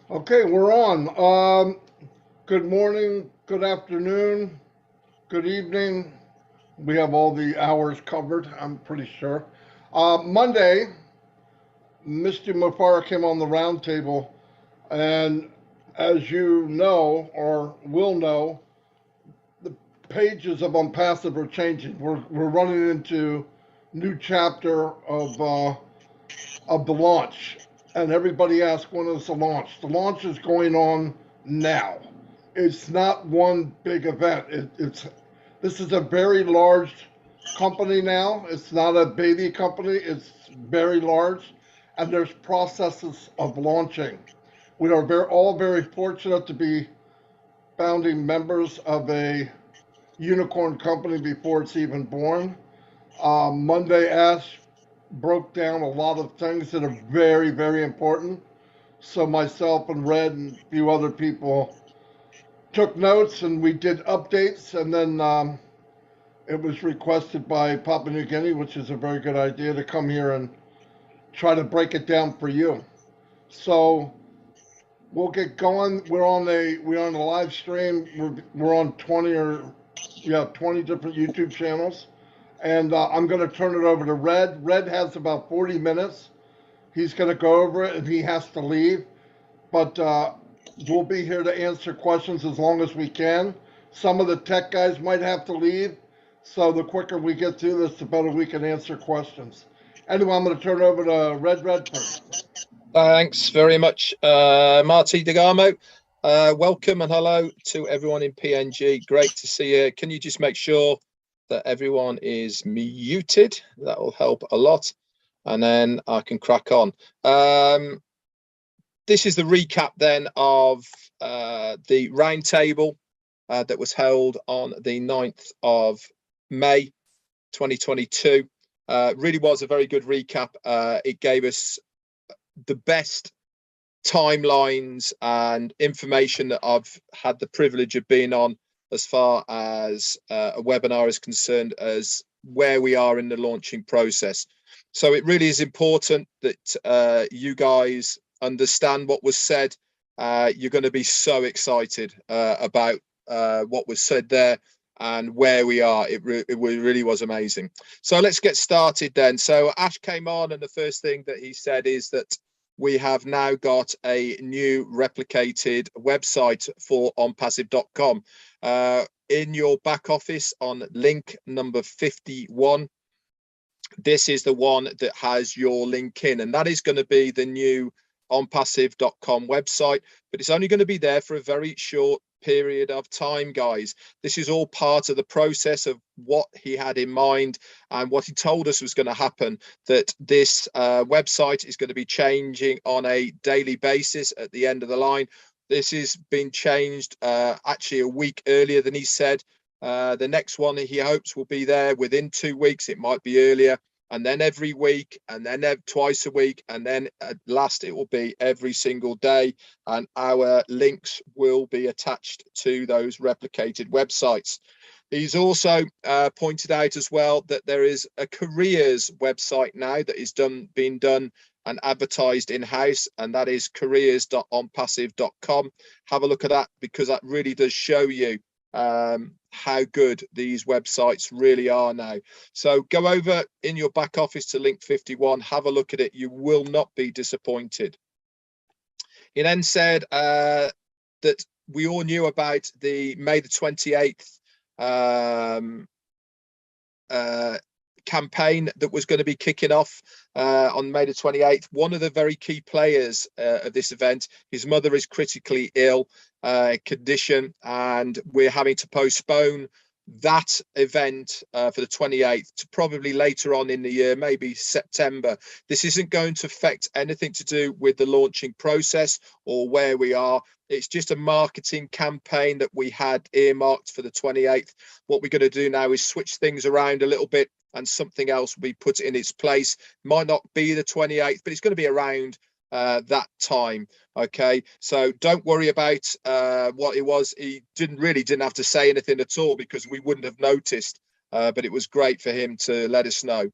Okay, we're on. Good morning, good afternoon, good evening. We have all the hours covered, I'm pretty sure. Monday, Mr. Mufara came on the roundtable, and as you know or will know, the pages of ONPASSIVE are changing. We're running into new chapter of the launch, and everybody asks when is the launch. The launch is going on now. It's not one big event. It's this is a very large company now. It's not a baby company. It's very large, and there's processes of launching. We are all very fortunate to be founding members of a unicorn company before it's even born. Monday Ash broke down a lot of things that are very, very important. So myself and Red and a few other people took notes and we did updates. And then it was requested by Papua New Guinea, which is a very good idea, to come here and try to break it down for you. So we'll get going. We're on a live stream. We're on 20 different YouTube channels. And I'm going to turn it over to Red. Red has about 40 minutes. He's going to go over it and he has to leave. But we'll be here to answer questions as long as we can. Some of the tech guys might have to leave. So the quicker we get through this, the better we can answer questions. Anyway, I'm going to turn it over to Red first. Thanks very much, Marty DeGamo. Welcome and hello to everyone in PNG. Great to see you. Can you just make sure that everyone is muted? That will help a lot. And then I can crack on. This is the recap then of the roundtable that was held on the 9th of May 2022. Really was a very good recap. It gave us the best timelines and information that I've had the privilege of being on as far as a webinar is concerned, as where we are in the launching process. So it really is important that you guys understand what was said. You're going to be so excited about what was said there and where we are. It really was amazing. So let's get started then. So Ash came on and the first thing that he said is that we have now got a new replicated website for onpassive.com. In your back office on link number 51, this is the one that has your link in, and that is going to be the new onpassive.com website, but it's only going to be there for a very short period of time, guys. This is all part of the process of what he had in mind and what he told us was going to happen, that this website is going to be changing on a daily basis at the end of the line. This has been changed actually a week earlier than he said. The next one he hopes will be there within 2 weeks. It might be earlier, and then every week, and then twice a week, and then at last it will be every single day, and our links will be attached to those replicated websites. He's also pointed out as well that there is a careers website now that is being done and advertised in-house, and that is careers.onpassive.com. Have a look at that, because that really does show you how good these websites really are now. So go over in your back office to link 51, have a look at it. You will not be disappointed. He then said that we all knew about the May the 28th campaign that was going to be kicking off on May the 28th. One of the very key players of this event, his mother is critically ill condition, and we're having to postpone that event for the 28th to probably later on in the year, maybe September. This isn't going to affect anything to do with the launching process or where we are. It's just a marketing campaign that we had earmarked for the 28th. What we're going to do now is switch things around a little bit, and something else will be put in its place. Might not be the 28th, but it's going to be around that time. Okay, so don't worry about what it was. He didn't have to say anything at all, because we wouldn't have noticed, but it was great for him to let us know.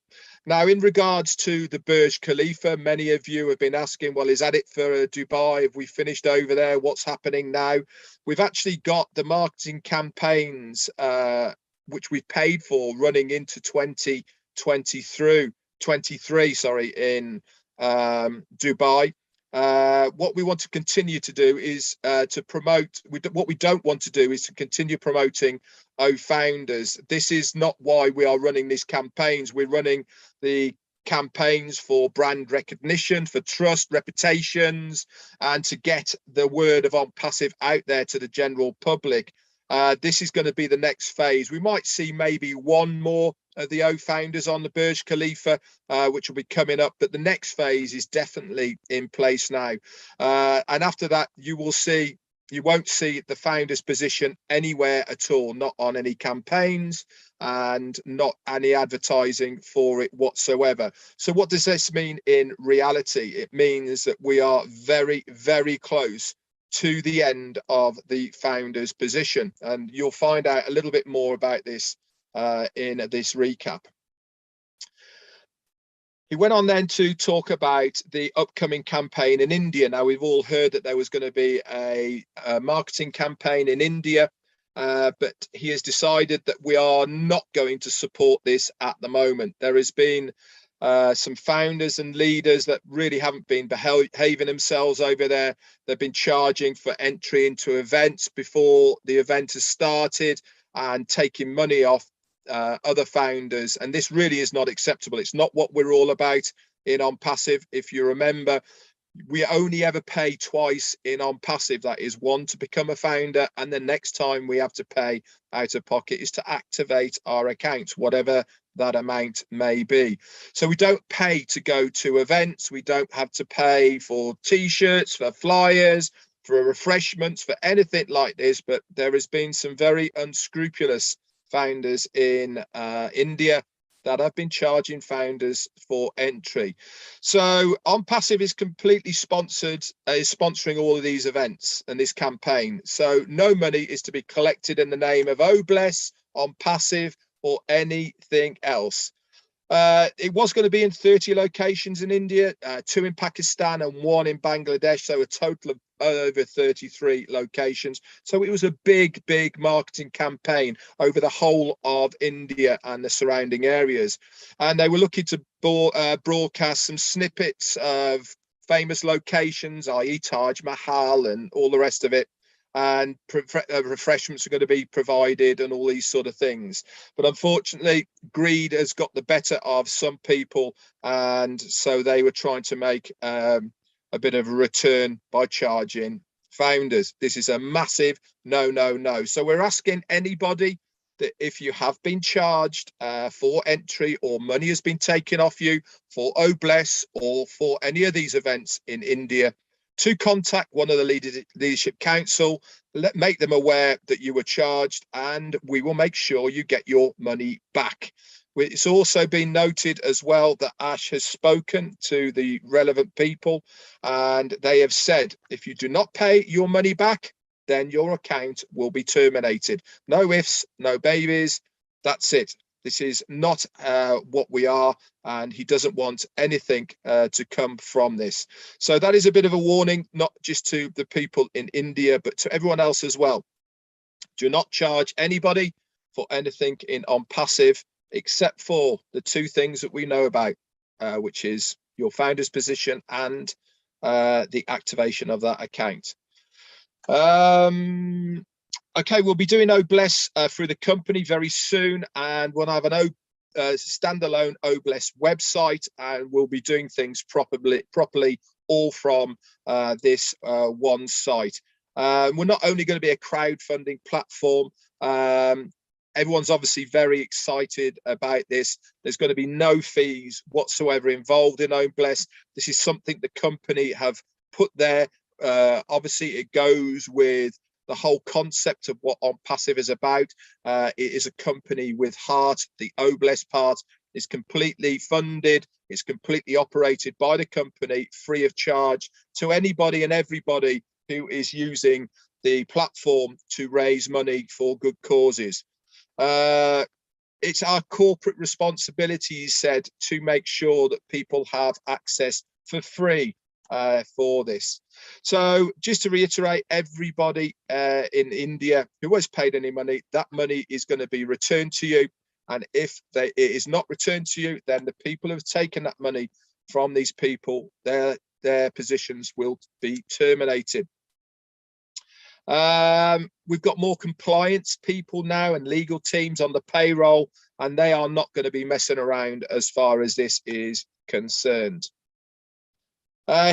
Now, in regards to the Burj Khalifa, many of you have been asking, well, is that it for Dubai? Have we finished over there? What's happening now? We've actually got the marketing campaigns, which we've paid for, running into 2023, sorry, in Dubai. What we want to continue to do is to promote. What we don't want to do is to continue promoting founders. This is not why we are running these campaigns. We're running the campaigns for brand recognition, for trust, reputations, and to get the word of ONPASSIVE out there to the general public. This is going to be the next phase. We might see maybe one more of the founders on the Burj Khalifa, which will be coming up, but the next phase is definitely in place now. And after that, you won't see the founders position anywhere at all, not on any campaigns and not any advertising for it whatsoever. So what does this mean in reality? It means that we are very, very close to the end of the founders position, and you'll find out a little bit more about this in this recap. He went on then to talk about the upcoming campaign in India. Now, we've all heard that there was going to be a marketing campaign in India, but he has decided that we are not going to support this at the moment. There has been some founders and leaders that really haven't been behaving themselves over there. They've been charging for entry into events before the event has started and taking money off other founders, and this really is not acceptable. It's not what we're all about in ONPASSIVE. If you remember, we only ever pay twice in ONPASSIVE. That is, one to become a founder, and the next time we have to pay out of pocket is to activate our accounts, whatever that amount may be. So we don't pay to go to events. We don't have to pay for t-shirts, for flyers, for refreshments, for anything like this. But there has been some very unscrupulous founders in India that have been charging founders for entry. So ONPASSIVE is completely sponsoring all of these events and this campaign. So no money is to be collected in the name of OBLESS, ONPASSIVE, or anything else. It was going to be in 30 locations in India, 2 in Pakistan and 1 in Bangladesh, so a total of over 33 locations. So it was a big marketing campaign over the whole of India and the surrounding areas, and they were looking to broadcast some snippets of famous locations, i.e. Taj Mahal and all the rest of it, and refreshments are going to be provided and all these sort of things. But unfortunately, greed has got the better of some people, and so they were trying to make a bit of a return by charging founders. This is a massive no. So we're asking anybody that if you have been charged for entry, or money has been taken off you for OBLESS or for any of these events in India, to contact one of the leadership council, make them aware that you were charged, and we will make sure you get your money back. It's also been noted as well that Ash has spoken to the relevant people, and they have said if you do not pay your money back, then your account will be terminated. No ifs, no babies. That's it. This is not what we are, and he doesn't want anything to come from this. So that is a bit of a warning, not just to the people in India, but to everyone else as well. Do not charge anybody for anything in ONPASSIVE, except for the 2 things that we know about, which is your founder's position and the activation of that account. Okay, we'll be doing OBLESS through the company very soon, and we'll have an standalone OBLESS website, and we'll be doing things properly all from this one site. We're not only going to be a crowdfunding platform. Everyone's obviously very excited about this. There's going to be no fees whatsoever involved in OBLESS. This is something the company have put there. Obviously, it goes with the whole concept of what ONPASSIVE is about. It is a company with heart. The OBLESS part is completely funded. It's completely operated by the company, free of charge to anybody and everybody who is using the platform to raise money for good causes. it's our corporate responsibility, he said, to make sure that people have access for free for this. So just to reiterate, everybody in India who has paid any money, that money is going to be returned to you. And if it is not returned to you, then the people who have taken that money from these people, their positions will be terminated. We've got more compliance people now and legal teams on the payroll, and they are not going to be messing around as far as this is concerned.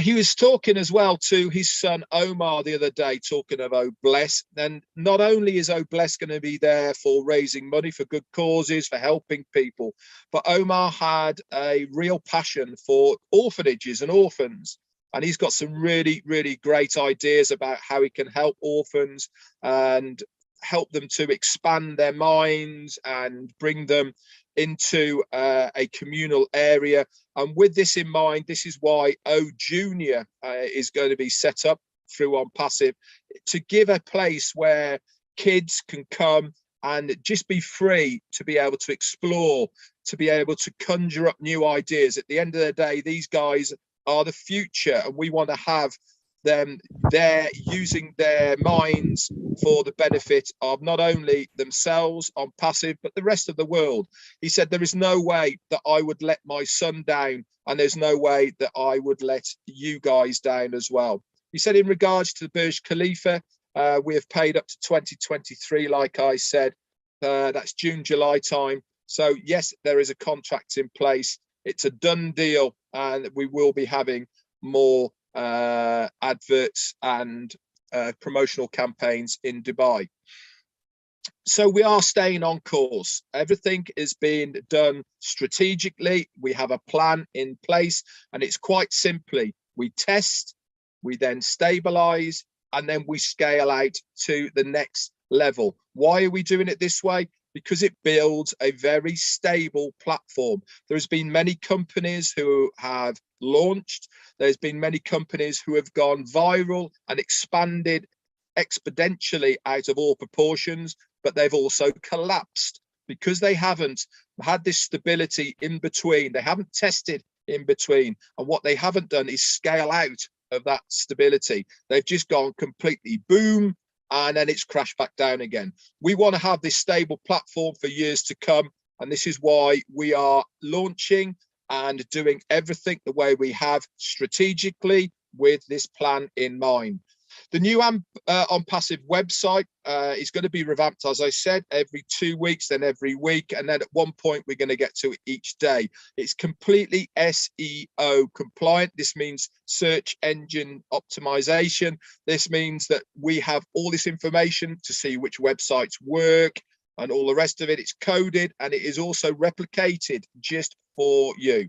He was talking as well to his son Omar the other day, talking of OBLESS. And not only is OBLESS going to be there for raising money for good causes, for helping people, but Omar had a real passion for orphanages and orphans. And he's got some really, really great ideas about how he can help orphans and help them to expand their minds and bring them into a communal area. And with this in mind, this is why O Junior is going to be set up through ONPASSIVE, to give a place where kids can come and just be free to be able to explore, to be able to conjure up new ideas. At the end of the day, these guys are the future, and we want to have them there using their minds for the benefit of not only themselves on passive, but the rest of the world. He said, there is no way that I would let my son down, and there's no way that I would let you guys down as well. He said, in regards to the Burj Khalifa, we have paid up to 2023, like I said, that's June, July time. So yes, there is a contract in place. It's a done deal, and we will be having more adverts and promotional campaigns in Dubai. So we are staying on course. Everything is being done strategically. We have a plan in place, and it's quite simply, we test, we then stabilize, and then we scale out to the next level. Why are we doing it this way? Because it builds a very stable platform. There's been many companies who have launched. There's been many companies who have gone viral and expanded exponentially out of all proportions, but they've also collapsed because they haven't had this stability in between. They haven't tested in between. And what they haven't done is scale out of that stability. They've just gone completely boom, and then it's crashed back down again. We want to have this stable platform for years to come. And this is why we are launching and doing everything the way we have strategically with this plan in mind. The new ONPASSIVE website is going to be revamped, as I said, every 2 weeks, then every week. And then at one point, we're going to get to it each day. It's completely SEO compliant. This means search engine optimization. This means that we have all this information to see which websites work and all the rest of it. It's coded, and it is also replicated just for you.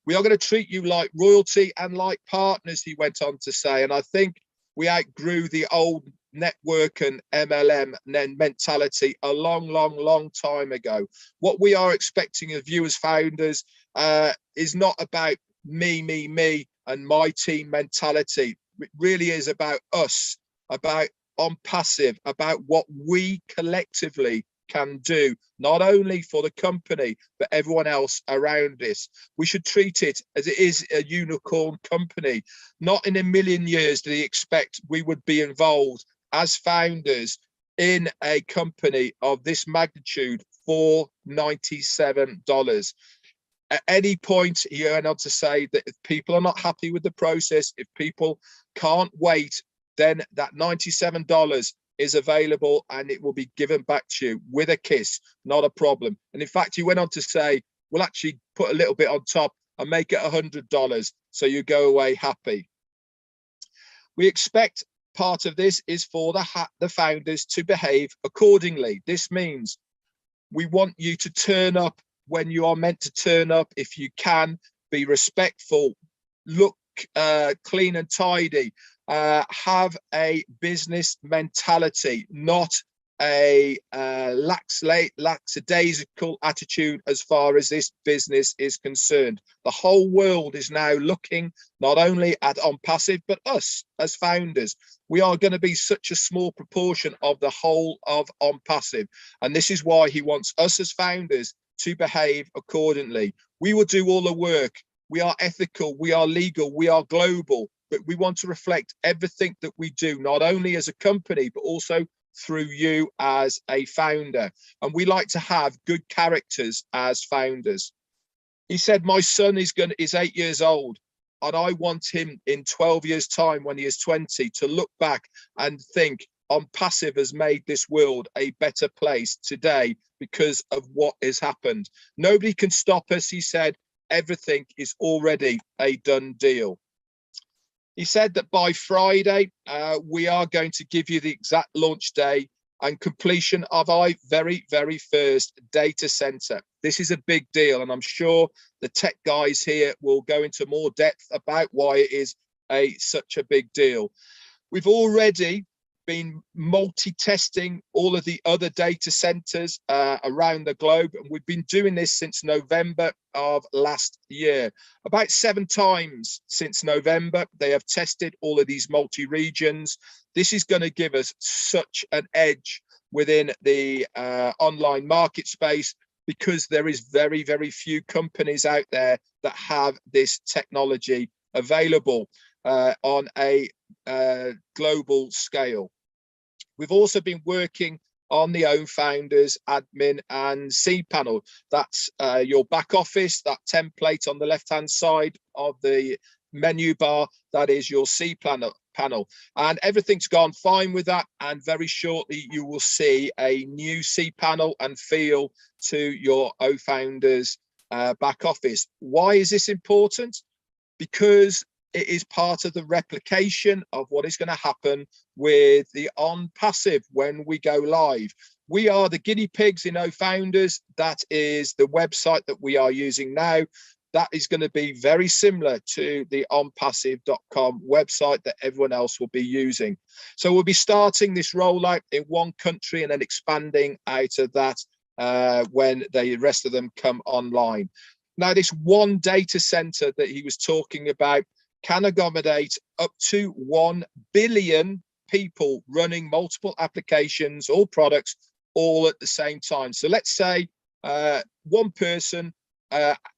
We are going to treat you like royalty and like partners, he went on to say. And I think we outgrew the old network and MLM mentality a long time ago. What we are expecting of you as founders is not about me and my team mentality. It really is about us, about ONPASSIVE, about what we collectively can do, not only for the company, but everyone else around this. We should treat it as it is a unicorn company. Not in a million years did he expect we would be involved as founders in a company of this magnitude for $97. At any point, he went on to say that if people are not happy with the process, if people can't wait, then that $97 is available and it will be given back to you with a kiss, not a problem. And in fact, he went on to say, we'll actually put a little bit on top and make it $100 so you go away happy. We expect part of this is for the founders to behave accordingly. This means we want you to turn up when you are meant to turn up. If you can, be respectful, look clean and tidy. Have a business mentality, not a lackadaisical attitude as far as this business is concerned. The whole world is now looking not only at ONPASSIVE, but us as founders. We are going to be such a small proportion of the whole of ONPASSIVE. And this is why he wants us as founders to behave accordingly. We will do all the work. We are ethical, we are legal, we are global, but we want to reflect everything that we do, not only as a company, but also through you as a founder. And we like to have good characters as founders. He said, my son is 8 years old, and I want him in 12 years time, when he is 20, to look back and think ONPASSIVE has made this world a better place today because of what has happened. Nobody can stop us, he said. Everything is already a done deal. He said that by Friday, we are going to give you the exact launch day and completion of our very, very first data center. This is a big deal, and I'm sure the tech guys here will go into more depth about why it is such a big deal. We've already been multi-testing all of the other data centers around the globe, and we've been doing this since November of last year. About 7 times since November, they have tested all of these multi-regions. This is going to give us such an edge within the online market space, because there is very, very few companies out there that have this technology available on a global scale. We've also been working on the own founders, admin and cPanel. That's your back office, that template on the left-hand side of the menu bar, that is your cPanel. And everything's gone fine with that. And very shortly, you will see a new cPanel and feel to your own founders back office. Why is this important? Because it is part of the replication of what is going to happen with the ONPASSIVE when we go live. We are the guinea pigs in OFounders. That is the website that we are using now. That is going to be very similar to the onpassive.com website that everyone else will be using. So we'll be starting this rollout in one country and then expanding out of that when the rest of them come online. Now, this one data center that he was talking about can accommodate up to 1 billion people running multiple applications or products all at the same time. So let's say one person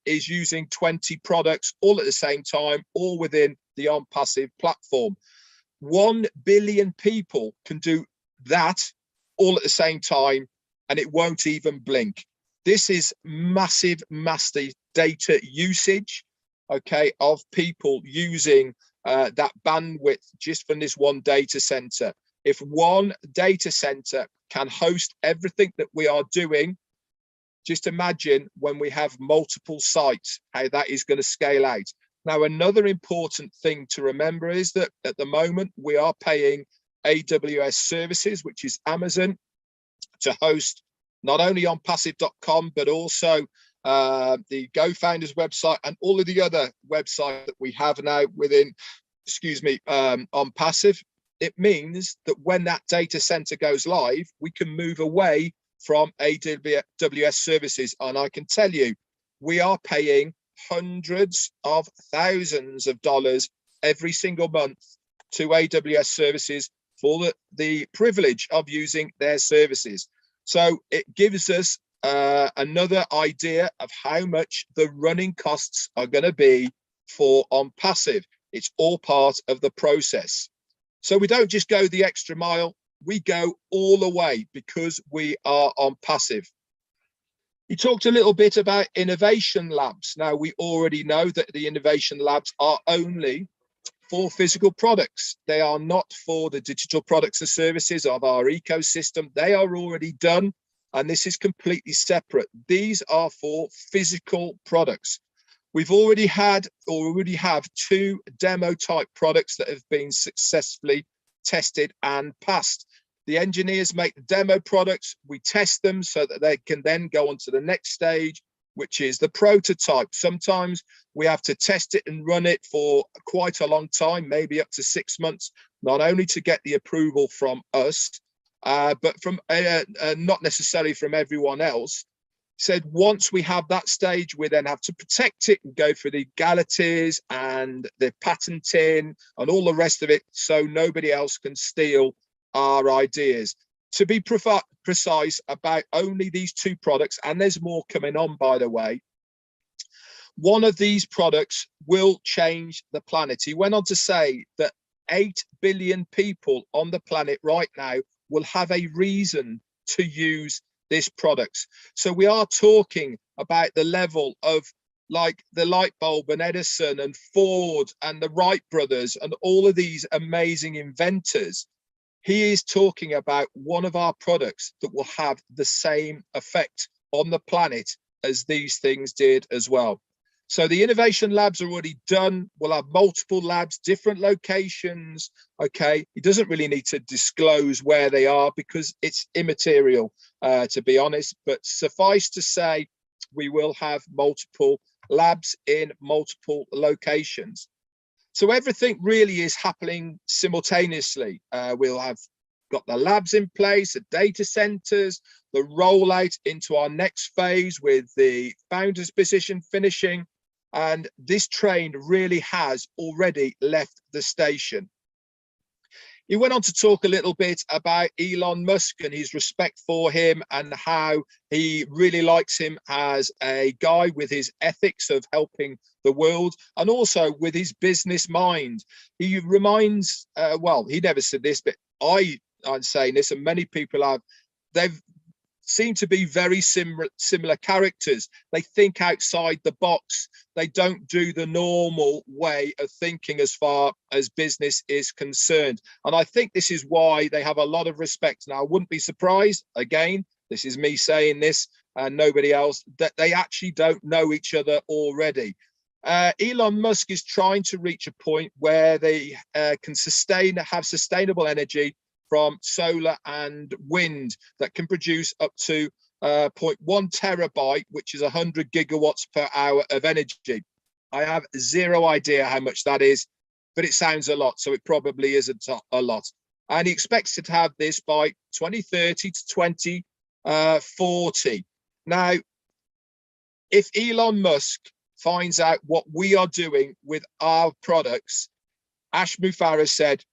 is using 20 products all at the same time, all within the ONPASSIVE platform. 1 billion people can do that all at the same time, and it won't even blink. This is massive, massive data usage, okay, of people using that bandwidth just from this one data center. If one data center can host everything that we are doing, just imagine when we have multiple sites, how that is going to scale out. Now, another important thing to remember is that at the moment we are paying AWS services, which is Amazon, to host not only onpassive.com, but also the GoFounders website and all of the other websites that we have now within, ONPASSIVE. It means that when that data center goes live, we can move away from AWS services. And I can tell you, we are paying hundreds of thousands of dollars every single month to AWS services for the privilege of using their services. So it gives us another idea of how much the running costs are going to be for ONPASSIVE. It's all part of the process. So we don't just go the extra mile, we go all the way because we are ONPASSIVE. He talked a little bit about innovation labs. Now, we already know that the innovation labs are only for physical products. They are not for the digital products and services of our ecosystem. They are already done, and this is completely separate. These are for physical products. We've already have 2 demo type products that have been successfully tested and passed. The engineers make the demo products, we test them so that they can then go on to the next stage, which is the prototype. Sometimes we have to test it and run it for quite a long time, maybe up to 6 months, not only to get the approval from us, but from not necessarily from everyone else. Said once we have that stage, we then have to protect it and go through the legalities and the patenting and all the rest of it, so nobody else can steal our ideas. To be precise about only these two products, and there's more coming on, by the way, one of these products will change the planet. He went on to say that 8 billion people on the planet right now will have a reason to use this product. So we are talking about the level of like the light bulb and Edison and Ford and the Wright brothers and all of these amazing inventors. He is talking about one of our products that will have the same effect on the planet as these things did as well. So the innovation labs are already done. We'll have multiple labs, different locations. Okay, he doesn't really need to disclose where they are because it's immaterial, to be honest. But suffice to say, we will have multiple labs in multiple locations. So everything really is happening simultaneously. We'll have got the labs in place, the data centers, the rollout into our next phase with the founder's position finishing. And this train really has already left the station. He went on to talk a little bit about Elon Musk and his respect for him and how he really likes him as a guy with his ethics of helping the world and also with his business mind. He reminds, well, he never said this, but I'm saying this, and many people have, they've seem to be very similar characters. They think outside the box. They don't do the normal way of thinking as far as business is concerned. And I think this is why they have a lot of respect. Now, I wouldn't be surprised, again, this is me saying this and nobody else, that they actually don't know each other already. Elon Musk is trying to reach a point where they can have sustainable energy from solar and wind that can produce up to 0.1 terabyte, which is 100 gigawatts per hour of energy. I have zero idea how much that is, but it sounds a lot, so it probably isn't a lot. And he expects to have this by 2030 to 2040. Now, if Elon Musk finds out what we are doing with our products, Ash Mufareh said,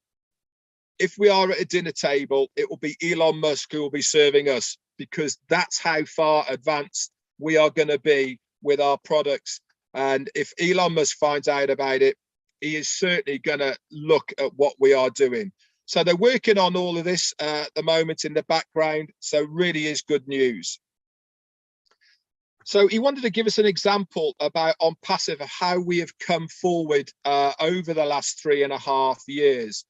if we are at a dinner table, it will be Elon Musk who will be serving us, because that's how far advanced we are going to be with our products. And if Elon Musk finds out about it, he is certainly going to look at what we are doing. So they're working on all of this at the moment in the background. So really is good news. So he wanted to give us an example about ONPASSIVE of how we have come forward over the last 3.5 years.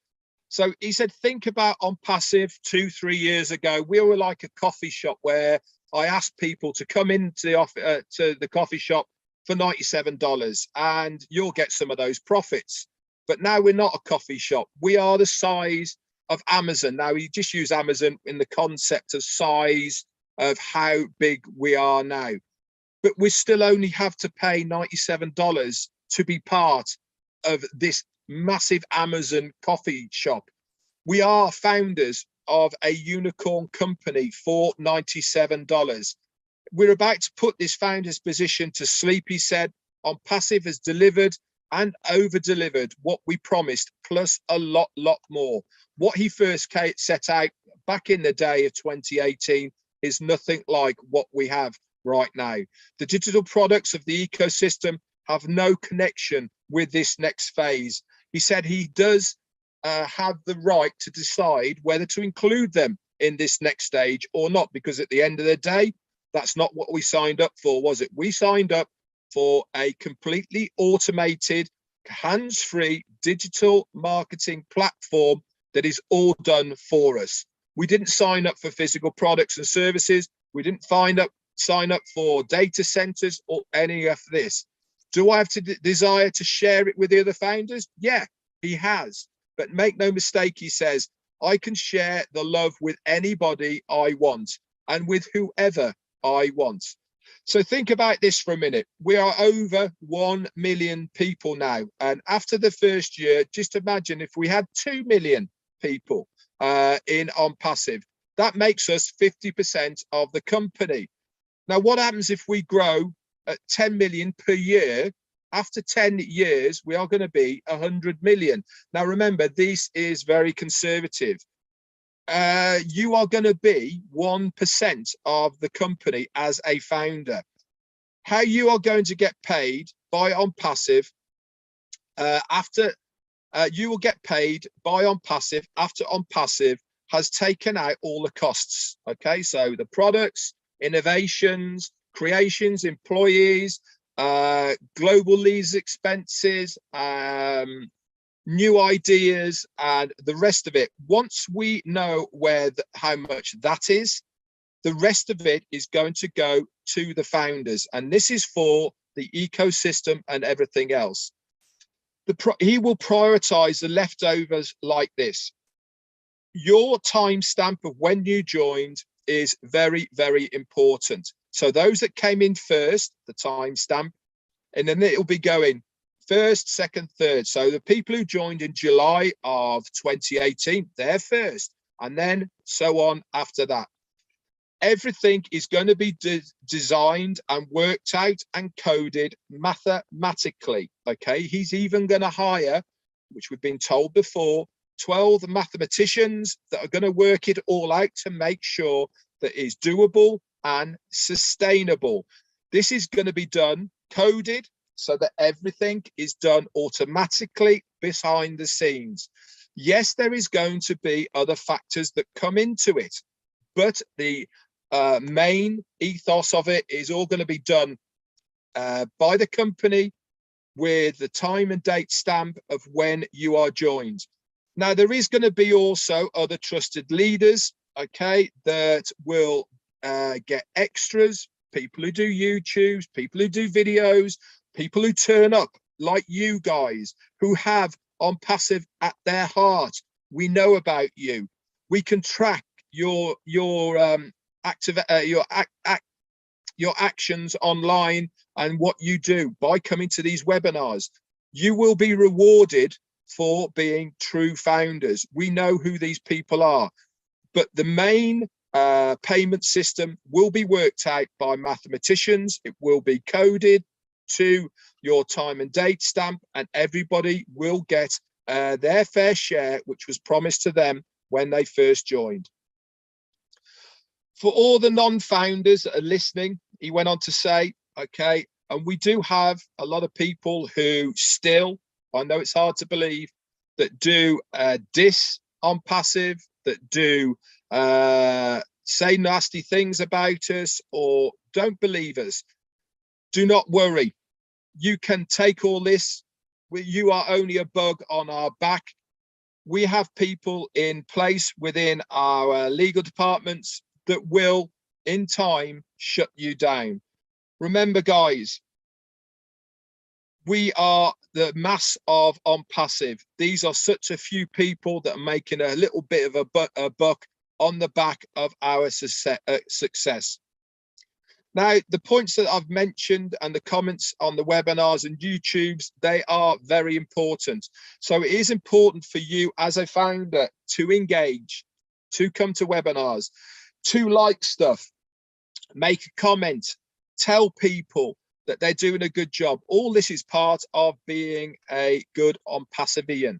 So he said, think about ONPASSIVE 2-3 years ago. We were like a coffee shop where I asked people to come into the to the coffee shop for $97 and you'll get some of those profits. But now we're not a coffee shop. We are the size of Amazon. Now we just use Amazon in the concept of size of how big we are now. But we still only have to pay $97 to be part of this massive Amazon coffee shop. We are founders of a unicorn company for $97. We're about to put this founder's position to sleep, he said. ONPASSIVE has delivered and over-delivered what we promised, plus a lot more. What he first set out back in the day of 2018 is nothing like what we have right now. The digital products of the ecosystem have no connection with this next phase. He said he does have the right to decide whether to include them in this next stage or not, because at the end of the day, that's not what we signed up for, was it? We signed up for a completely automated, hands-free digital marketing platform that is all done for us. We didn't sign up for physical products and services. We didn't sign up for data centers or any of this. Do I have to desire to share it with the other founders? Yeah, he has. But make no mistake, he says, I can share the love with anybody I want and with whoever I want. So think about this for a minute. We are over 1 million people now. And after the first year, just imagine if we had 2 million people in ONPASSIVE. That makes us 50% of the company. Now, what happens if we grow at 10 million per year? After 10 years, we are going to be 100 million. Now, remember, this is very conservative. You are going to be 1% of the company as a founder. How you are going to get paid by ONPASSIVE after you will get paid by ONPASSIVE after ONPASSIVE has taken out all the costs. Okay, so the products, innovations, creations, employees, global leads expenses, new ideas, and the rest of it. Once we know how much that is, the rest of it is going to go to the founders, and this is for the ecosystem and everything else. He will prioritize the leftovers like this. Your timestamp of when you joined is very, very important. So those that came in first, the timestamp, and then it'll be going first, second, third. So the people who joined in July of 2018, they're first, and then so on after that. Everything is going to be designed and worked out and coded mathematically. Okay, he's even going to hire, which we've been told before, 12 mathematicians that are going to work it all out to make sure that it's doable and sustainable. This is going to be done coded so that everything is done automatically behind the scenes. Yes, there is going to be other factors that come into it, but the main ethos of it is all going to be done by the company with the time and date stamp of when you are joined. Now, there is going to be also other trusted leaders, okay, that will get extras, people who do YouTubes, people who do videos, people who turn up like you guys who have ONPASSIVE at their heart. We know about you. We can track your actions online and what you do by coming to these webinars. You will be rewarded for being true founders. We know who these people are, but the main payment system will be worked out by mathematicians. It will be coded to your time and date stamp, and everybody will get their fair share, which was promised to them when they first joined. For all the non-founders that are listening, he went on to say, okay, and we do have a lot of people who still, I know it's hard to believe, that do diss ONPASSIVE, that do say nasty things about us or don't believe us. Do not worry. You can take all this. You are only a bug on our back. We have people in place within our legal departments that will, in time, shut you down. Remember, guys, we are the mass of ONPASSIVE. These are such a few people that are making a little bit of a buck on the back of our success. Now, the points that I've mentioned and the comments on the webinars and YouTubes, they are very important. So it is important for you as a founder to engage, to come to webinars, to like stuff, make a comment, tell people that they're doing a good job. All this is part of being a good ONPASSIVian.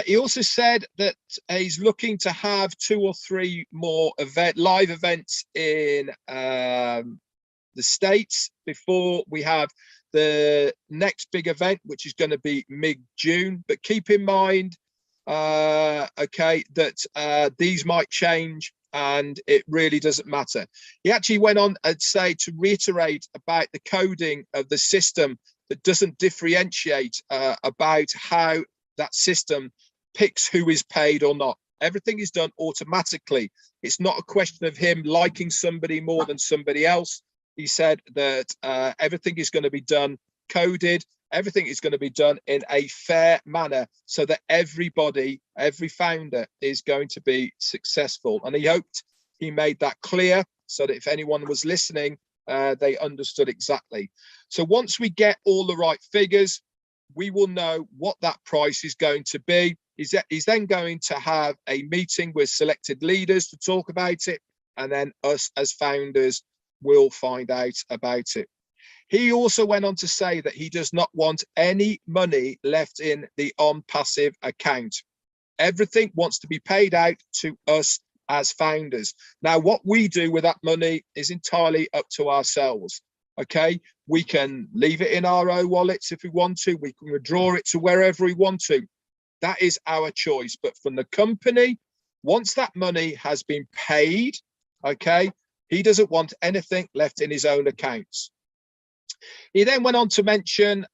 He also said that he's looking to have 2 or 3 more live events in the States before we have the next big event, which is going to be mid-June. But keep in mind, okay, that these might change and it really doesn't matter. He actually went on and say to reiterate about the coding of the system that doesn't differentiate about how that system picks who is paid or not. Everything is done automatically. It's not a question of him liking somebody more than somebody else. He said that everything is going to be done coded. Everything is going to be done in a fair manner so that everybody, every founder is going to be successful. And he hoped he made that clear so that if anyone was listening, they understood exactly. So once we get all the right figures, we will know what that price is going to be. He's then going to have a meeting with selected leaders to talk about it, and then us as founders will find out about it. He also went on to say that he does not want any money left in the ONPASSIVE account. Everything wants to be paid out to us as founders. Now, what we do with that money is entirely up to ourselves. Okay, we can leave it in our own wallets if we want to. We can withdraw it to wherever we want to. That is our choice. But from the company, once that money has been paid, okay, he doesn't want anything left in his own accounts. He then went on to mention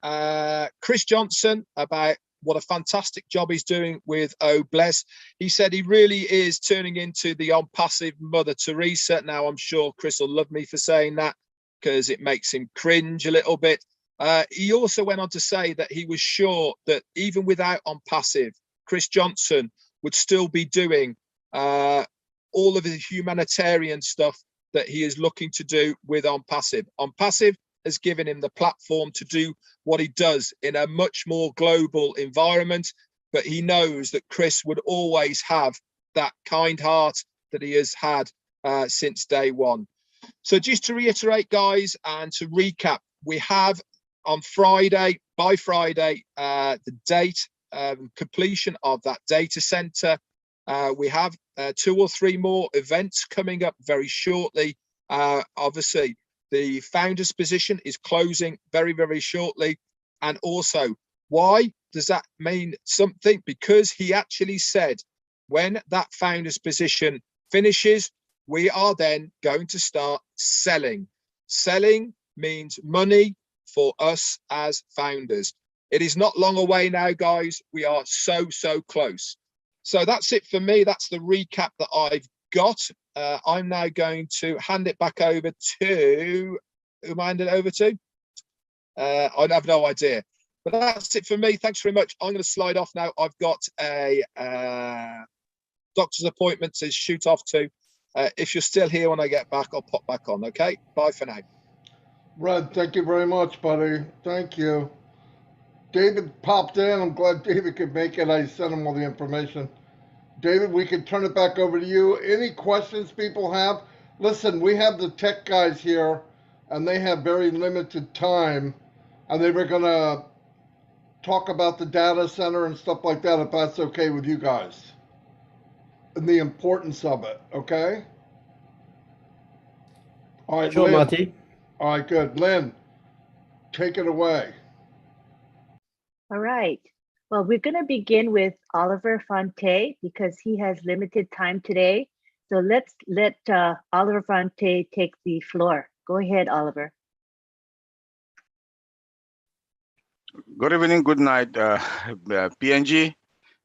Chris Johnson about what a fantastic job he's doing with Bless. He said he really is turning into the ONPASSIVE Mother Teresa. Now, I'm sure Chris will love me for saying that because it makes him cringe a little bit. He also went on to say that he was sure that even without ONPASSIVE, Chris Johnson would still be doing all of the humanitarian stuff that he is looking to do with ONPASSIVE. ONPASSIVE has given him the platform to do what he does in a much more global environment, but he knows that Chris would always have that kind heart that he has had since day one. So just to reiterate, guys, and to recap, we have on Friday, by Friday, the date completion of that data center. We have 2 or 3 more events coming up very shortly. Obviously, the founder's position is closing very, very shortly. And also, why does that mean something? Because he actually said when that founder's position finishes, we are then going to start selling. Selling means money for us as founders. It is not long away now, guys. We are so, so close. So that's it for me. That's the recap that I've got. I'm now going to hand it back over to, who am I handing it over to? I have no idea. But that's it for me. Thanks very much. I'm going to slide off now. I've got a doctor's appointment to shoot off to. If you're still here when I get back, I'll pop back on. Okay, bye for now. Red, thank you very much, buddy. Thank you. David popped in. I'm glad David could make it. I sent him all the information. David, we can turn it back over to you. Any questions people have? Listen, we have the tech guys here, and they have very limited time, and they were going to talk about the data center and stuff like that, if that's okay with you guys, and the importance of it, okay? All right, Sure, Lynn. Marty. All right, good. Lynn, take it away. All right. Well, we're going to begin with Oliver Fonte because he has limited time today. So let's let Oliver Fonte take the floor. Go ahead, Oliver. Good evening, good night, PNG.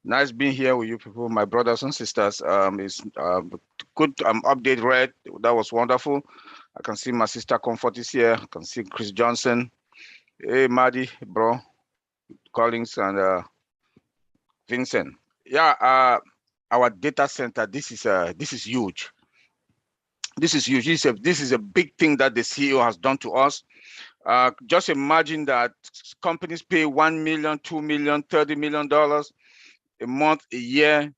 Nice being here with you people, my brothers and sisters. It's good update read. That was wonderful. I can see my sister Comfort is here. I can see Chris Johnson. Hey, Maddie, bro. Collins and Vincent. Yeah, our data center. This is huge. This is huge. This is a big thing that the CEO has done to us. Just imagine that companies pay $1 million, $2 million, $30 million a month, a year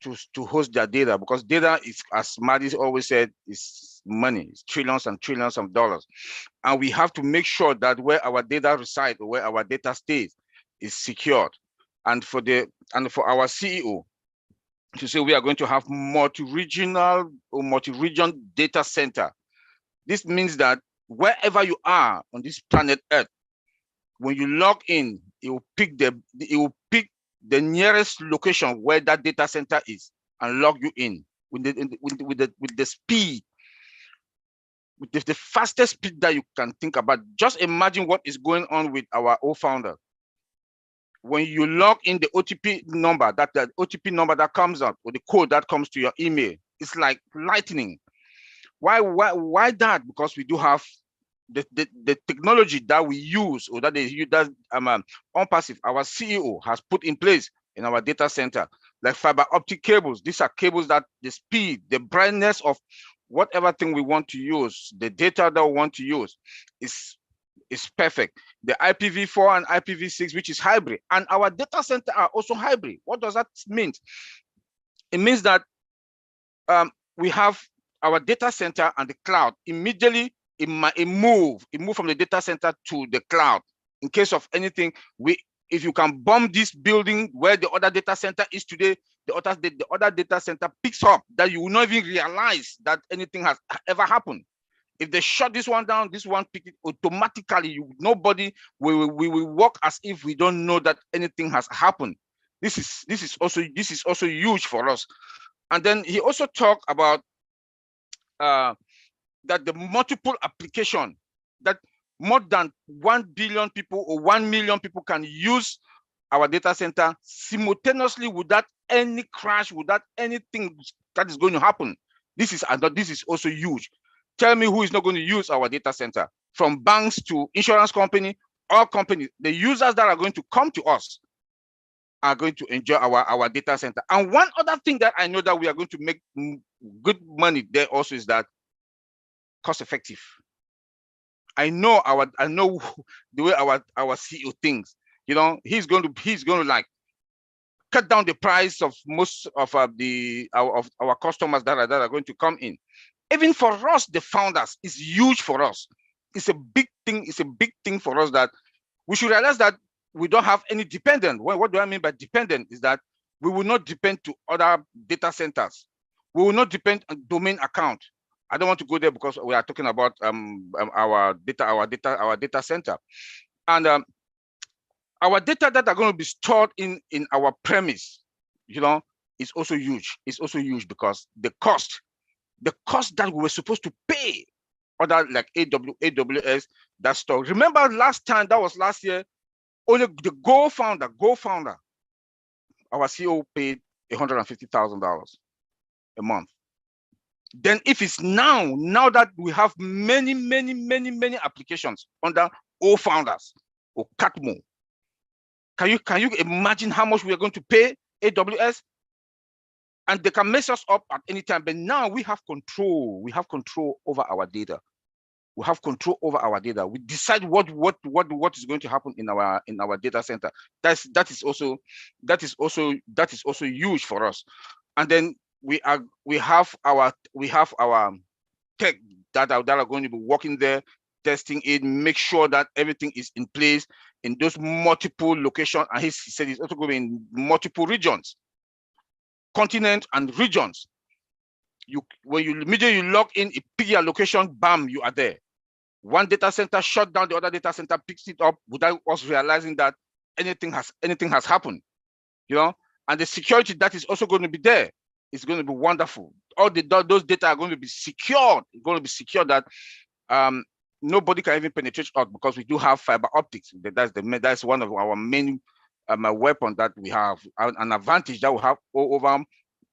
to host their data, because data is, as Maddie always said, is money. It's trillions and trillions of dollars, and we have to make sure that where our data resides or where our data stays is secured. And for our CEO to say we are going to have multi-regional or multi-region data center, this means that wherever you are on this planet Earth, when you log in, it will pick the nearest location where that data center is and log you in with the speed, with the fastest speed that you can think about. Just imagine what is going on with our old founder. When you log in the OTP number, that OTP number that comes out, or the code that comes to your email, it's like lightning. Why that? Because we do have the technology that we use, or that they use, that ONPASSIVE, our CEO, has put in place in our data center, like fiber optic cables. These are cables that the speed, the brightness of whatever thing we want to use, the data that we want to use, is is perfect. The IPv4 and IPv6, which is hybrid, and our data center are also hybrid. What does that mean? It means that we have our data center and the cloud. Immediately, it move from the data center to the cloud. In case of anything, if you can bomb this building where the other data center is today, the other data center picks up that you will not even realize that anything has ever happened. If they shut this one down, this one pick it automatically. Nobody will work as if we don't know that anything has happened. This is also huge for us. And then he also talked about that the multiple application, that more than 1 billion people or 1 million people can use our data center simultaneously without any crash, without anything that is going to happen. This is also huge. Tell me who is not going to use our data center, from banks to insurance company, all companies. The users that are going to come to us are going to enjoy our data center. And one other thing that I know that we are going to make good money there also is that cost effective. I know the way our CEO thinks. You know, he's going to like cut down the price of most of our customers that are going to come in. Even for us, the founders, is huge for us. It's a big thing. It's a big thing for us that we should realize that we don't have any dependent. What do I mean by dependent? Is that we will not depend to other data centers. We will not depend on domain account. I don't want to go there because we are talking about our data center, and our data that are going to be stored in our premise, you know, is also huge. It's also huge because the cost that we were supposed to pay other like AWS that store. Remember last time, that was last year, only the Go founder, our CEO paid $150,000 a month. Then if it's now that we have many applications under O founders or Catmo, can you imagine how much we are going to pay AWS? And they can mess us up at any time. But now we have control. We have control over our data. We have control over our data. We decide what is going to happen in our data center. That is also huge for us. And then we have our tech that are going to be working there, testing it, make sure that everything is in place in those multiple locations. And he said it's also going to be in multiple regions, continent and regions. When you immediately log in, it pick your location, bam, you are there. One data center shut down, the other data center picks it up without us realizing that anything has happened, you know. And the security that is also going to be there is going to be wonderful. All those data are going to be secured. It's going to be secure that nobody can even penetrate us, because we do have fiber optics. That's one of our main weapon that we have, an advantage that we have over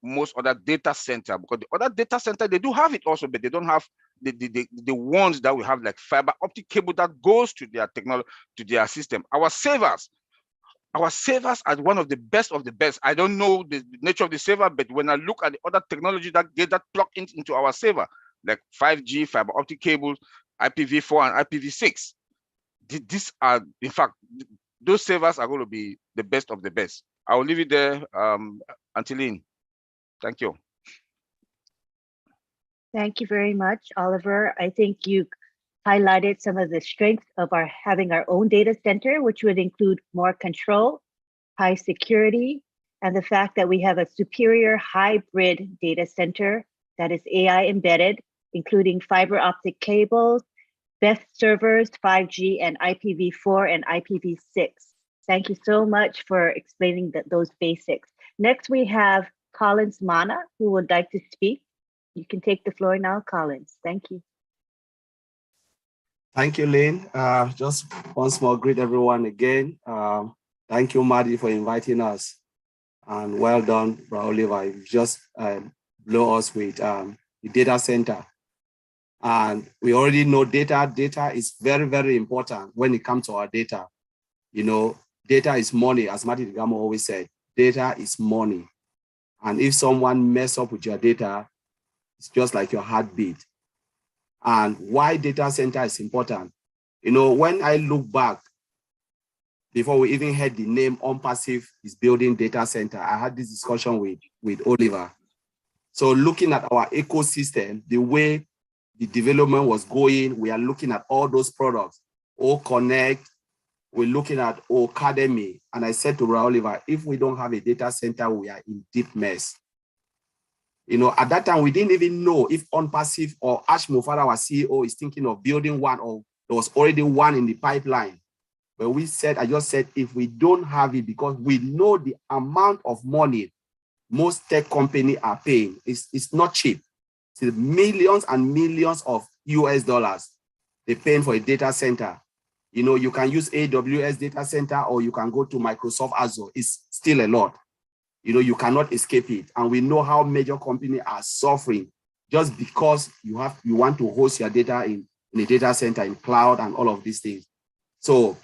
most other data center, because the other data center, they do have it also, but they don't have the ones that we have, like fiber optic cable that goes to their technology, to their system. Our servers are one of the best of the best. I don't know the nature of the server, but when I look at the other technology that plug into our server, like 5G, fiber optic cables, IPv4 and IPv6, these are, in fact, those servers are going to be the best of the best. I will leave it there, Angeline. Thank you. Thank you very much, Oliver. I think you highlighted some of the strengths of having our own data center, which would include more control, high security, and the fact that we have a superior hybrid data center that is AI embedded, including fiber optic cables, best servers, 5G and IPv4 and IPv6. Thank you so much for explaining those basics. Next, we have Collins Mana, who would like to speak. You can take the floor now, Collins. Thank you. Thank you, Lynn. Just once more, greet everyone again. Thank you, Maddie, for inviting us. And well done, Oliver. You just blow us with the data center. And we already know data is very, very important when it comes to our data. You know, data is money, as Martin Gamo always said. Data is money. And if someone mess up with your data, it's just like your heartbeat. And why data center is important? You know, when I look back, before we even heard the name ONPASSIVE is building data center, I had this discussion with Oliver. So looking at our ecosystem, the way the development was going, we are looking at all those products, Connect, we're looking at Academy. And I said to Oliver, if we don't have a data center, we are in deep mess. You know, at that time, we didn't even know if ONPASSIVE or Ash Mufara, our CEO, is thinking of building one, or there was already one in the pipeline. But we said, I just said, if we don't have it, because we know the amount of money most tech companies are paying, it's not cheap. It's millions and millions of US dollars they're paying for a data center. You know, you can use AWS data center, or you can go to Microsoft Azure. It's still a lot. You know, you cannot escape it. And we know how major companies are suffering just because you want to host your data in a data center, in cloud, and all of these things. So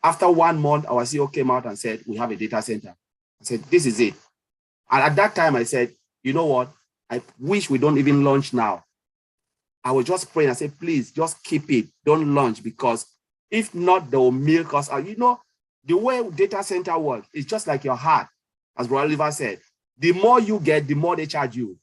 after 1 month, our CEO came out and said, we have a data center. I said, this is it. And at that time, I said, you know what? I wish we don't even launch now. I was just praying. I said, please, just keep it. Don't launch, because if not, they will milk us out. You know, the way data center works, it's just like your heart, as Brother Oliver said. The more you get, the more they charge you.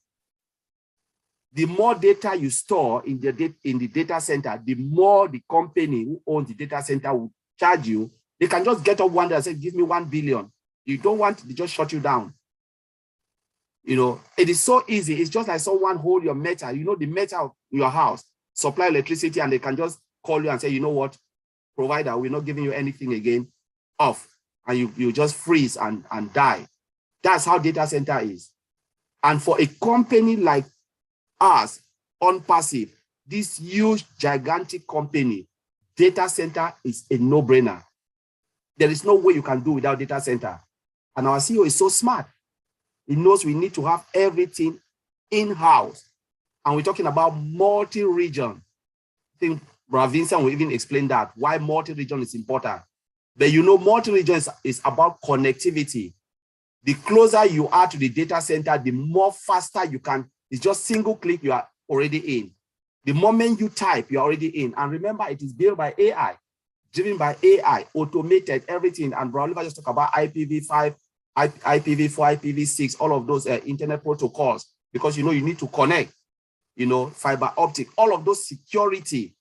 The more data you store in the data center, the more the company who owns the data center will charge you. They can just get up one day and say, give me 1 billion. You don't want to, they just shut you down. You know, it is so easy. It's just like someone hold your meter, you know, the meter of your house, supply electricity, and they can just call you and say, you know what, provider, we're not giving you anything again, off. And you just freeze and die. That's how data center is. And for a company like us, ONPASSIVE, this huge, gigantic company, data center is a no-brainer. There is no way you can do without data center. And our CEO is so smart. He knows we need to have everything in-house. And we're talking about multi-region. I think Brother Vincent will even explain that, why multi-region is important. But you know, multi-region is about connectivity. The closer you are to the data center, the more faster you can. It's just single click, you are already in. The moment you type, you're already in. And remember, it is built by AI, driven by AI, automated, everything. And Brother Oliver just talk about IPv5, IPv4, IPv6, all of those internet protocols, because you know you need to connect, you know, fiber optic, all of those security,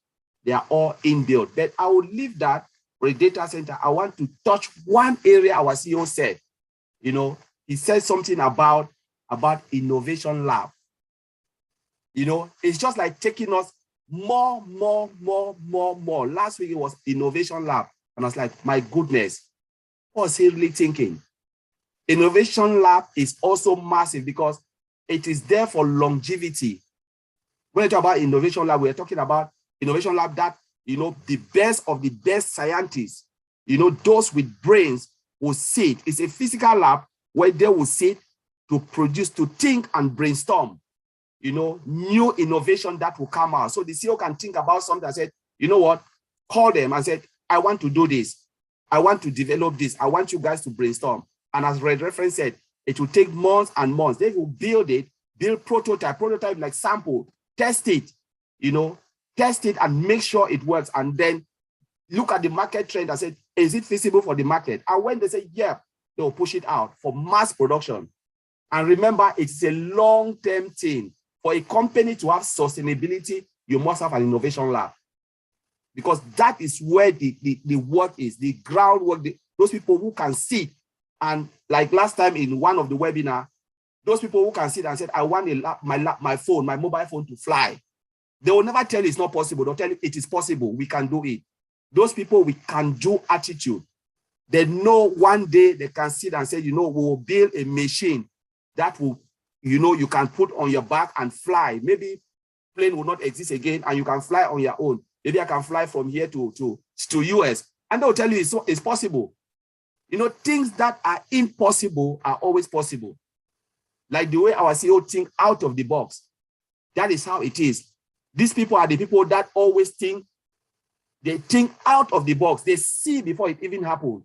they are all inbuilt. But I will leave that for a data center. I want to touch one area our CEO said. You know, he said something about innovation lab. You know, it's just like taking us more. Last week it was innovation lab, and I was like, my goodness, what was he really thinking? Innovation lab is also massive because it is there for longevity. When we talk about innovation lab, we're talking about innovation lab that, you know, the best of the best scientists, you know, those with brains will sit. It's a physical lab where they will sit to produce, to think and brainstorm, you know, new innovation that will come out. So the CEO can think about something and say, you know what, call them and say, I want to do this. I want to develop this. I want you guys to brainstorm. And as Red Reference said, it will take months and months. They will build it, build prototype like sample, test it, you know, test it and make sure it works. And then look at the market trend and say, is it feasible for the market? And when they say, yeah, they will push it out for mass production. And remember, it's a long-term thing. For a company to have sustainability, you must have an innovation lab. Because that is where the work is, the groundwork, those people who can sit. And like last time in one of the webinar, those people who can sit and say, I want my phone, my mobile phone to fly. They will never tell you it's not possible. They'll tell you it is possible. We can do it. Those people with can-do attitude, they know one day they can sit and say, you know, we will build a machine that will, you know, you can put on your back and fly. Maybe plane will not exist again and you can fly on your own. Maybe I can fly from here to US. And they'll tell you it's possible. You know, things that are impossible are always possible. Like the way our CEO think out of the box. That is how it is. These people are the people that always think. They think out of the box. They see before it even happens.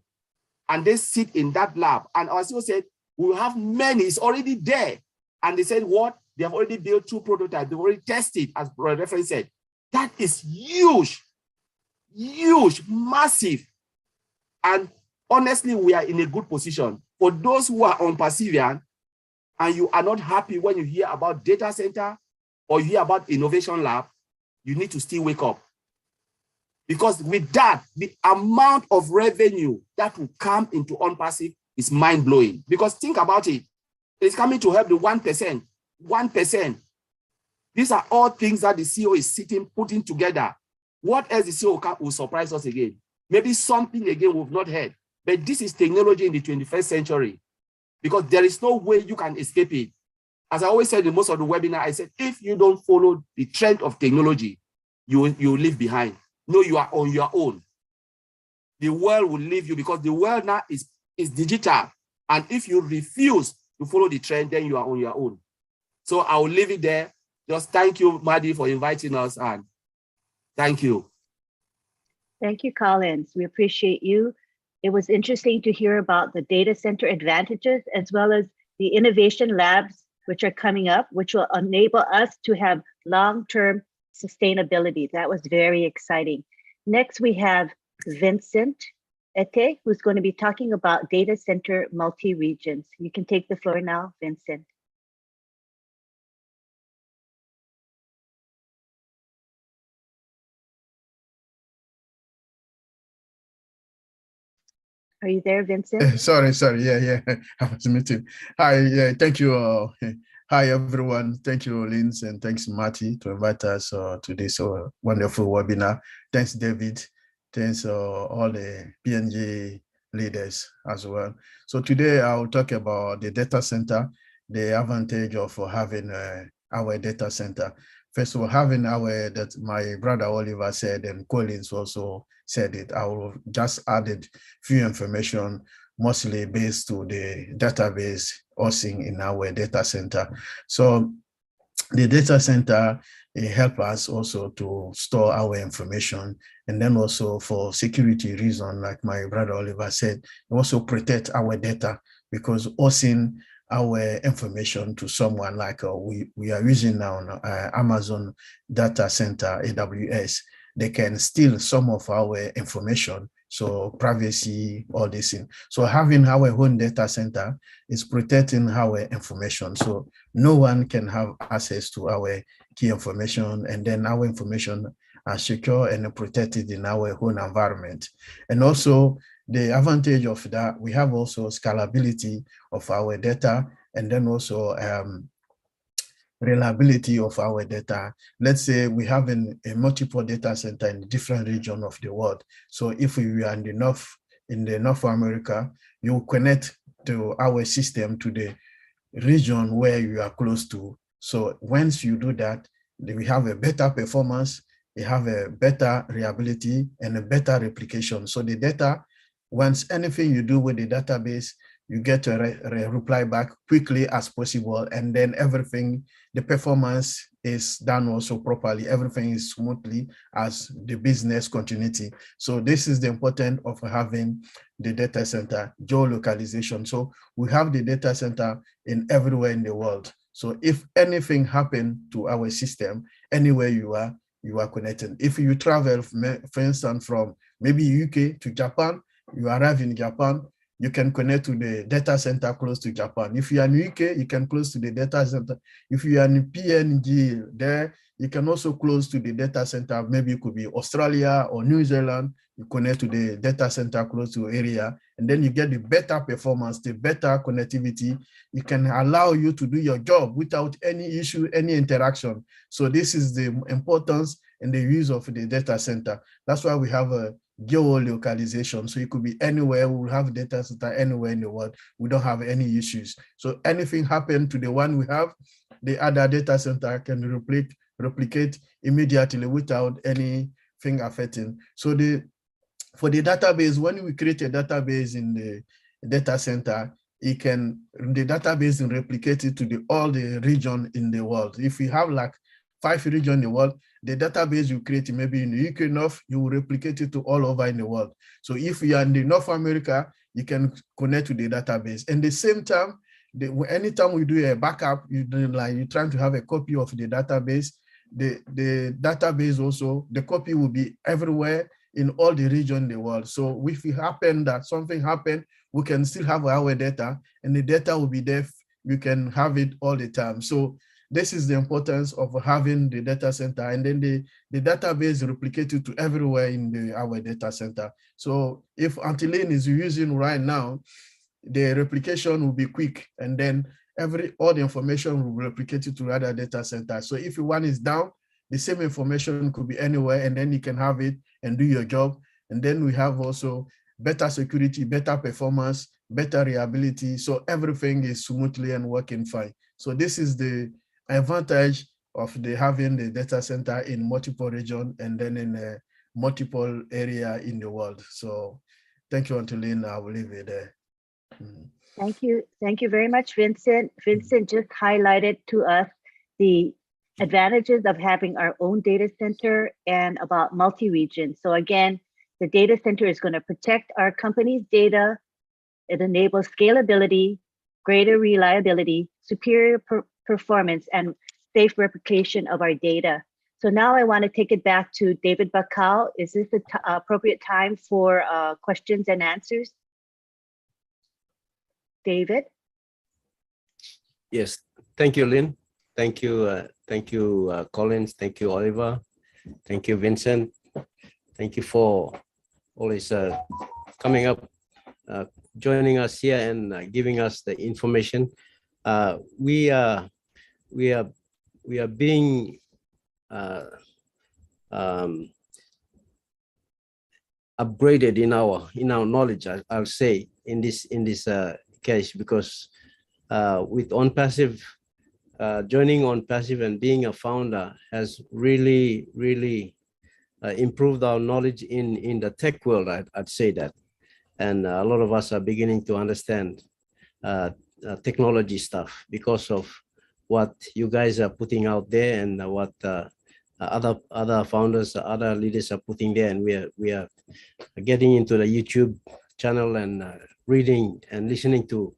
And they sit in that lab. And our CEO said, we will have many. It's already there. And they said, what? They have already built 2 prototypes. They've already tested, as Brother Reference said. That is huge. huge, massive. And honestly, we are in a good position. For those who are on Pacifian and you are not happy when you hear about data center or you hear about innovation lab, you need to still wake up. Because with that, the amount of revenue that will come into ONPASSIVE is mind-blowing. Because think about it. It's coming to help the 1%. 1%. These are all things that the CEO is putting together. What else the CEO will surprise us again? Maybe something again we've not heard. But this is technology in the 21st century. Because there is no way you can escape it. As I always said in most of the webinar, I said, if you don't follow the trend of technology, you will leave behind. No, you are on your own. The world will leave you because the world now is digital. And if you refuse to follow the trend, then you are on your own. So I will leave it there. Just thank you, Madi, for inviting us. And thank you. Thank you, Collins. We appreciate you. It was interesting to hear about the data center advantages as well as the innovation labs, which are coming up, which will enable us to have long-term sustainability. That was very exciting. Next, we have Vincent Ete, who's going to be talking about data center multi-regions. You can take the floor now, Vincent. Are you there, Vincent? Sorry. Yeah. I was meeting. Hi, yeah, thank you. Hi, everyone. Thank you, Linz, and thanks, Marty, to invite us to this wonderful webinar. Thanks, David. Thanks, all the PNG leaders as well. So today I'll talk about the data center, the advantage of having our data center. First of all, having that my brother Oliver said, and Collins also said it, I will just added few information, mostly based to the database hosting in our data center. So the data center, it helps us also to store our information, and then also for security reason, like my brother Oliver said, also protect our data, because hosting our information to someone like we are using now Amazon data center, AWS, they can steal some of our information. So privacy, all this thing. So having our own data center is protecting our information. So no one can have access to our key information, and then our information are secure and protected in our own environment. And also the advantage of that, we have also scalability of our data, and then also reliability of our data. Let's say we have a multiple data center in different regions of the world. So if we are in North America, you connect to our system to the region where you are close to. So once you do that, we have a better performance, we have a better reliability and a better replication. So the data, once anything you do with the database, you get a reply back quickly as possible, and then everything, the performance is done also properly. Everything is smoothly as the business continuity. So this is the importance of having the data center geolocalization. So we have the data center in everywhere in the world. So if anything happened to our system, anywhere you are connected. If you travel, for instance, from maybe UK to Japan, you arrive in Japan, you can connect to the data center close to Japan. If you are in UK, you can close to the data center. If you are in PNG there, you can also close to the data center. Maybe it could be Australia or New Zealand. You connect to the data center close to area, and then you get the better performance, the better connectivity. It can allow you to do your job without any issue, any interaction. So this is the importance and the use of the data center. That's why we have a geolocalization. So it could be anywhere. We will have data center anywhere in the world. We don't have any issues. So anything happen to the one we have, the other data center can replicate immediately without anything affecting. So for the database, when we create a database in the data center, the database can replicate it to all the region in the world. If we have like 5 regions in the world, the database you create maybe in the UK North, you will replicate it to all over in the world. So if you are in the North America, you can connect to the database. And the same time, anytime we do a backup, you're trying to have a copy of the database, the database also, the copy will be everywhere in all the regions in the world. So if it happen that something happened, we can still have our data, and the data will be there. You can have it all the time. So this is the importance of having the data center, and then the database replicated to everywhere in our data center. So if Antlion is using right now, the replication will be quick, and then all the information will be replicated to other data centers. So if one is down, the same information could be anywhere, and then you can have it and do your job. And then we have also better security, better performance, better reliability. So everything is smoothly and working fine. So this is the advantage of having the data center in multiple regions and then in a multiple area in the world. So thank you, Antlion. I will leave it there. Thank you. Thank you very much, Vincent. Vincent just highlighted to us the advantages of having our own data center and about multi-region. So again, the data center is going to protect our company's data. It enables scalability, greater reliability, superior performance, and safe replication of our data. So now I want to take it back to David Bakal. Is this the appropriate time for questions and answers? David? Yes, thank you, Lynn. Thank you, Collins. Thank you, Oliver. Thank you, Vincent. Thank you for always coming up, joining us here and giving us the information. We are being upgraded in our knowledge. I'll say in this case, because with ONPASSIVE, joining ONPASSIVE and being a founder has really improved our knowledge in the tech world. I'd say that, and a lot of us are beginning to understand technology stuff because of what you guys are putting out there and what other founders, other leaders are putting there, and we are getting into the YouTube channel and reading and listening to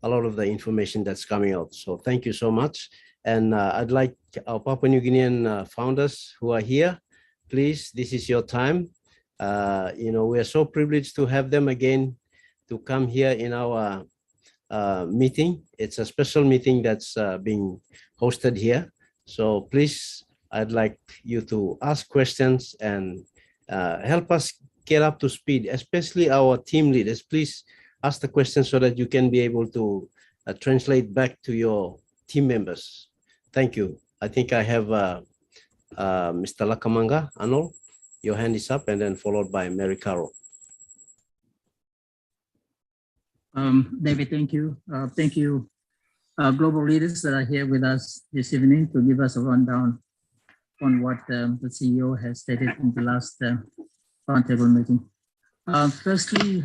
a lot of the information that's coming out. So thank you so much. And I'd like our Papua New Guinean founders who are here, please, this is your time. We are so privileged to have them again to come here in our meeting. It's a special meeting that's being hosted here. So please, I'd like you to ask questions and help us get up to speed, especially our team leaders. Please ask the questions so that you can be able to translate back to your team members. Thank you. I think I have Mr. Lakamanga Anol. Your hand is up, and then followed by Mary Carroll. David, thank you. Thank you, global leaders that are here with us this evening to give us a rundown on what the CEO has stated in the last roundtable meeting. Firstly,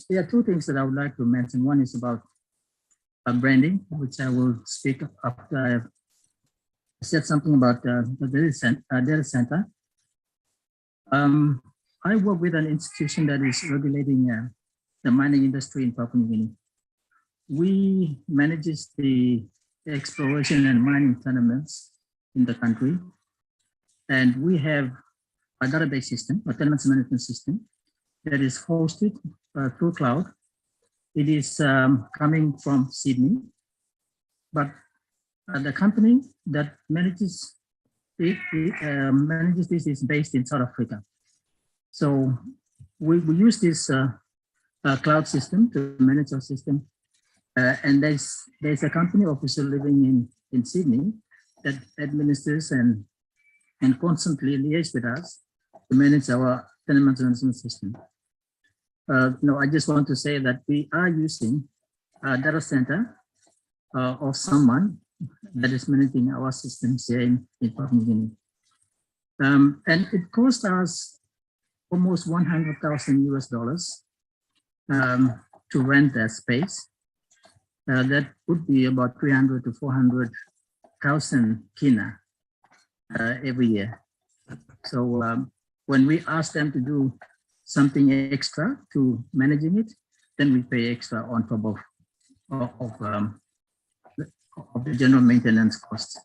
there are two things that I would like to mention. One is about branding, which I will speak after I have said something about the data center. I work with an institution that is regulating the mining industry in Papua New Guinea. We manage the exploration and mining tenements in the country, and we have a database system, a tenements management system that is hosted through cloud. It is coming from Sydney, but the company that manages this is based in South Africa. So we use this cloud system to manage our system, and there's a company officer living in Sydney that administers and constantly liaises with us to manage our tenement management system. I just want to say that we are using a data center of someone that is managing our systems here in Papua New Guinea. And it cost us almost $100,000 to rent that space. That would be about 300 to 400,000 kina every year. So when we ask them to do something extra to managing it, then we pay extra on top of the general maintenance costs.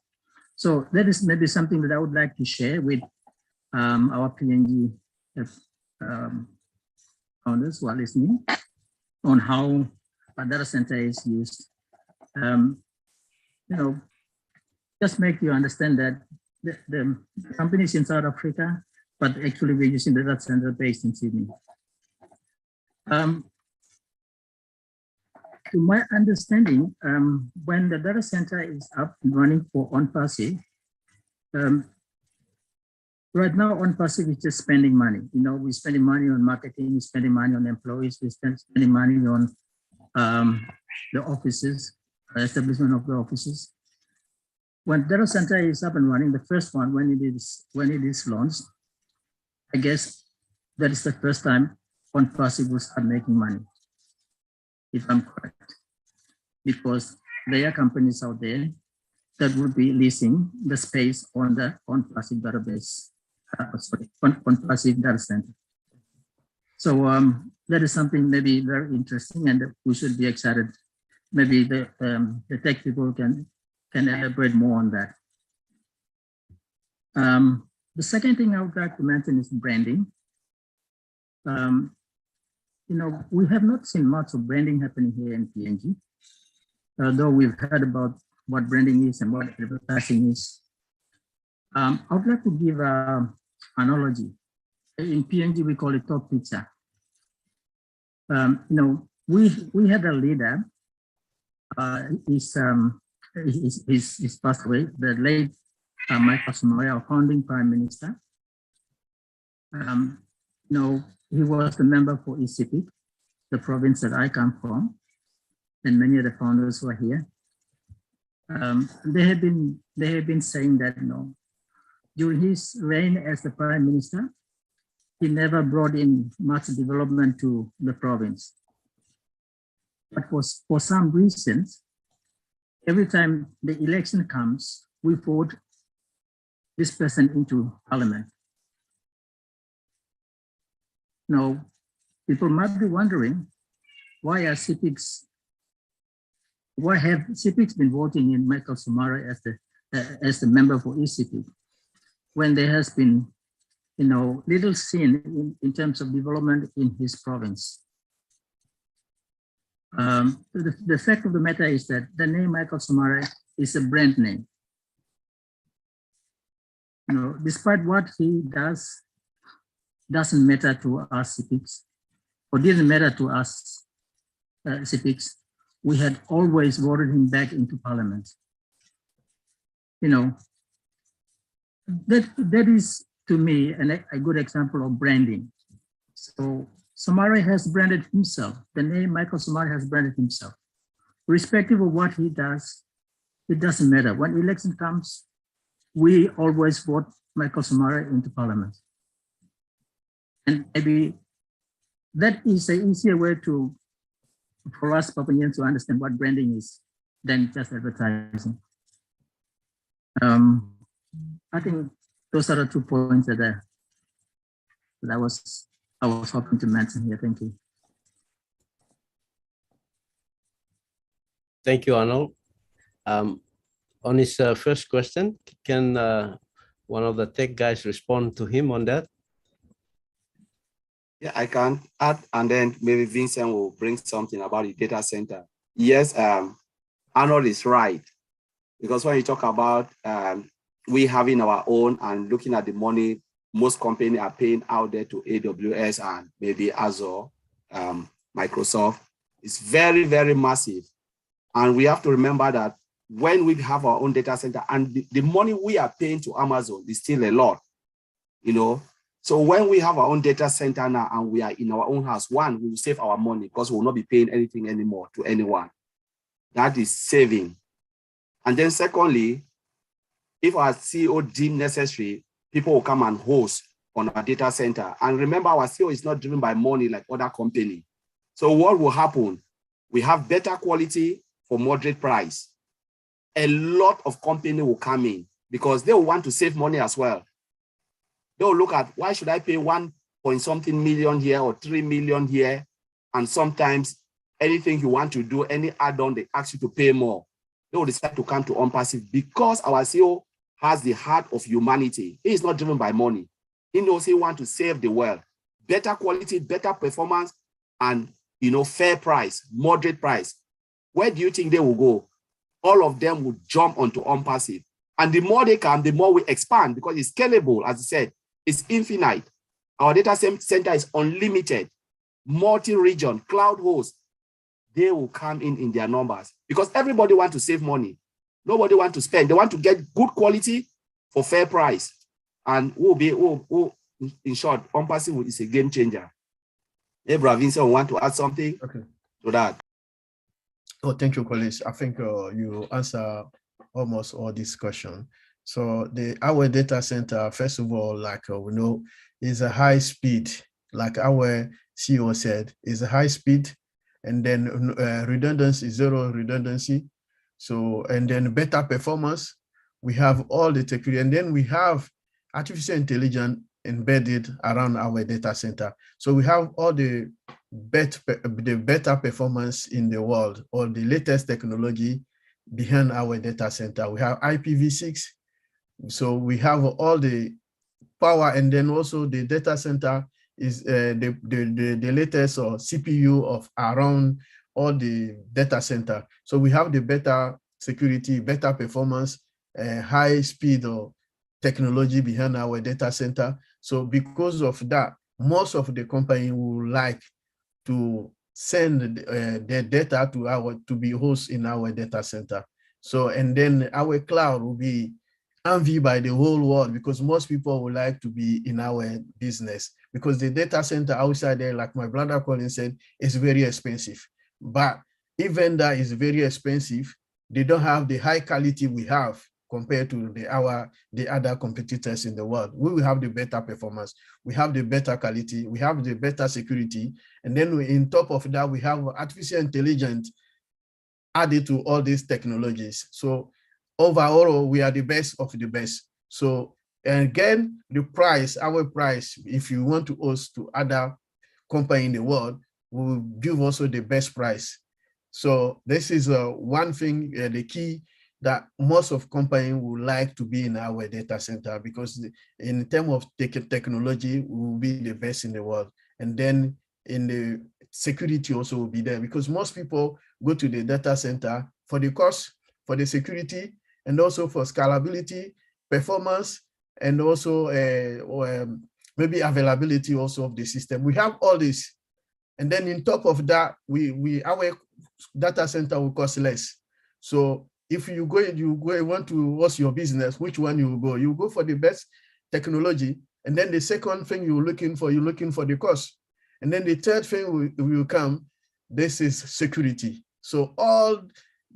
So that is maybe something that I would like to share with our PNG founders who are listening on how a data center is used. Just make you understand that the companies in South Africa, but actually we're using the data center based in Sydney. To my understanding, when the data center is up and running for ONPASSIVE, right now ONPASSIVE is just spending money. We're spending money on marketing, we're spending money on employees, we're spending money on the offices, establishment of the offices. When data center is up and running, the first one, when it is launched, I guess that is the first time ONPASSIVE will start making money, if I'm correct, because there are companies out there that will be leasing the space on the ONPASSIVE database, ONPASSIVE data center. So that is something maybe very interesting, and we should be excited. Maybe the tech people can elaborate more on that. The second thing I would like to mention is branding. We have not seen much of branding happening here in PNG, though we've heard about what branding is and what advertising is. I would like to give an analogy. In PNG, we call it top pizza. We had a leader. He's passed away. The late Michael Somalia, our founding prime minister. He was the member for ECP, the province that I come from, and many of the founders were here. They have been saying that during his reign as the prime minister, he never brought in much development to the province. But for some reasons, every time the election comes, we vote this person into parliament. Now, people might be wondering, why have CPICs been voting in Michael Somare as the member for ECP, when there has been, little seen in terms of development in his province? The fact of the matter is that the name Michael Somare is a brand name. Despite what he does, doesn't matter to us CPICs, or didn't matter to us CPICs. We had always voted him back into parliament. That is, to me, a good example of branding. So Somare has branded himself. The name Michael Somare has branded himself. Irrespective of what he does, it doesn't matter. When election comes, we always vote Michael Somare into parliament. And maybe that is an easier way for us Papuans to understand what branding is than just advertising. I think those are the 2 points that I was hoping to mention here. Thank you. Thank you, Arnold. On his first question, can one of the tech guys respond to him on that? Yeah, I can add, and then maybe Vincent will bring something about the data center. Yes, Arnold is right, because when you talk about we having our own and looking at the money most companies are paying out there to AWS and maybe Azure, Microsoft, it's very, very massive. And we have to remember that when we have our own data center and the money we are paying to Amazon is still a lot, So when we have our own data center now and we are in our own house, one, we will save our money because we will not be paying anything anymore to anyone. That is saving. And then secondly, if our CEO deemed necessary, people will come and host on our data center. And remember, our CEO is not driven by money like other companies. So what will happen? We have better quality for moderate price. A lot of companies will come in because they will want to save money as well. They'll look at, why should I pay 1 point something million here or 3 million here? And sometimes anything you want to do, any add-on, they ask you to pay more. They will decide to come to ONPASSIVE because our CEO has the heart of humanity. He is not driven by money. He knows he wants to save the world. Better quality, better performance, and fair price, moderate price. Where do you think they will go? All of them will jump onto ONPASSIVE. And the more they come, the more we expand because it's scalable, as I said, it's infinite. Our data center is unlimited, multi-region, cloud host. They will come in their numbers because everybody wants to save money. Nobody wants to spend. They want to get good quality for fair price. And in short, ONPASSIVE is a game changer. Hey, Vincent, want to add something to that? Oh, thank you, colleagues. I think you answer almost all this question. So our data center, first of all, like we know, is a high speed, like our CEO said, is a high speed, and then redundancy, zero redundancy. So, and then better performance. We have all the technology, and then we have artificial intelligence embedded around our data center. So we have all the better performance in the world, or the latest technology behind our data center. We have IPv6, so we have all the power, and then also the data center is the latest or CPU of around all the data center. So we have the better security, better performance, high speed or technology behind our data center. So because of that, most of the company would like to send their data to be hosted in our data center. So, and then our cloud will be envied by the whole world because most people would like to be in our business because the data center outside there, like my brother Colin said, is very expensive. But even that is very expensive, they don't have the high quality we have compared to the other competitors in the world. We will have the better performance, we have the better quality, we have the better security, and then in top of that, we have artificial intelligence added to all these technologies. So overall, we are the best of the best. So again, the price, our price, if you want to host to other company in the world, we will give also the best price. So this is one thing, the key that most of companies would like to be in our data center because in terms of technology, we will be the best in the world. And then in the security also will be there because most people go to the data center for the cost, for the security, and also for scalability, performance, and also maybe availability also of the system. We have all this. And then in top of that, our data center will cost less. So if you want to host your business, which one you will go? You go for the best technology. And then the second thing you're looking for the cost. And then the third thing will come, this is security. So all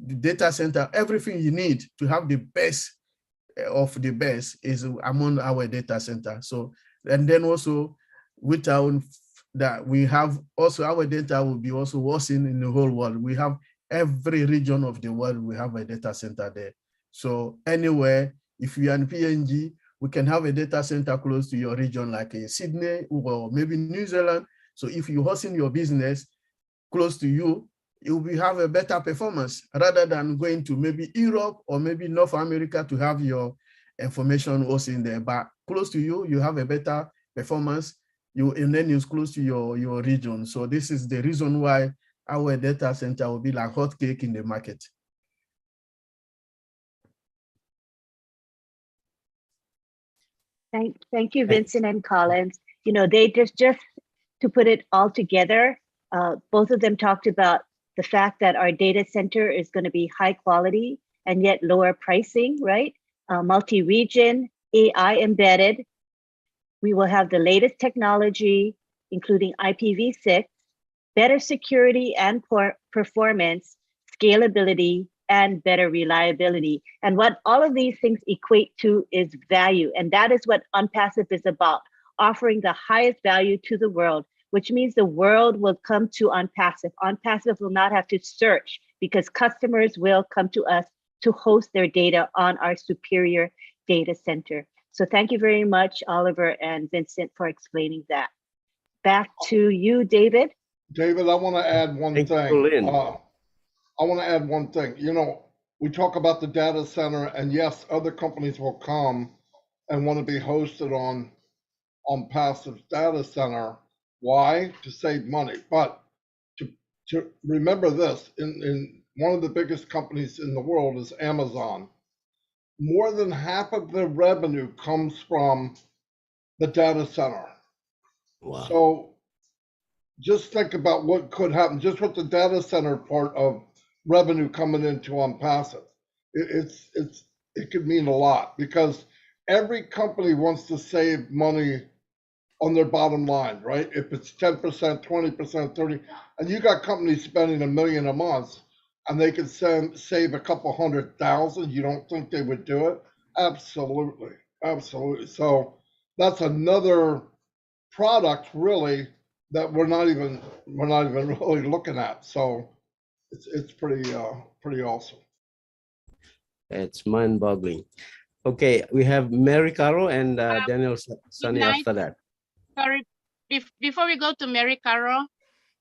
the data center, everything you need to have the best of the best is among our data center. So, and then also without that, we have also our data will be also hosting in the whole world. We have every region of the world, we have a data center there. So anywhere, if you are in PNG, we can have a data center close to your region, like Sydney or maybe New Zealand. So if you're hosting your business close to you, you will have a better performance rather than going to maybe Europe or maybe North America to have your information also in there. But close to you, you have a better performance. And then it's close to your region. So this is the reason why our data center will be like hot cake in the market. Thank you, Vincent and Collins. You know, they just to put it all together, both of them talked about the fact that our data center is going to be high quality and yet lower pricing, right? Multi-region, AI embedded. We will have the latest technology, including IPv6, better security and performance, scalability, and better reliability. And what all of these things equate to is value. And that is what ONPASSIVE is about, offering the highest value to the world, which means the world will come to ONPASSIVE. ONPASSIVE will not have to search because customers will come to us to host their data on our superior data center. So thank you very much, Oliver and Vincent, for explaining that. Back to you, David. David, I want to add one thing. I want to add one thing. You know, we talk about the data center, and yes, other companies will come and want to be hosted on ONPASSIVE data center. Why? To save money. But to remember this, in one of the biggest companies in the world is Amazon. More than half of their revenue comes from the data center. Wow. So just think about what could happen just with the data center part of revenue coming into ONPASSIVE. It could mean a lot because every company wants to save money on their bottom line, right? If it's 10%, 20%, 30, and you got companies spending $1 million a month and they could save a couple 100,000, you don't think they would do it? Absolutely, absolutely. So that's another product really that we're not even really looking at. So it's pretty awesome. It's mind-boggling. Okay, we have Mary Caro and Daniel Sunny night. after that. Sorry, before we go to Mary Caro,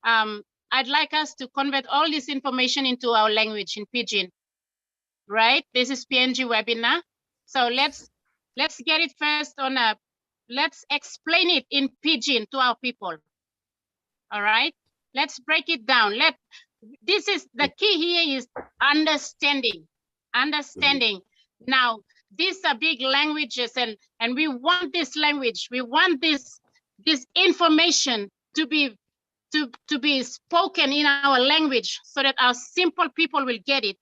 I'd like us to convert all this information into our language in Pidgin, right? This is PNG webinar. So let's get it first on let's explain it in Pidgin to our people. All right, let's break it down. This is the key here is understanding. Now, these are big languages and we want this language, we want this information to be spoken in our language so that our simple people will get it.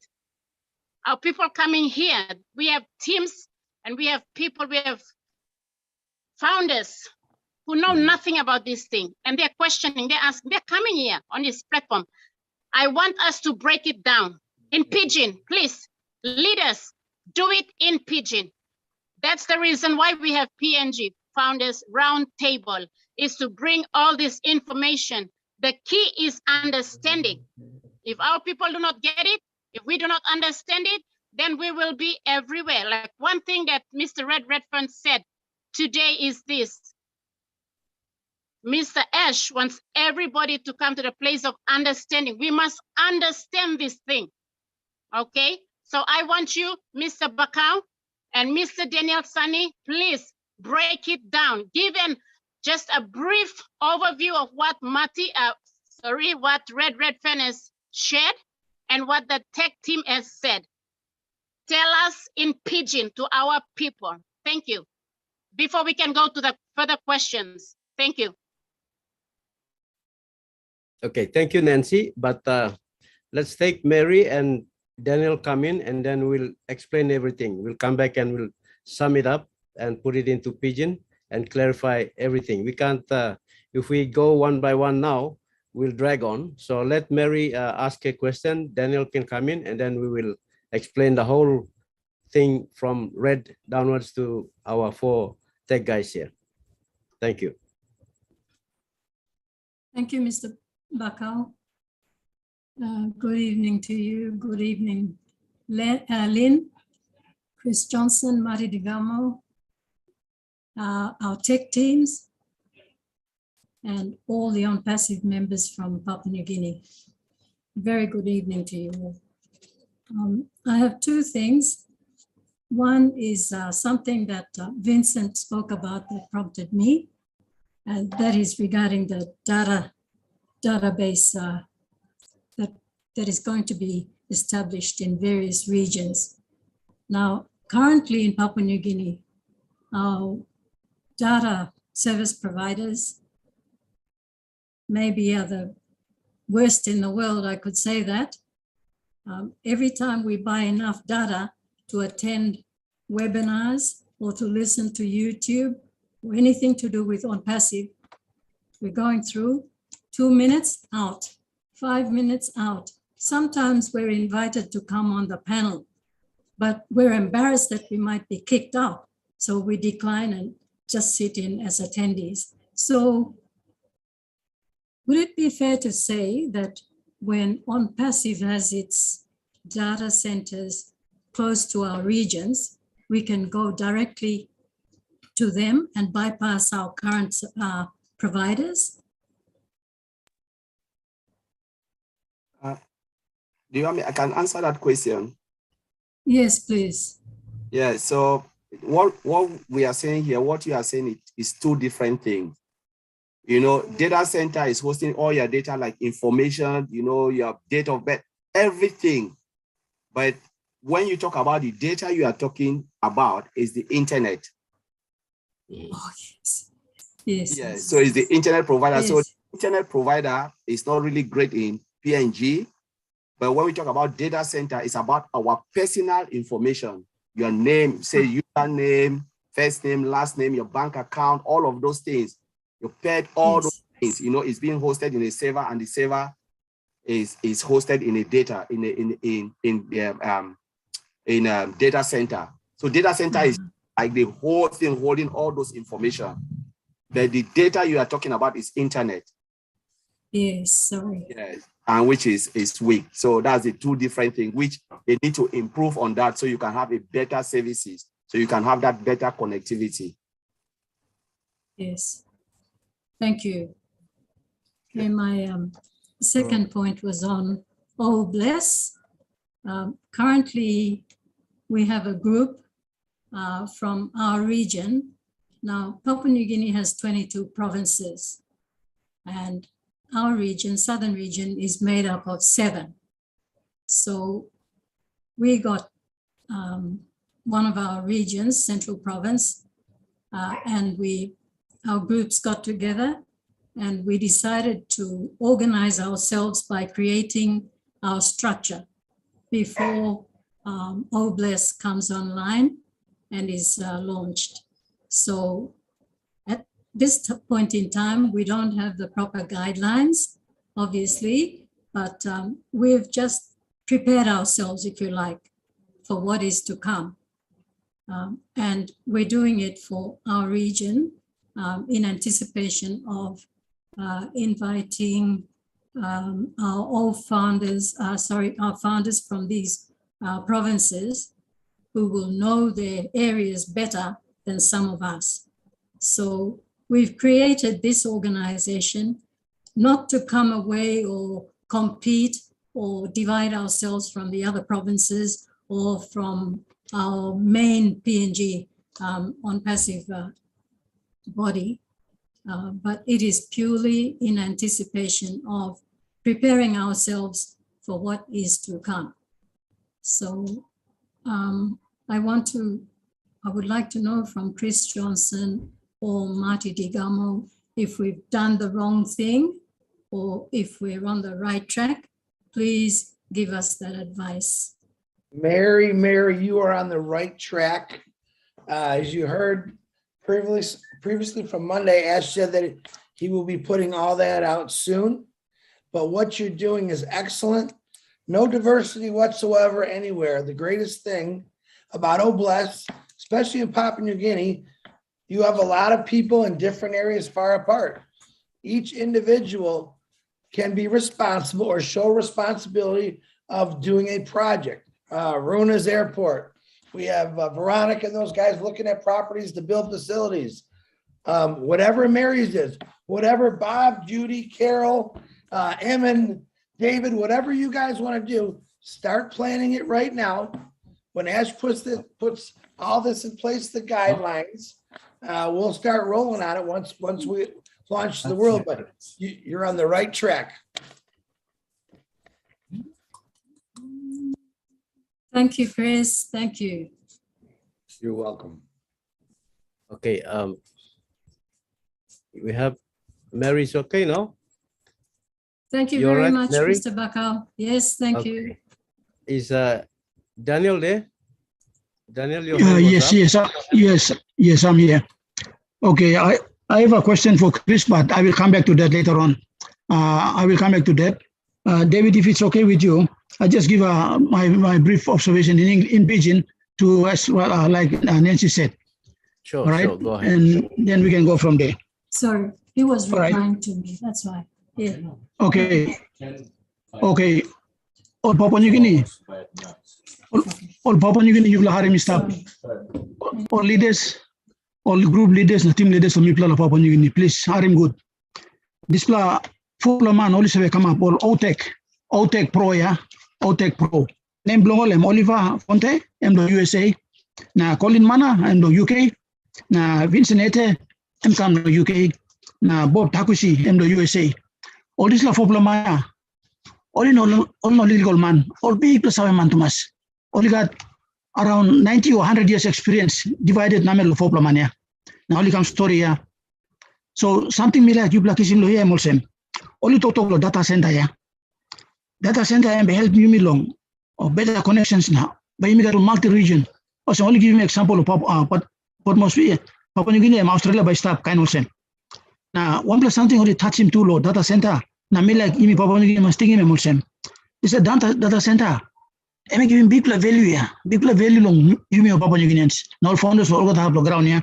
Our people coming here, we have teams and we have people, we have founders who know nothing about this thing and they're questioning, they're coming here on this platform. I want us to break it down in Pidgin, please. Leaders, do it in Pidgin. That's the reason why we have PNG Founders Roundtable, is to bring all this information. The key is understanding. If our people do not get it, if we do not understand it, then we will be everywhere. Like one thing that Mr. Redfern said today is this. Mr. Ash wants everybody to come to the place of understanding. We must understand this thing, okay? So I want you, Mr. Bakau and Mr. Daniel Sunny, please break it down. Give them just a brief overview of what what Redfern has shared and what the tech team has said. Tell us in Pidgin to our people. Thank you. Before we can go to the further questions. Thank you. Okay, thank you, Nancy. But let's take Mary and Daniel come in and then we'll explain everything. We'll come back and we'll sum it up and put it into Pidgin and clarify everything. We can't, if we go one by one now, we'll drag on. So let Mary ask a question, Daniel can come in and then we will explain the whole thing from red downwards to our 4 tech guys here. Thank you. Thank you, Mr. Bakau. Good evening to you. Good evening, Lynn, Chris Johnson, Marty DeGamo, our tech teams, and all the ONPASSIVE members from Papua New Guinea. Very good evening to you all. I have 2 things. One is something that Vincent spoke about that prompted me, and that is regarding the database that is going to be established in various regions. Now, currently in Papua New Guinea, our data service providers maybe are the worst in the world, I could say that. Every time we buy enough data to attend webinars or to listen to YouTube or anything to do with ONPASSIVE, we're going through 2 minutes out, 5 minutes out. Sometimes we're invited to come on the panel, but we're embarrassed that we might be kicked out. So we decline and just sit in as attendees. So would it be fair to say that when ONPASSIVE has its data centers close to our regions, we can go directly to them and bypass our current providers? Do you want me? I can answer that question. Yes, please. Yeah. So what we are saying here, what you are saying, is two different things. You know, data center is hosting all your data like information, you know, your date of birth, everything. But when you talk about the data you are talking about is the internet. Oh, yes. Yes. Yeah, Yes. so it's the internet provider. Yes. So the internet provider is not really great in PNG, but when we talk about data center, it's about our personal information, your name, say username, first name, last name, your bank account, all of those things, your pet, all Yes. those things, you know, it's being hosted in a server, and the server is hosted in a data in a data center. So data center is like the whole thing holding all those information. But the data you are talking about is internet. Yes, sorry. Yes, and which is weak. So that's the two different things which they need to improve on that, so you can have a better services, so you can have that better connectivity. Yes. Thank you. Okay, my second point was on OBLESS. Currently, we have a group from our region. Now, Papua New Guinea has 22 provinces, and our region, southern region, is made up of 7. So we got one of our regions, Central Province, and our groups got together and we decided to organize ourselves by creating our structure before OBLESS comes online and is launched. So at this point in time, we don't have the proper guidelines, obviously, but we've just prepared ourselves, if you like, for what is to come. And we're doing it for our region in anticipation of inviting our founders from these provinces who will know their areas better than some of us. So we've created this organization not to come away or compete or divide ourselves from the other provinces or from our main PNG ONPASSIVE body, but it is purely in anticipation of preparing ourselves for what is to come. So I would like to know from Chris Johnson or Marty Digamo if we've done the wrong thing or if we're on the right track. Please give us that advice. Mary, you are on the right track. As you heard previously from Monday, Ash said that he will be putting all that out soon. But what you're doing is excellent. No diversity whatsoever anywhere. The greatest thing about OBLESS, especially in Papua New Guinea, you have a lot of people in different areas far apart. Each individual can be responsible or show responsibility of doing a project. Runa's Airport. We have Veronica and those guys looking at properties to build facilities. Whatever Mary's is, whatever Bob, Judy, Carol, Emin, David, whatever you guys want to do, start planning it right now. When Ash puts all this in place, the guidelines, we'll start rolling on it once we launch the world, but you're on the right track. Thank you, Chris. Thank you. You're welcome. Okay, we have Mary's okay now? Thank you You're very right, much, Mary? Mr. Bakau. Yes, thank Okay. you. Is Daniel there? Daniel, your hand was up? Yes, I'm here. Okay, I have a question for Chris, but I will come back to that later on. David, if it's okay with you, I just give my brief observation in Pidgin to like Nancy said. Sure, all right? sure, go ahead. And then we can go from there. Sorry, he was All right. replying to me. That's why. Yeah. Okay. All Papua New Guinea. All Papua New Guinea, you've had stop. All leaders, all group leaders, and team leaders of Mipla Papua New Guinea, please hire him good. This pla full man only se come up all OTEC Pro, yeah. OTEC Pro. Name Blongolem Oliver Fonte, M the USA. Na Colin Mana, and the UK. Na Vincent Ete, em kam no UK, na Bob Takushi, em no USA. All this la fopla maya. All in all no legal man, all big plus man Thomas. Only got around 90 or 100 years experience, divided namel fopla mania. Now only come story here. So something me like you black is in here emulsem. Only talk data center ya. Data center and help me long or better connections now. But you got a multi-region. Also only give me example of Papua New Guinea and Australia by stop kind of same. Now one plus something only touch him too low data center. Now me like me Papua New Guinea must think him emulsem. It's a data center. I give him big value here. Big value long you mean Papua New Guineans. Now founders all got to have the ground here.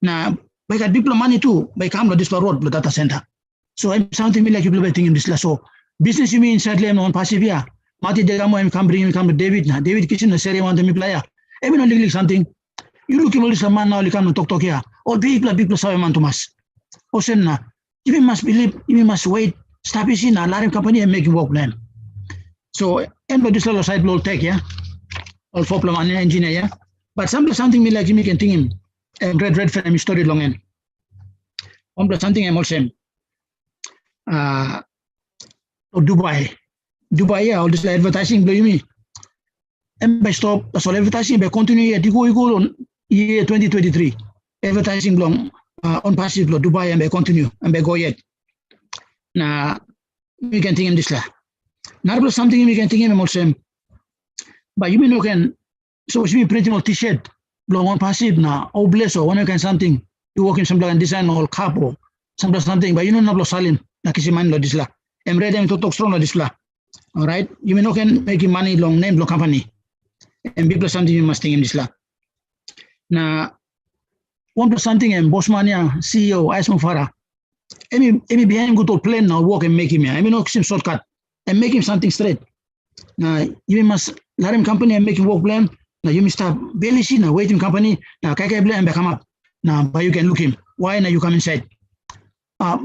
Now by got big money too. By come this road the data center. So I'm something me like you thing in this last so business you mean inside lem on passive here. Mati Degamo I'm come to David now. David Kitchen the series want me player. Even only something. You look at this man now you come to talk here. All big plus man Thomas. Osem na. You must believe, you must wait, stop is in a lot of company and making work plan. So and this little side blow tech, yeah. All for plan engineer, yeah. But something me like you can think him and red for him story long end. Something I'm also Dubai, yeah, all this advertising blow me. And by stop, so advertising by continue at go on year 2023. Advertising long on passive blow Dubai and by continue and by go yet. Now we can think him this la. Not something we can think him also. But you mean you can so she be pretty much t-shirt blow on passive now, or bless or one can something. You work in some and design or cap or something, but you know not blow salim. Nakisiman lo disla. I'm ready to talk strong lo disla. All right. You may not can make money long name blow company. And big plus something you must think in disla. Now one plus something and boss mania CEO Aisman Farah. Any behind go to plan now work and make him here. I mean no shortcut and make him something straight. Now you must let him company and make him work plan. Now you must start barely see now waiting company. Now kaka plan and come up. Now but you can look him. Why now you come inside?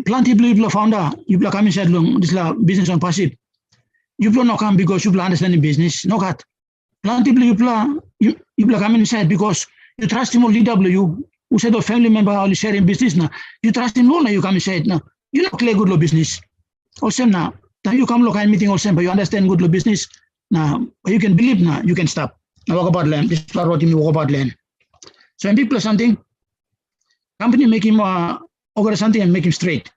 Plenty people founder, you come inside long this business on passive. You not come because you understand business. No cut. Plenty people you come inside because you trust him on DW who said a family member only sharing business now. You trust him now you come inside now. You not clear good law business. Also now you come local meeting also but you understand good law business. Now you can believe now you can stop. Now walk about land. This is what you walk about land. So in big plus something, company make him over something and make him straight.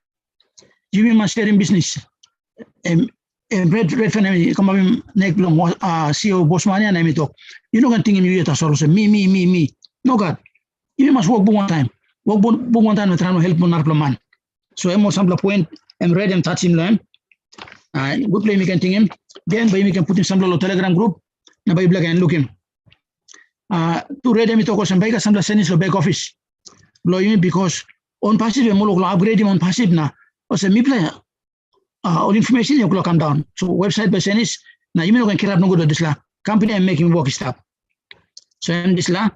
You must share in business. And red family come up neck long CEO Bosmania and I talk. You know can think him you yet also me. No God. You must work one time. Work one time and try to help on man. So I'm more sample point and read and touch him land. Good play me can think him. Then by me can put in some little telegram group. Now by black and look him. To read him talk some bike some send his back office. Blow him because on passive and more upgrade him on passive now. Also me play all information you will come down. So website by Senis. Now you can keep up no good at this la. Company and making work stop. So in this la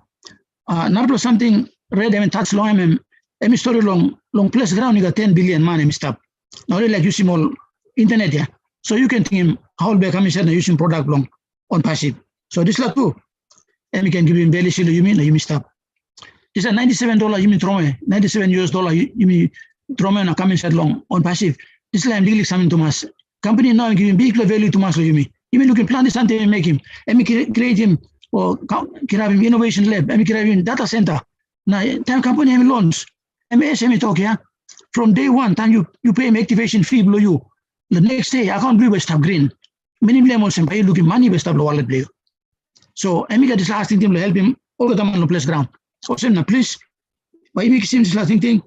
not something read and touch long and story long place ground you got 10 billion man stop. Now like you see more internet yeah. So you can think him how back come inside using product long on passive. So this la too. And we can give him barely you mean stop. This is $97 you mean throw me $97 you mean throw me and come inside long on passive. This is I'm legally coming to mass. Company now giving big value to mass you mean you can plan something and make him and we create him or have him innovation lab and we create him data center. Now time company have loans. MSME talk yeah. From day one time you pay him activation fee below you. The next day account blue stop green. Many blame also pay looking money best stop wallet blue. So and we got this last thing to help him all the time on the place ground. So say now please why make him this last thing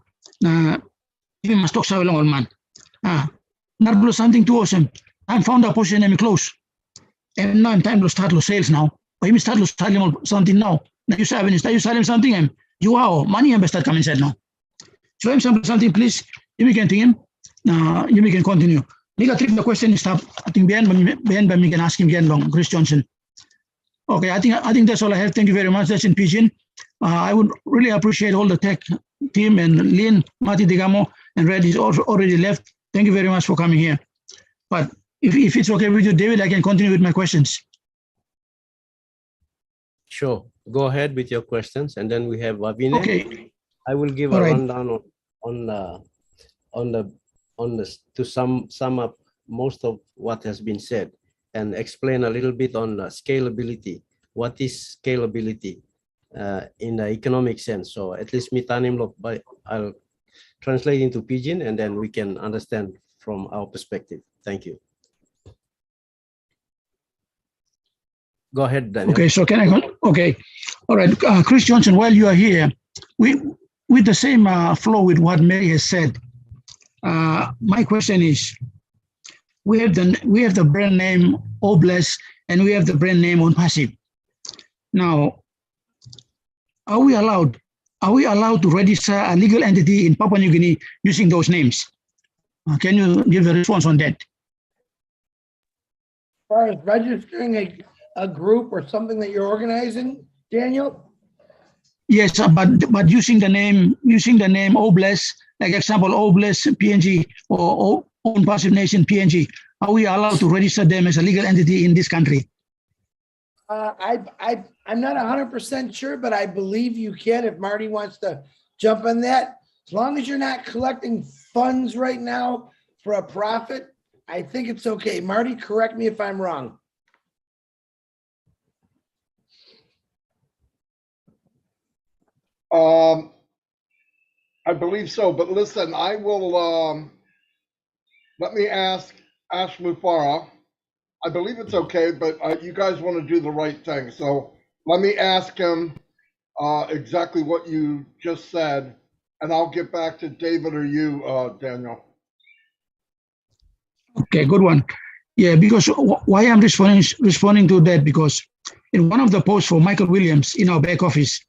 you must talk so long old man. Not blow something too awesome. I'm found a position and close. And now I'm time to start sales now. But you start to sell something now. Now you selling something and you are money and start coming inside now. So I'm something please you can think him. You can continue. You got the question is stop. I think behind me can ask him again long. Chris Johnson. Okay, I think that's all I have. Thank you very much. That's in Pidgin. I would really appreciate all the tech team and Lynn, Mati Digamo, and Red is already left. Thank you very much for coming here. But if it's okay with you, David, I can continue with my questions. Sure. Go ahead with your questions, and then we have Vavine. Okay. I will give All a right. rundown to sum up most of what has been said and explain a little bit on scalability. What is scalability in the economic sense? So at least I'll translate into Pidgin and then we can understand from our perspective. Thank you. Go ahead, Daniel. Okay, so can I go? Okay, all right, Chris Johnson, while you are here, with the same flow with what Mary has said, my question is, we have the brand name Obless and we have the brand name ONPASSIVE. Now, are we allowed to register a legal entity in Papua New Guinea using those names? Can you give a response on that? As far as registering a group or something that you're organizing, Daniel? Yes, but using the name Obless, like example Obless PNG or ONPASSIVE Nation PNG, are we allowed to register them as a legal entity in this country? I'm not 100% sure, but I believe you can if Marty wants to jump on that. As long as you're not collecting funds right now for a profit, I think it's okay. Marty, correct me if I'm wrong. I believe so, but listen, I will, let me ask Ash Mufara. I believe it's okay, but you guys want to do the right thing. So let me ask him exactly what you just said, and I'll get back to David or you, Daniel. Okay, good one. Yeah, because why I'm responding to that, because in one of the posts for Michael Williams in our back office,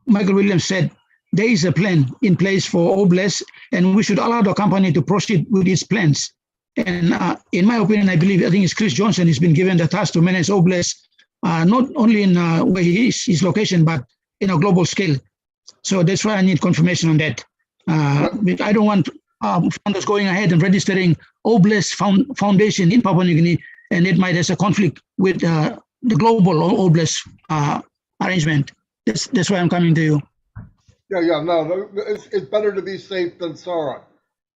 Michael Williams said there is a plan in place for Obless and we should allow the company to proceed with its plans. And in my opinion, I think it's Chris Johnson has been given the task to manage Obless, not only in where he is, his location, but in a global scale. So that's why I need confirmation on that. I don't want founders going ahead and registering Obless Foundation in Papua New Guinea, and it might have a conflict with the global Obless arrangement. That's why I'm coming to you. Yeah, no, it's better to be safe than sorry.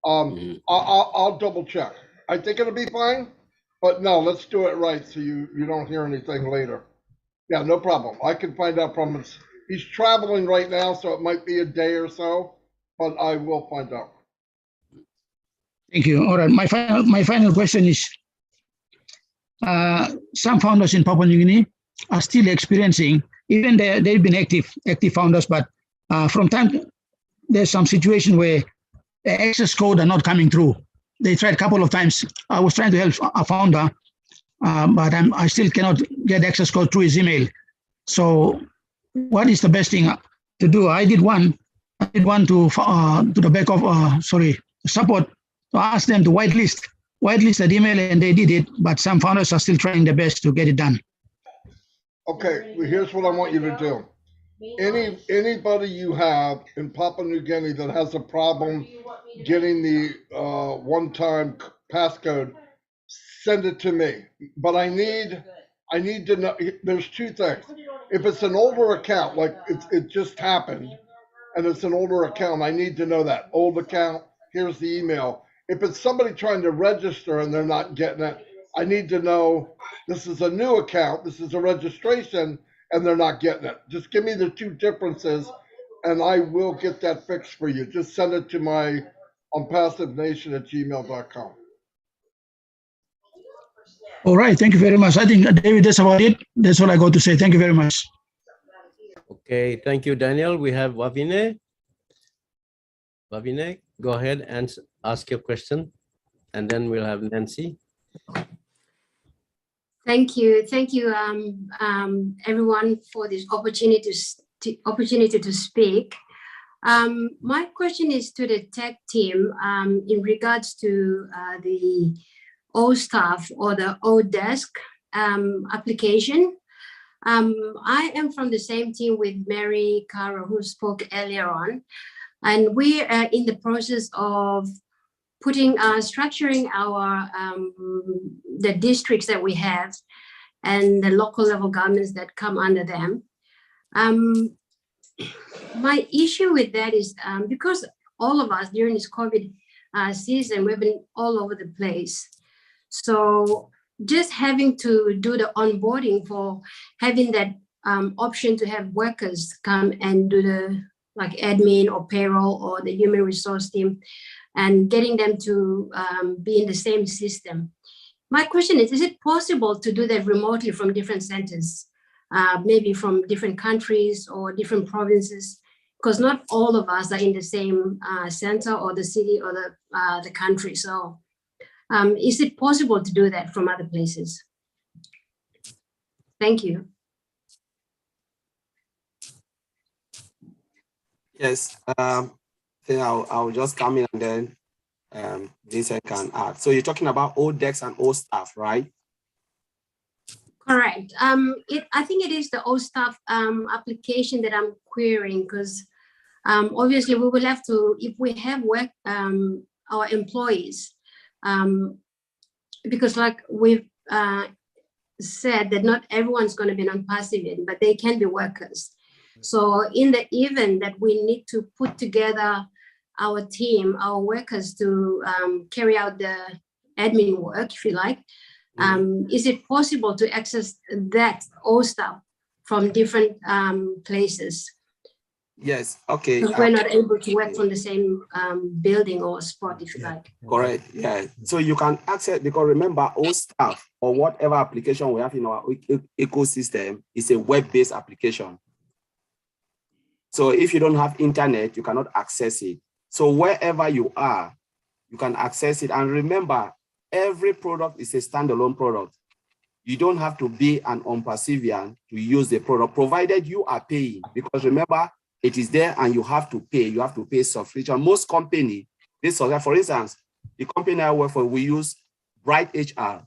I'll double check. I think it'll be fine, but no, let's do it right so you don't hear anything later. Yeah, no problem. I can find out from him. He's traveling right now, so it might be a day or so, but I will find out. Thank you. All right, my final question is, some founders in Papua New Guinea are still experiencing, even they've been active founders, but from time there's some situation where the access code are not coming through. They tried a couple of times. I was trying to help a founder, but I still cannot get access code through his email. So what is the best thing to do? I did one to the back of support to ask them to whitelist that email, and they did it, but some founders are still trying their best to get it done. Okay, well, here's what I want you to do. Anybody you have in Papua New Guinea that has a problem getting the one-time passcode, send it to me. But I need to know. There's two things. If it's an older account, like it just happened, and it's an older account, I need to know that old account. Here's the email. If it's somebody trying to register and they're not getting it, I need to know this is a new account, this is a registration, and they're not getting it. Just give me the two differences, and I will get that fixed for you. Just send it to my ONPassiveNation@gmail.com. All right, thank you very much. I think, David, that's about it. That's all I got to say. Thank you very much. Okay, thank you, Daniel. We have Wavine. Wavine, go ahead and ask your question, and then we'll have Nancy. Thank you, everyone, for this opportunity to speak. My question is to the tech team in regards to the O-Staff or the O-Desk application. I am from the same team with Mary Caro, who spoke earlier on, and we are in the process of structuring our the districts that we have and the local level governments that come under them. my issue with that is because all of us during this COVID season, we've been all over the place. So just having to do the onboarding for having that option to have workers come and do the like admin or payroll or the human resource team and getting them to be in the same system. My question is it possible to do that remotely from different centers, maybe from different countries or different provinces? Because not all of us are in the same center or the city or the country. So is it possible to do that from other places? Thank you. Yes, then I'll just come in and then Vincent can add. So you're talking about ODEX and OSTAF, right? Correct. I think it is the OSTAF application that I'm querying because obviously we will have to, if we have work, our employees, because like we've said that not everyone's going to be non-passive, but they can be workers. So in the event that we need to put together our team, our workers to carry out the admin work, if you like, is it possible to access that OSTAF from different places? Yes, okay. Because we're not able to work from the same building or spot, if you like. Correct, yeah. So you can access, because remember, OSTAF or whatever application we have in our ecosystem is a web-based application. So if you don't have internet, you cannot access it. So wherever you are, you can access it. And remember, every product is a standalone product. You don't have to be an ONPASSIVIAN to use the product, provided you are paying. Because remember, it is there and you have to pay. You have to pay subscription. Most company, for instance, the company I work for, we use Bright HR.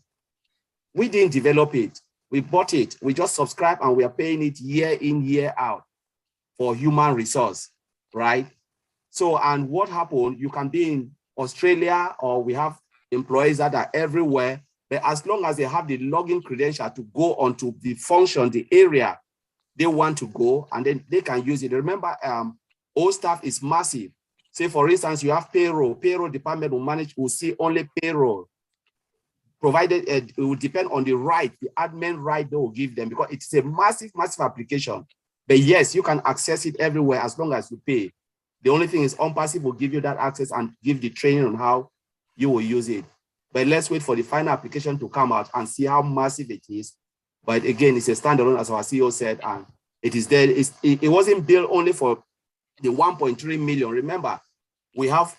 We didn't develop it. We bought it. We just subscribe and we are paying it year in, year out for human resource, right? So, and what happened, you can be in Australia or we have employees that are everywhere, but as long as they have the login credential to go onto the function, the area they want to go, and then they can use it. Remember, OSTAF is massive. Say, for instance, you have payroll department will see only payroll, provided it will depend on the admin right they will give them, because it's a massive application. But yes, you can access it everywhere as long as you pay. The only thing is ONPASSIVE will give you that access and give the training on how you will use it. But let's wait for the final application to come out and see how massive it is. But again, it's a standalone, as our CEO said, and it is there. It wasn't built only for the 1.3 million. Remember, we have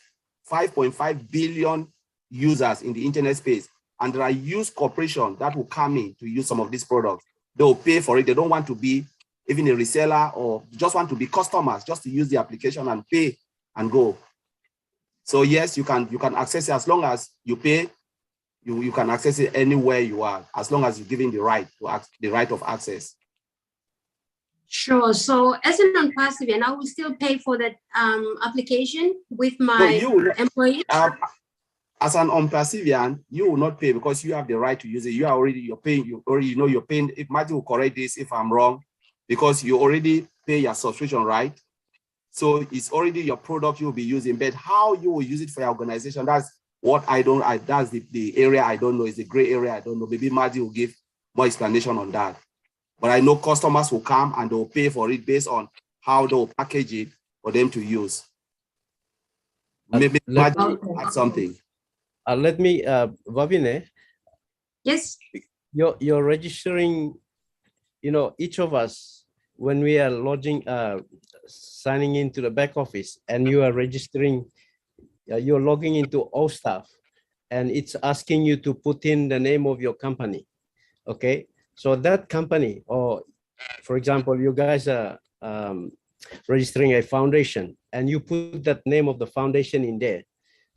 5.5 billion users in the internet space, and there are used corporations that will come in to use some of these products. They will pay for it. They don't want to be even a reseller or just want to be customers, just to use the application and pay and go. So yes, you can access it as long as you pay. You can access it anywhere you are, as long as you're given the right of access. Sure. So as a non-passive, and I will still pay for that application with my employees. As an ONPASSIVIAN, you will not pay because you have the right to use it. You're paying. You already know you're paying. If Matthew will correct this if I'm wrong, because you already pay your subscription, right? So it's already your product you will be using. But how you will use it for your organization, that's what that's the area I don't know. It's the gray area I don't know. Maybe Matthew will give more explanation on that. But I know customers will come and they'll pay for it based on how they'll package it for them to use. Maybe Matthew add something. Let me, Vavine. Yes. You're registering, each of us, when we are signing into the back office and you are registering, you're logging into OSTAF and it's asking you to put in the name of your company. Okay. So that company, or for example, you guys are registering a foundation and you put that name of the foundation in there.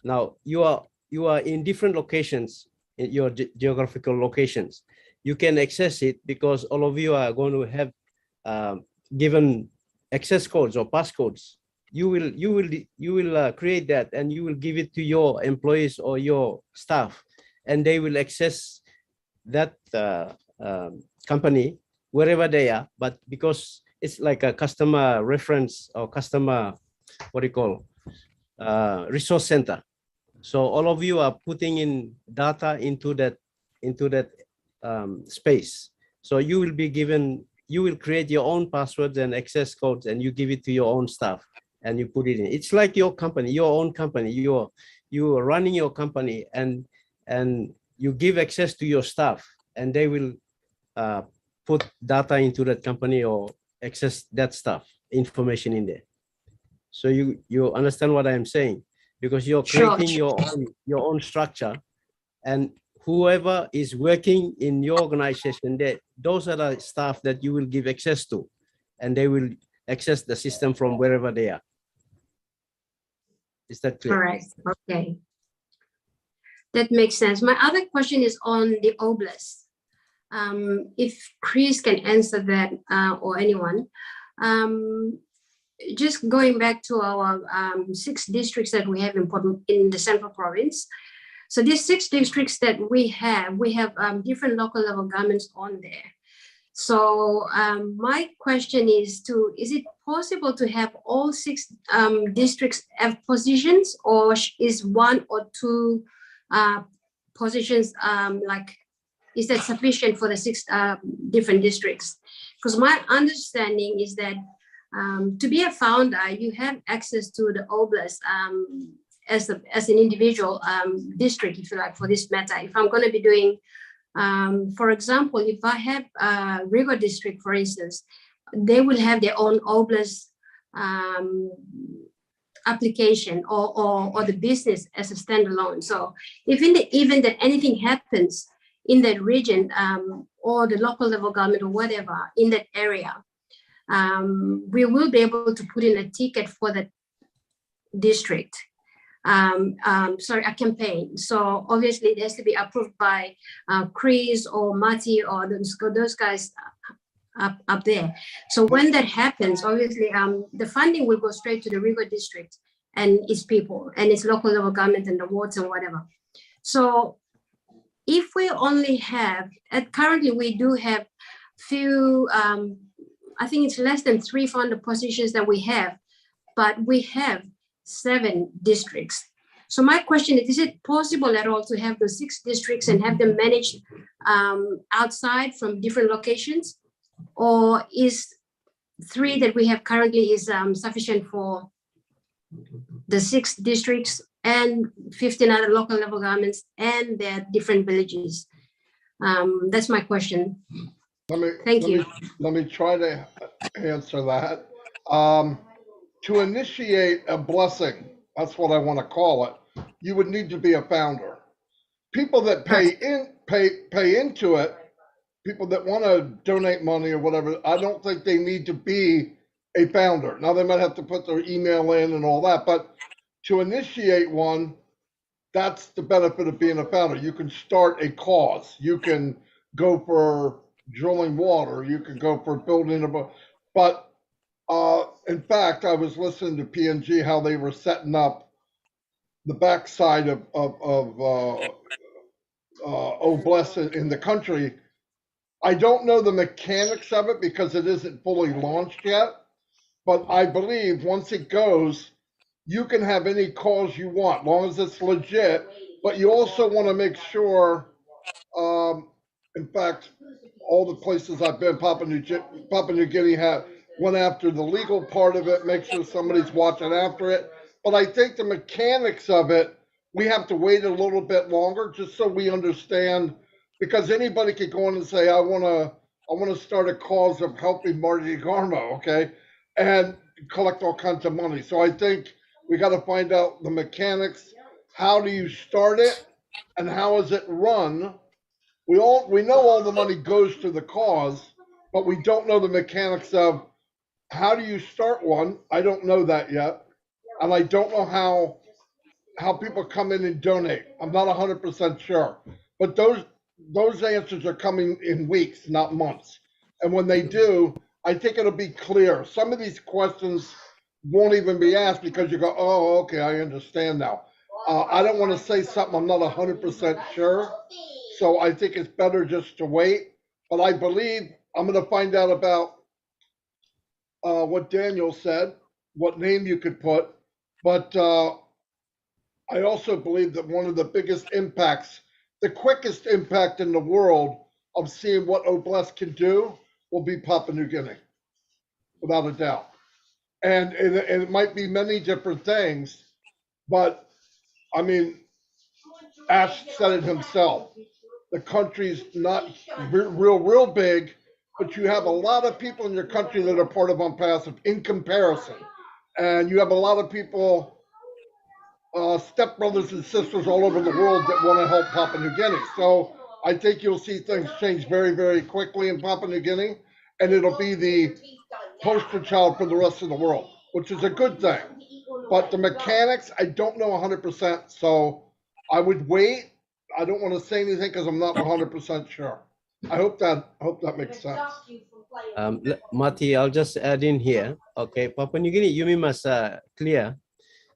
Now you are in different locations, in your geographical locations. You can access it because all of you are going to have given access codes or passcodes. You will create that and you will give it to your employees or your staff, and they will access that company wherever they are. But because it's like a customer reference or customer, what do you call, resource center. So all of you are putting in data into that space. So you will be given, you will create your own passwords and access codes, and you give it to your own staff, and you put it in. It's like your company, your own company. You are running your company, and you give access to your staff, and they will put data into that company or access that stuff, information in there. So you understand what I'm saying? Because you're creating your own structure, and whoever is working in your organization, those are the staff that you will give access to, and they will access the system from wherever they are. Is that clear? Correct. Okay. That makes sense. My other question is on the oblast. If Chris can answer that, or anyone, just going back to our 6 districts that we have in the Central Province. So these 6 districts that we have different local level governments on there. So my question is is it possible to have all 6 districts have positions, or is 1 or 2 positions is that sufficient for the 6 different districts? Because my understanding is that to be a founder, you have access to the oblast as an individual district, if you like, for this matter. If I'm going to be doing, for example, if I have a Rigo district, for instance, they will have their own oblast application or the business as a standalone. So if in the event that anything happens in that region or the local level government or whatever in that area, we will be able to put in a ticket for the district, a campaign. So obviously it has to be approved by Chris or Mati or those guys up there. So when that happens, obviously the funding will go straight to the Rigo district and its people and its local level government and the wards and whatever. So if we only have, currently we do have few, I think it's less than 3 founder positions that we have, but we have 7 districts. So my question is it possible at all to have the 6 districts and have them managed outside from different locations? Or is 3 that we have currently is sufficient for the 6 districts and 15 other local level governments and their different villages? That's my question. Thank you. Let me try to answer that. To initiate a blessing, that's what I want to call it, you would need to be a founder. People that pay into it, people that want to donate money or whatever, I don't think they need to be a founder. Now they might have to put their email in and all that, but to initiate one, that's the benefit of being a founder. You can start a cause. You can go for drilling water. You can go for building a boat. But in fact, I was listening to PNG, how they were setting up the backside of Oblast in the country. I don't know the mechanics of it because it isn't fully launched yet, but I believe once it goes, you can have any cause you want, as long as it's legit, but you also want to make sure, in fact, all the places I've been, Papua New Guinea went after the legal part of it, make sure somebody's watching after it. But I think the mechanics of it, we have to wait a little bit longer just so we understand, because anybody could go in and say, I want to start a cause of helping Marty Garmo, okay, and collect all kinds of money. So I think we got to find out the mechanics. How do you start it, and how is it run? We know all the money goes to the cause, but we don't know the mechanics of how do you start one. I don't know that yet, and I don't know how people come in and donate. I'm not 100% sure, but those answers are coming in weeks, not months. And when they do, I think it'll be clear. Some of these questions won't even be asked because you go, oh, okay, I understand now. I don't want to say something I'm not 100% sure. So I think it's better just to wait. But I believe I'm going to find out about what Daniel said, what name you could put, but I also believe that one of the biggest impacts, the quickest impact in the world of seeing what Oblast can do will be Papua New Guinea, without a doubt. And it might be many different things, but I mean, Ash said it himself. The country's not real big, but you have a lot of people in your country that are part of ONPASSIVE in comparison. And you have a lot of people, stepbrothers and sisters all over the world that want to help Papua New Guinea. So I think you'll see things change very, very quickly in Papua New Guinea, and it'll be the poster child for the rest of the world, which is a good thing. But the mechanics, I don't know 100%, so I would wait. I don't want to say anything because I'm not 100% sure. I hope that makes sense. Mati, I'll just add in here. Okay, Papua New Guinea, you must clear.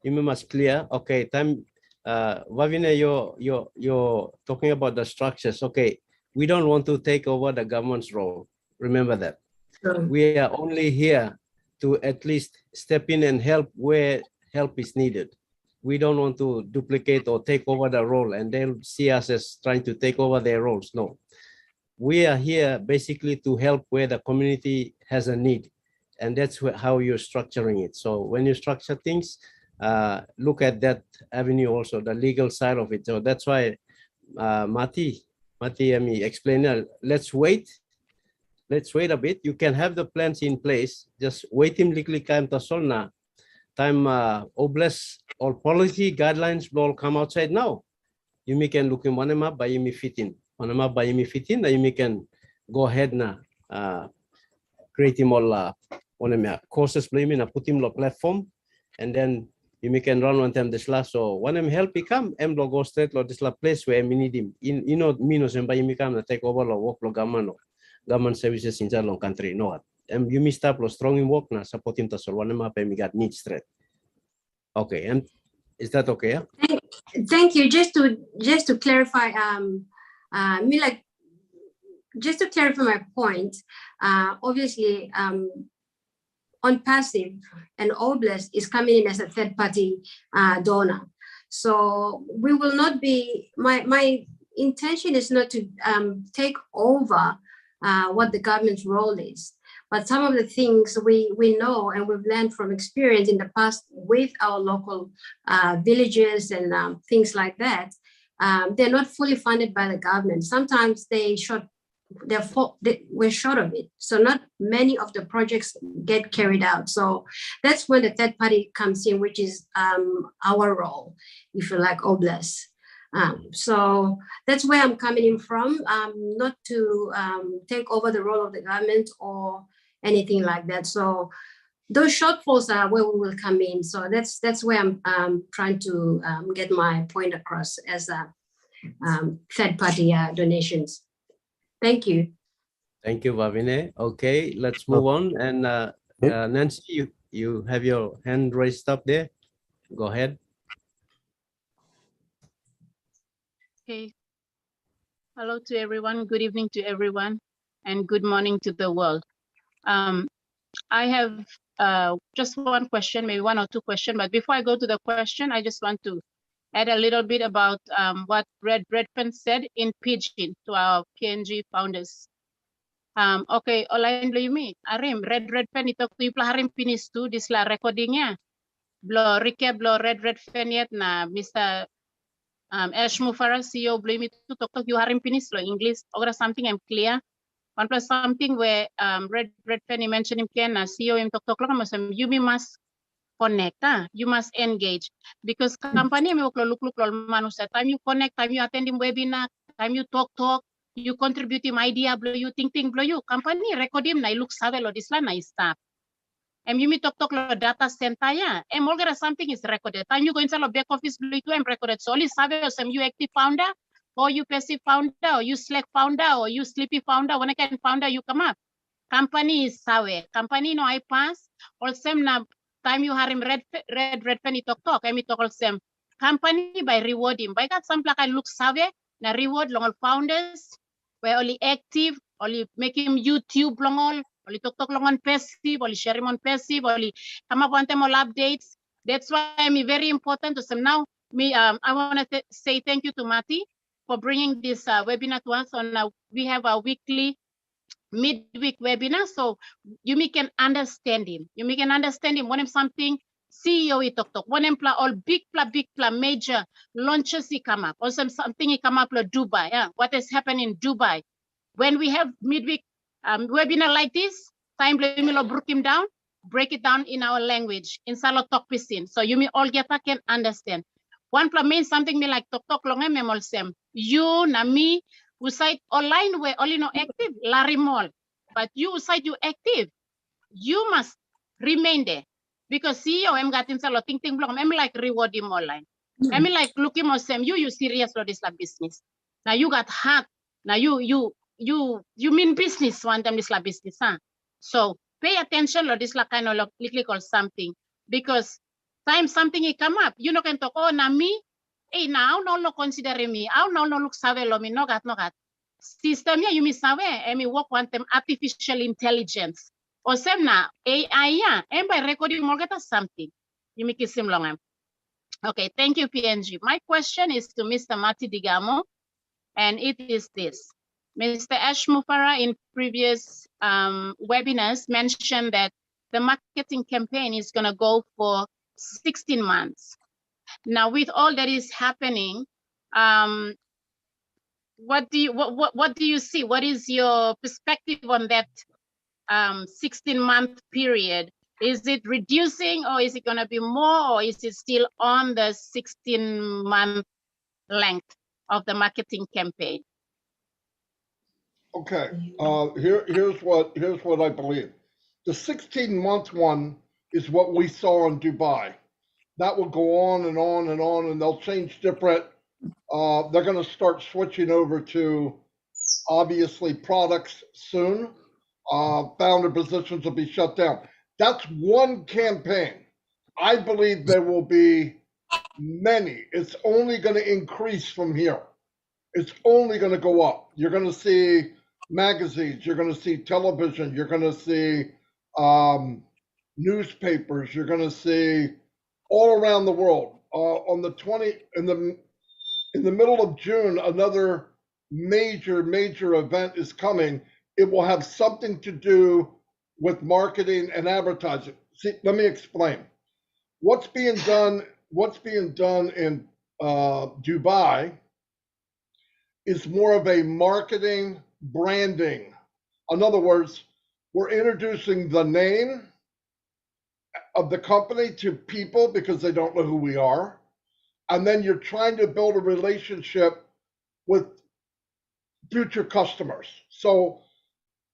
You must clear. Okay, time. Vavine, you're talking about the structures. Okay, we don't want to take over the government's role. Remember that. Sure. We are only here to at least step in and help where help is needed. We don't want to duplicate or take over the role and they'll see us as trying to take over their roles. No, we are here basically to help where the community has a need. And that's how you're structuring it. So when you structure things, look at that avenue also, the legal side of it. So that's why Mati, let me explain. Let's wait a bit. You can have the plans in place. Just wait him likely time to solna. Time Oblast or policy guidelines will come outside now. You may can look in one map by you fit in. One map by you fit in, you can go ahead now. Create him all courses blaming put him on platform and then you may can run one time this last so one help he come lo go straight lo this place where we need him in minus and by you come take over lo work lo government services in the long country no you may stop lo strong in work na support him to solve one map and we got needs straight. Okay, and is that okay? Yeah? Thank you. Just to clarify, just to clarify my point, obviously, ONPASSIVE and Oblast is coming in as a third-party donor. So we will not be, my intention is not to take over what the government's role is. But some of the things we know and we've learned from experience in the past with our local villages and things like that, they're not fully funded by the government. Sometimes we're short of it. So not many of the projects get carried out. So that's when the third party comes in, which is our role, if you like, Oblast. So that's where I'm coming in from, not to take over the role of the government or anything like that. So those shortfalls are where we will come in. So that's where I'm trying to get my point across as a third-party donations. Thank you. Thank you, Vavine. Okay, let's move on. And Nancy, you have your hand raised up there. Go ahead. Okay. Hello to everyone. Good evening to everyone, and good morning to the world. I have just one question, maybe one or two questions. But before I go to the question, I just want to add a little bit about what Red Redpen said in Pidgin to our PNG founders. Okay, online beli mi. Arim Red Redpen itu tu harim finish tu di sela recordingnya. Blo recap blo Red Redpen yet na Mr. Ash Mufara CEO beli mi tu tok you harim finish lo English. Or something I'm clear. One plus something where Red Redpen mentioned him can CEO him tok lo kan you must connect, you must engage because company may look manusia. Time you connect, time you attend webinar, time you talk, you contribute him idea, blow you think blow you. Company record him, na look save lo disla na staff. You me talk lo data center ya. All get something is recorded. Time you go inside lo back office blow you recorded. So only save you active founder, or you passive founder, or you Slack founder, or you Sleepy founder. When I can founder, you come up. Company is save. Company no I pass. All same na. Time you harim red penny talk I me talk all company by rewarding by got some like I look savvy na reward long all founders where only active only make him YouTube long all Oli tok long on passive, oli share on passive, oli come up on them all updates. That's why I'm very important to some now. I want to say thank you to Mati for bringing this webinar to us. We have a weekly midweek webinar, so you can understand him. You can understand him when him something CEO he talk when him all big major launches he come up, or something he come up like Dubai. Yeah, what has happened in Dubai? When we have midweek webinar like this, time break it down in our language in Salo talk pisin. So you all get can understand. One means something me like talk long memol sem. You na me we site online where only no active lari mall. But you site you active. You must remain there. Because CEO I'm got in Salo ting blog. I'm like reward him online. I'm like look him sem you serious for this business. Now you got hacked. Now you mean business one time this business, huh? So pay attention to this kind of click or something, because time something he come up, you know can talk, oh na me, hey now no consider me, no look save lo me no got. System ya you me save, me work one them artificial intelligence. Or sem na AI ya, and by recording more get something. You make it seem long. Okay, thank you, PNG. My question is to Mr. Mati Digamo, and it is this. Mr. Ash Mufara in previous webinars mentioned that the marketing campaign is going to go for 16 months. Now, with all that is happening, what do you see? What is your perspective on that 16-month period? Is it reducing, or is it going to be more, or is it still on the 16-month length of the marketing campaign? Okay, here's what I believe. The 16-month one is what we saw in Dubai. That will go on and on and on, and they'll change different. They're going to start switching over to obviously products soon. Founder positions will be shut down. That's one campaign. I believe there will be many. It's only going to increase from here. It's only going to go up. You're going to see magazines, you're going to see television, you're going to see newspapers, you're going to see all around the world. On the 20 in the middle of June, another major event is coming. It will have something to do with marketing and advertising. See, let me explain. What's being done in Dubai is more of a marketing branding. In other words, we're introducing the name of the company to people because they don't know who we are. And then you're trying to build a relationship with future customers. So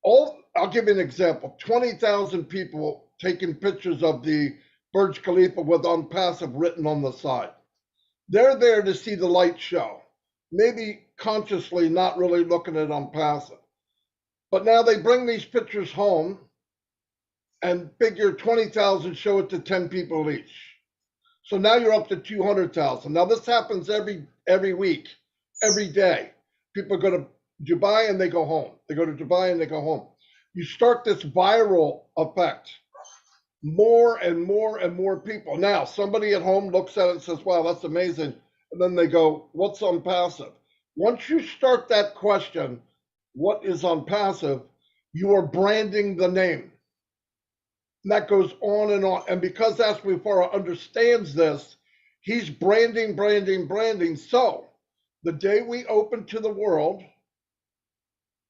I'll give you an example. 20,000 people taking pictures of the Burj Khalifa with ONPASSIVE written on the side. They're there to see the light show. Maybe consciously not really looking at ONPASSIVE. But now they bring these pictures home and figure 20,000 show it to 10 people each. So now you're up to 200,000. Now this happens every week, every day. People go to Dubai and they go home. They go to Dubai and they go home. You start this viral effect. More and more people. Now somebody at home looks at it and says, wow, that's amazing. And then they go, what's ONPASSIVE? Once you start that question, what is ONPASSIVE, you are branding the name. And that goes on and on. And because Ash Mufara understands this, he's branding. So the day we open to the world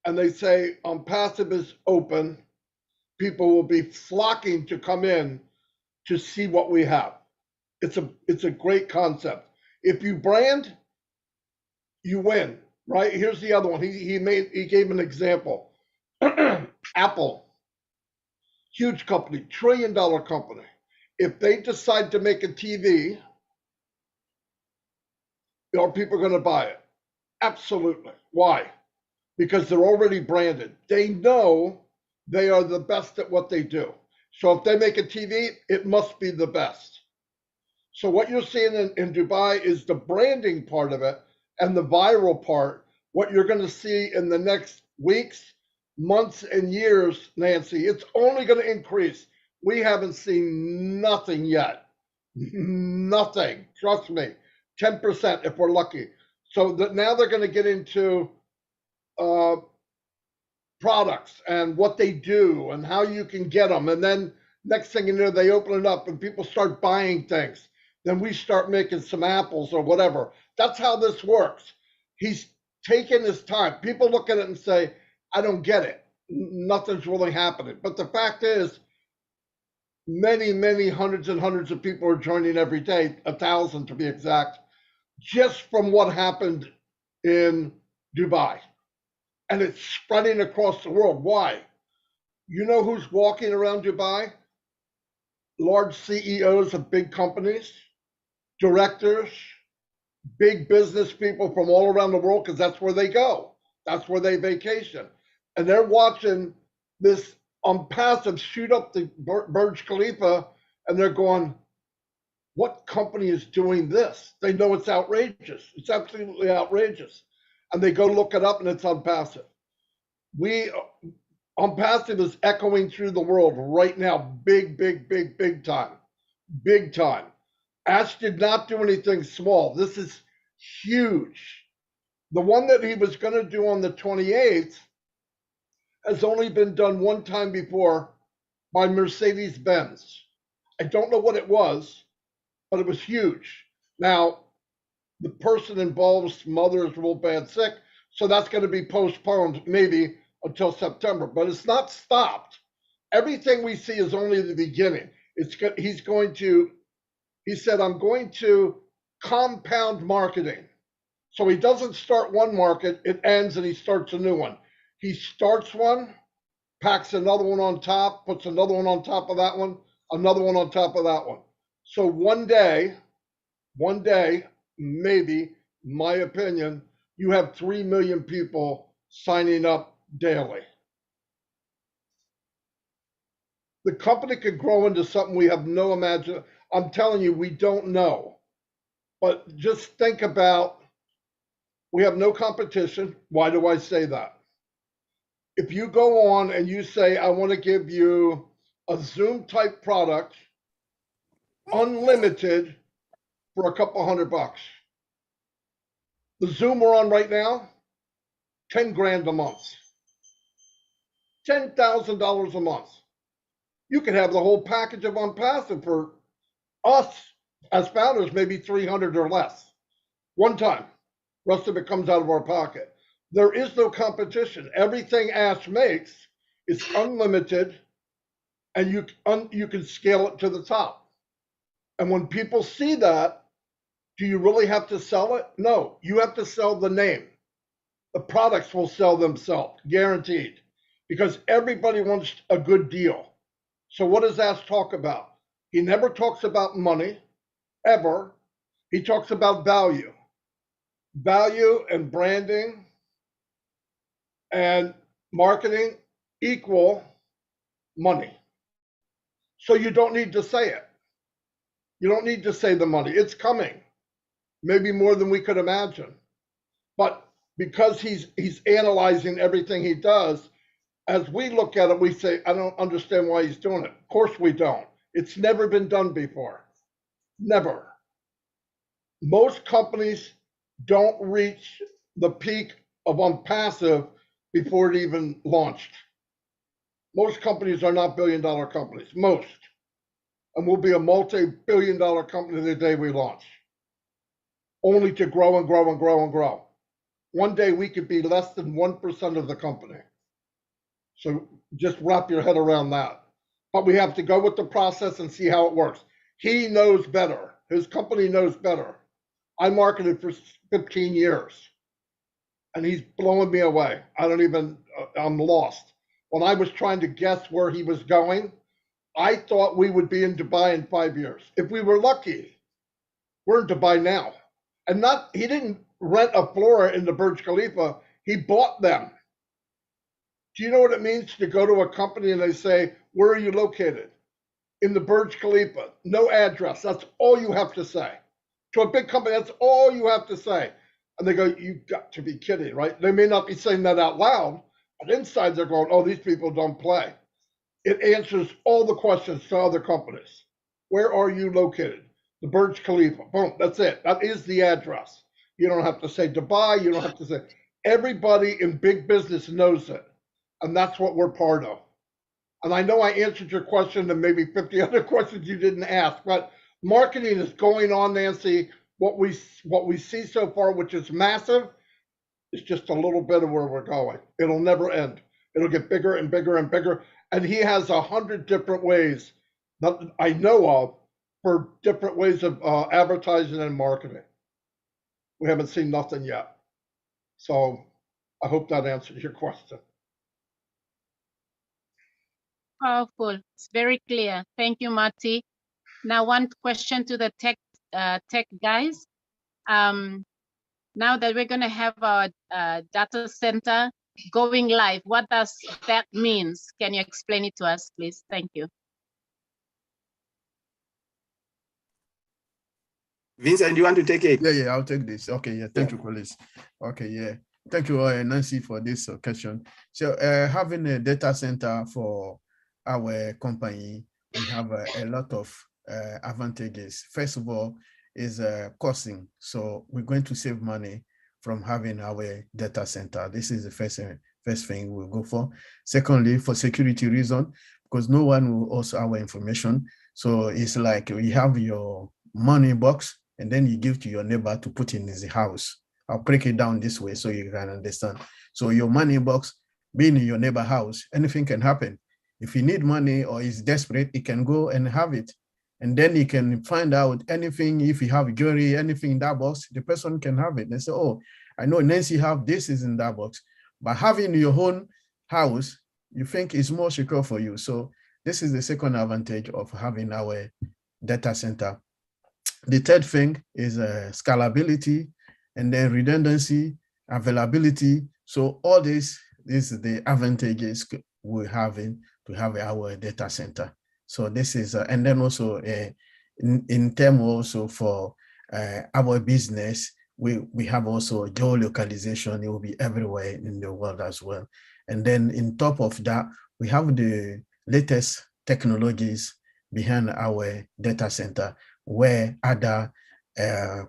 and they say ONPASSIVE is open, people will be flocking to come in to see what we have. It's a great concept. If you brand, you win, right? Here's the other one. He gave an example. Apple, huge company, $1 trillion company. If they decide to make a TV, are people going to buy it? Absolutely. Why? Because they're already branded. They know they are the best at what they do. So if they make a TV, it must be the best. So what you're seeing in Dubai is the branding part of it and the viral part. What you're going to see in the next weeks months and years, Nancy. It's only going to increase. We haven't seen nothing yet. Nothing. Trust me. 10% if we're lucky. So that now they're going to get into products and what they do and how you can get them. And then next thing you know, they open it up and people start buying things. Then we start making some apples or whatever. That's how this works. He's taking his time. People look at it and say, I don't get it. Nothing's really happening. But the fact is, many, many hundreds and hundreds of people are joining every day, 1,000 to be exact, just from what happened in Dubai. And it's spreading across the world. Why? You know who's walking around Dubai? Large CEOs of big companies, directors, big business people from all around the world, because that's where they go. That's where they vacation. And they're watching this ONPASSIVE shoot up the Burj Khalifa, and they're going, what company is doing this? They know it's outrageous. It's absolutely outrageous. And they go look it up, and it's ONPASSIVE. ONPASSIVE is echoing through the world right now, big, big, big, big time. Big time. Ash did not do anything small. This is huge. The one that he was going to do on the 28th has only been done one time before by Mercedes-Benz. I don't know what it was, but it was huge. Now, the person involved's mother is real bad sick, so that's going to be postponed maybe until September, but it's not stopped. Everything we see is only the beginning. He said, I'm going to compound marketing. So he doesn't start one market, it ends and he starts a new one. He starts one, packs another one on top, puts another one on top of that one, another one on top of that one. So one day, maybe, my opinion, you have 3 million people signing up daily. The company could grow into something we have no imagination. I'm telling you, we don't know. But just think about, we have no competition. Why do I say that? If you go on and you say, I want to give you a Zoom type product, unlimited, for a couple $100. The Zoom we're on right now, 10 grand a month. $10,000 a month. You could have the whole package of ONPASSIVE for us as founders, maybe 300 or less. One time. Rest of it comes out of our pocket. There is no competition. Everything Ash makes is unlimited, and you can scale it to the top. And when people see that, do you really have to sell it? No, you have to sell the name. The products will sell themselves, guaranteed, because everybody wants a good deal. So what does Ash talk about? He never talks about money, ever. He talks about value. Value and branding and marketing equal money. So you don't need to say it. You don't need to say the money. It's coming. Maybe more than we could imagine. But because he's analyzing everything he does, as we look at it, we say, I don't understand why he's doing it. Of course we don't. It's never been done before. Never. Most companies don't reach the peak of ONPASSIVE before it even launched. Most companies are not billion-dollar companies, most. And we'll be a multi-billion-dollar company the day we launch, only to grow and grow and grow and grow. One day we could be less than 1% of the company. So just wrap your head around that. But we have to go with the process and see how it works. He knows better. His company knows better. I marketed for 15 years, and he's blowing me away. I'm lost. When I was trying to guess where he was going, I thought we would be in Dubai in 5 years. If we were lucky, we're in Dubai now. And he didn't rent a floor in the Burj Khalifa, he bought them. Do you know what it means to go to a company and they say, where are you located? In the Burj Khalifa, no address. That's all you have to say. To a big company, that's all you have to say. And they go, you've got to be kidding, right? They may not be saying that out loud, And inside they're going, oh, these people don't play. It answers all the questions to other companies. Where are you located? The Burj Khalifa. Boom, that's it. That is the address. You don't have to say Dubai. You don't have to say, everybody in big business knows it. And that's what we're part of. And I know I answered your question and maybe 50 other questions you didn't ask, but marketing is going on, Nancy. What we see so far, which is massive, is just a little bit of where we're going. It'll never end. It'll get bigger and bigger and bigger. And he has 100 different ways that I know of for different ways of advertising and marketing. We haven't seen nothing yet. So I hope that answers your question. Powerful. It's very clear. Thank you, Marty. Now, one question to the tech guys. Now that we're going to have our data center going live, what does that mean? Can you explain it to us, please? Thank you. Vincent, you want to take it? Yeah, I'll take this. Okay, yeah, thank you, Police. Okay, yeah. Thank you, Nancy, for this question. So having a data center for our company, we have a lot of advantages. First of all, is costing. So we're going to save money from having our data center. This is the first thing we'll go for. Secondly, for security reason, because no one will also our information. So it's like we have your money box and then you give to your neighbor to put in his house. I'll break it down this way so you can understand. So your money box being in your neighbor house, anything can happen. If he need money or is desperate, he can go and have it. And then he can find out anything. If you have jewelry, anything in that box, the person can have it. They say, oh, I know Nancy have this is in that box. But having your own house, you think is more secure for you. So this is the second advantage of having our data center. The third thing is scalability, and then redundancy, availability. So all this is the advantages we're having to have our data center. So this is, and then also in terms also for our business, we have also geolocalization. It will be everywhere in the world as well. And then in top of that, we have the latest technologies behind our data center, where other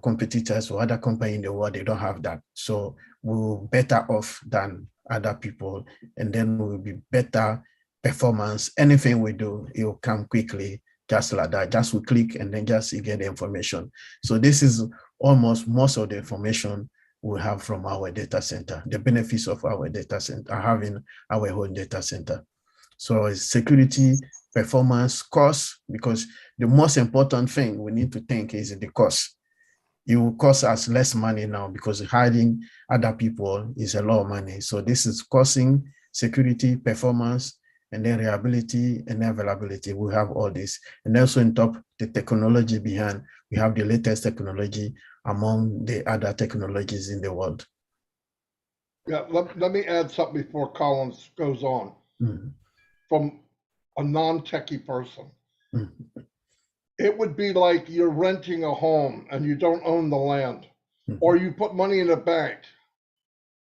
competitors or other companies in the world, they don't have that. So we're better off than other people, and then we'll be better performance. Anything we do, it will come quickly, just like that. Just we click and then just you get the information. So this is almost most of the information we have from our data center, the benefits of our data center, having our own data center. So it's security, performance, cost, because the most important thing we need to think is the cost. It will cost us less money now because hiring other people is a lot of money. So this is costing, security, performance, and then reliability and availability. We have all this. And also on top, the technology behind, we have the latest technology among the other technologies in the world. Yeah, let me add something before Collins goes on. Mm-hmm. From a non-techie person. Mm-hmm. It would be like you're renting a home and you don't own the land, mm-hmm. or you put money in a bank.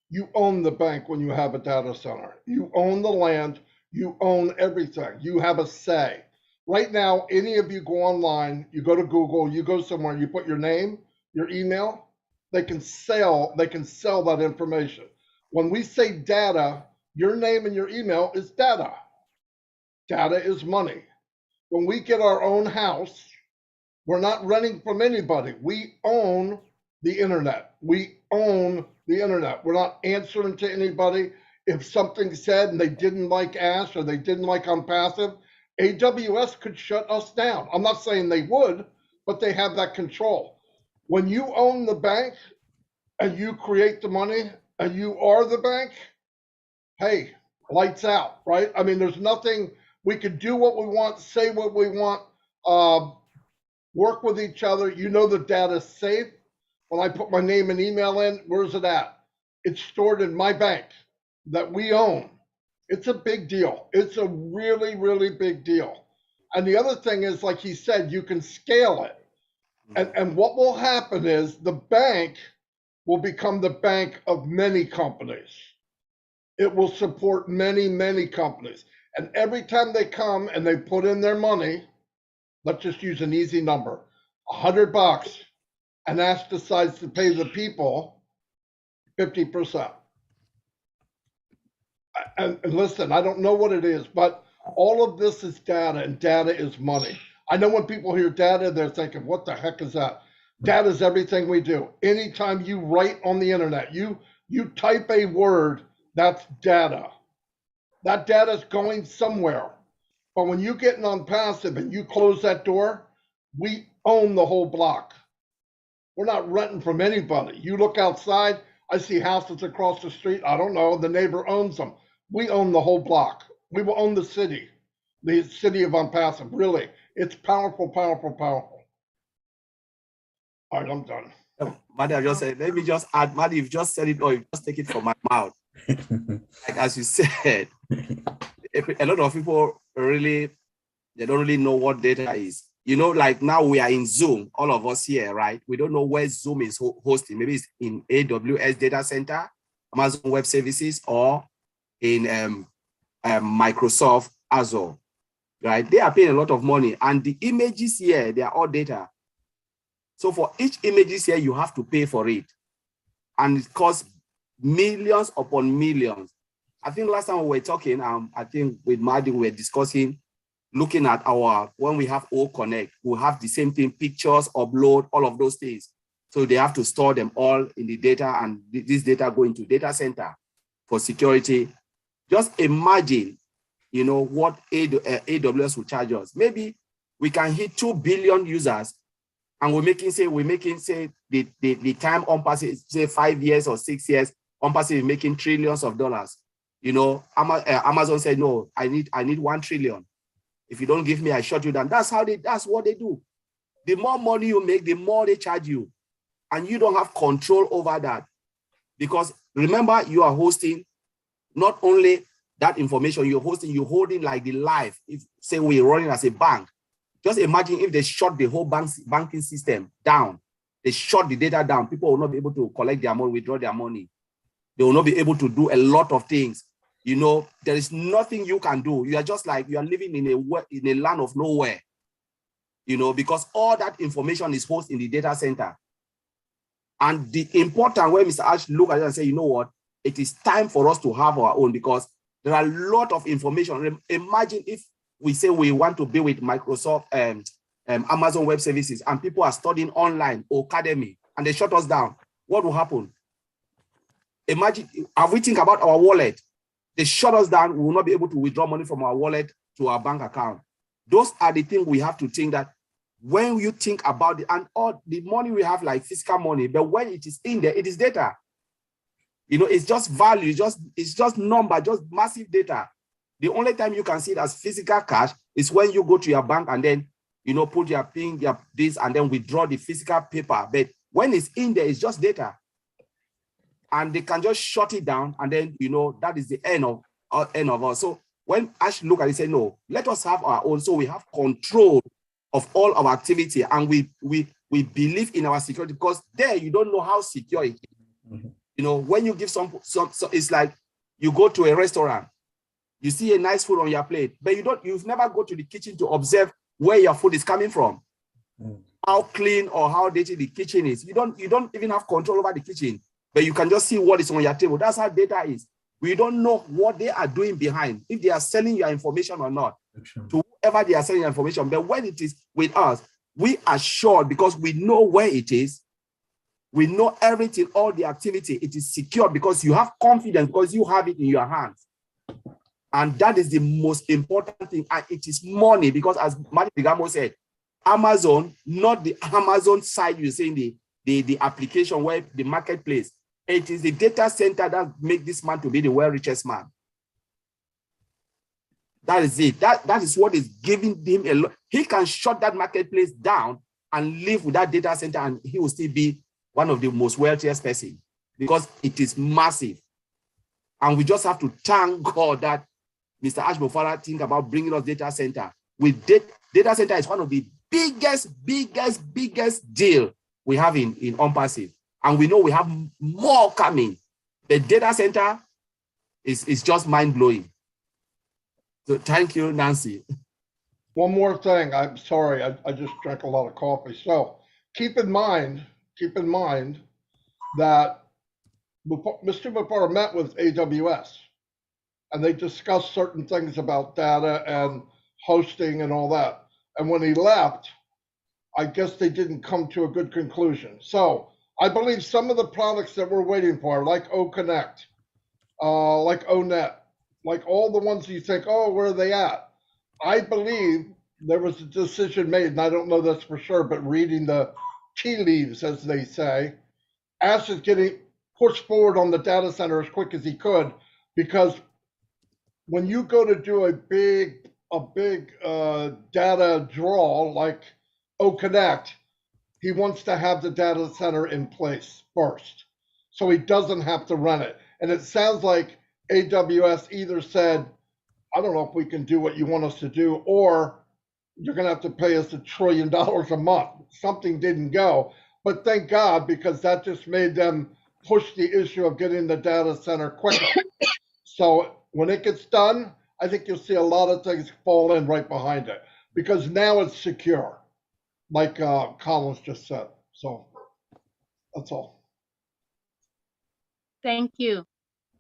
You own the bank when you have a data center. You own the land, you own everything. You have a say. Right now, any of you go online, you go to Google, you go somewhere, you put your name, your email, they can sell that information. When we say data, your name and your email is data. Data is money. When we get our own house, we're not renting from anybody. We own the internet. We own the internet. We're not answering to anybody. If something said and they didn't like Ash or they didn't like ONPASSIVE, AWS could shut us down. I'm not saying they would, but they have that control. When you own the bank and you create the money and you are the bank, hey, lights out, right? I mean, there's nothing. We could do what we want, say what we want, work with each other. You know the data is safe. When I put my name and email in, where's it at? It's stored in my bank that we own. It's a big deal. It's a really, really big deal. And the other thing is, like he said, you can scale it. And what will happen is the bank will become the bank of many companies. It will support many, many companies. And every time they come and they put in their money, let's just use an easy number, $100, and Ash decides to pay the people 50%. And listen, I don't know what it is, but all of this is data, and data is money. I know when people hear data, they're thinking, what the heck is that? Data is everything we do. Anytime you write on the internet, you type a word, that's data. That data is going somewhere. But when you get on passive and you close that door, we own the whole block. We're not renting from anybody. You look outside, I see houses across the street. I don't know, the neighbor owns them. We own the whole block. We will own the city of ONPASSIVE. Really, it's powerful, powerful, powerful. All right, I'm done. Maddy, I just said, let me just add, Maddy, you've just said it, or you just take it from my mouth. Like as you said, a lot of people really, they don't really know what data is. You know, like now we are in Zoom, all of us here, right? We don't know where Zoom is hosting. Maybe it's in AWS data center, Amazon Web Services, or in Microsoft Azure, right? They are paying a lot of money, and the images here, they are all data. So for each images here, you have to pay for it, and it costs millions upon millions. I think last time we were talking, I think with Maddy, we were discussing, looking at our, when we have O Connect, we have the same thing, pictures, upload, all of those things. So they have to store them all in the data, and this data go into data center for security. Just imagine, you know, what AWS will charge us. Maybe we can hit 2 billion users, and we're making say the time ONPASSIVE, say 5 years or 6 years, ONPASSIVE is making trillions of dollars. You know, Amazon said, no, I need 1 trillion. If you don't give me, I shut you down. That's what they do. The more money you make, the more they charge you. And you don't have control over that. Because remember, you are hosting not only that information, you're holding like the life. If say we're running as a bank, just imagine if they shut the whole banking system down, they shut the data down, people will not be able to collect their money, withdraw their money. They will not be able to do a lot of things. You know, there is nothing you can do. You are just like, you are living in a land of nowhere, you know, because all that information is hosted in the data center. And the important way Mr. Ash look at it and say, you know what, it is time for us to have our own, because there are a lot of information. Imagine if we say we want to be with Microsoft and Amazon Web Services, and people are studying online or academy, and they shut us down. What will happen? Imagine, have we think about our wallet? They shut us down, we will not be able to withdraw money from our wallet to our bank account. Those are the things we have to think, that when you think about it, and all the money we have, like physical money, but when it is in there, it is data. You know, it's just value, it's just number, just massive data. The only time you can see it as physical cash is when you go to your bank and then, you know, put your PIN, your this, and then withdraw the physical paper. But when it's in there, it's just data. And they can just shut it down, and then, you know, that is the end of us. So when Ash look at it, say, no, let us have our own, so we have control of all our activity, and we believe in our security, because there you don't know how secure it is. Mm-hmm. You know, when you give some, it's like you go to a restaurant, you see a nice food on your plate, but you've never go to the kitchen to observe where your food is coming from, how clean or how dirty the kitchen is. You don't even have control over the kitchen, but you can just see what is on your table. That's how data is. We don't know what they are doing behind, if they are selling your information or not, to whoever they are selling your information. But when it is with us, we are sure, because we know where it is. We know everything, all the activity. It is secure because you have confidence, because you have it in your hands. And that is the most important thing. And it is money, because as Maddy Bigamo said, Amazon, not the Amazon side, you say the application where the marketplace. It is the data center that makes this man to be the world richest man. That is it. That is what is giving him a lot. He can shut that marketplace down and live with that data center, and he will still be one of the most wealthiest person, because it is massive. And we just have to thank God that Mr. Ash Mofara think about bringing us data center. With data center is one of the biggest deal we have in ONPASSIVE. And we know we have more coming. The data center it's just mind-blowing. So thank you, Nancy. One more thing. I'm sorry. I just drank a lot of coffee. So keep in mind that Mr. Mufara met with AWS and they discussed certain things about data and hosting and all that. And when he left, I guess they didn't come to a good conclusion. So I believe some of the products that we're waiting for, like OConnect, like ONET, like all the ones you think, oh, where are they at? I believe there was a decision made, and I don't know this for sure, but reading the tea leaves, as they say, Ash is getting pushed forward on the data center as quick as he could, because when you go to do a big data draw like OConnect, he wants to have the data center in place first, so he doesn't have to run it. And it sounds like AWS either said, I don't know if we can do what you want us to do, or you're going to have to pay us $1 trillion a month. Something didn't go, but thank God, because that just made them push the issue of getting the data center quicker. So when it gets done, I think you'll see a lot of things fall in right behind it, because now it's secure, like Collins just said. So that's all. Thank you.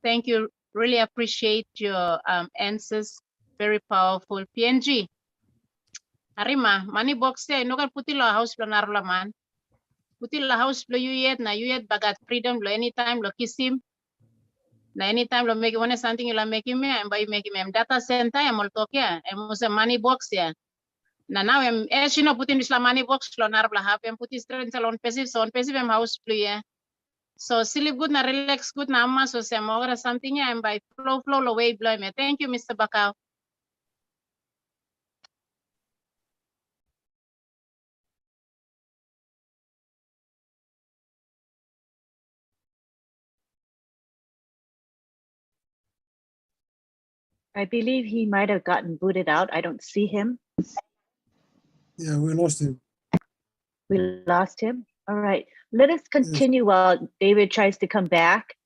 Thank you. Really appreciate your answers. Very powerful. PNG. Arima, money box there. No can put in la house planar la man. Put in la house lo you yet na you yet bagat freedom lo anytime lo kiss him. Na anytime lo make one something you la make him and by make him data center I'm all talk yeah. And was a money box yeah. Now I'm as you know put in this la money box lo nar la have and put his strength on passive so on passive house play yeah. So sleep good na relax good na amma so say more something yeah and by flow lo way blow me. Thank you, Mr. Bakau. I believe he might have gotten booted out. I don't see him. Yeah, we lost him. We lost him. All right. Let us continue while David tries to come back.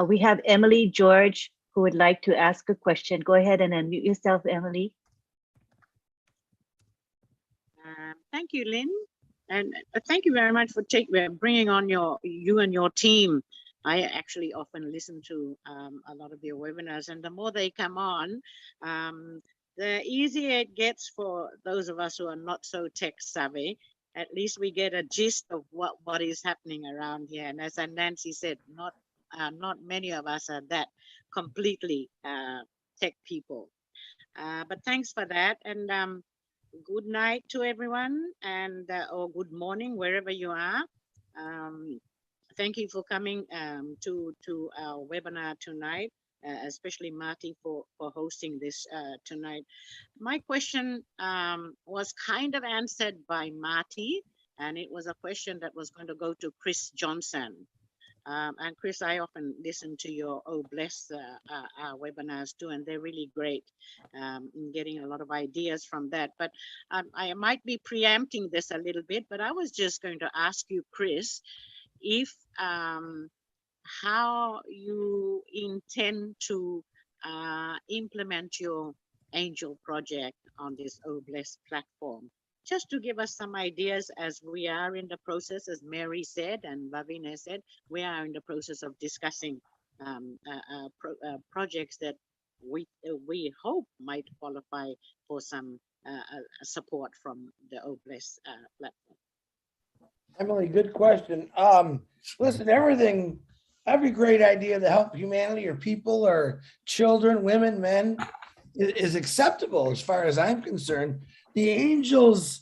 We have Emily George who would like to ask a question. Go ahead and unmute yourself, Emily. Thank you, Lynn. And thank you very much for bringing on you and your team. I actually often listen to a lot of your webinars, and the more they come on, the easier it gets for those of us who are not so tech savvy. At least we get a gist of what is happening around here. And as Nancy said, not many of us are that completely tech people. But thanks for that, and good night to everyone, and or good morning wherever you are. Thank you for coming to our webinar tonight, especially Marty for hosting this tonight. My question was kind of answered by Marty, and it was a question that was going to go to Chris Johnson. And Chris, I often listen to your Bless webinars too, and they're really great in getting a lot of ideas from that. But I might be preempting this a little bit, but I was just going to ask you, Chris, if how you intend to implement your angel project on this Bless platform, just to give us some ideas, as we are in the process, as Mary said and Lavina said, we are in the process of discussing projects that we hope might qualify for some support from the Bless platform. Emily, good question. Listen, every great idea to help humanity or people or children, women, men is acceptable as far as I'm concerned. The angels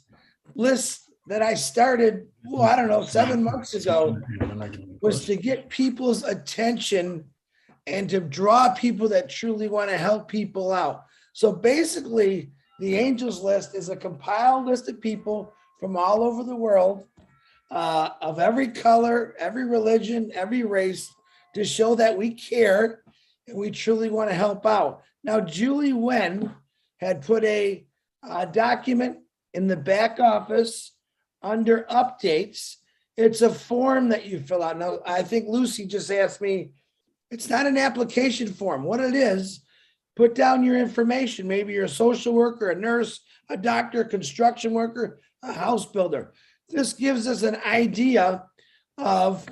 list that I started, I don't know, 7 months ago, was to get people's attention and to draw people that truly want to help people out. So basically, the angels list is a compiled list of people from all over the world, of every color, every religion, every race, to show that we care and we truly want to help out. Now, Julie Wen had put a document in the back office under updates. It's a form that you fill out. Now, I think Lucy just asked me It's not an application form. What it is, put down your information. Maybe you're a social worker, a nurse, a doctor, construction worker, a house builder. This gives us an idea of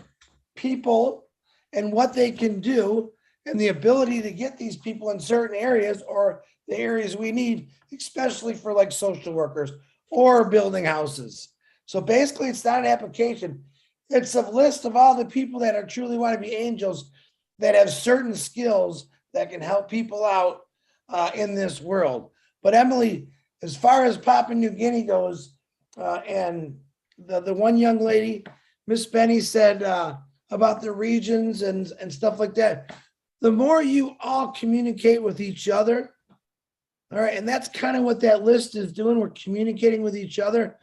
people and what they can do and the ability to get these people in certain areas or the areas we need, especially for like social workers or building houses. So basically it's not an application. It's a list of all the people that are truly want to be angels that have certain skills that can help people out in this world. But Emily, as far as Papua New Guinea goes, and the one young lady, Miss Benny said about the regions and stuff like that, the more you all communicate with each other, all right, and that's kind of what that list is doing. We're communicating with each other.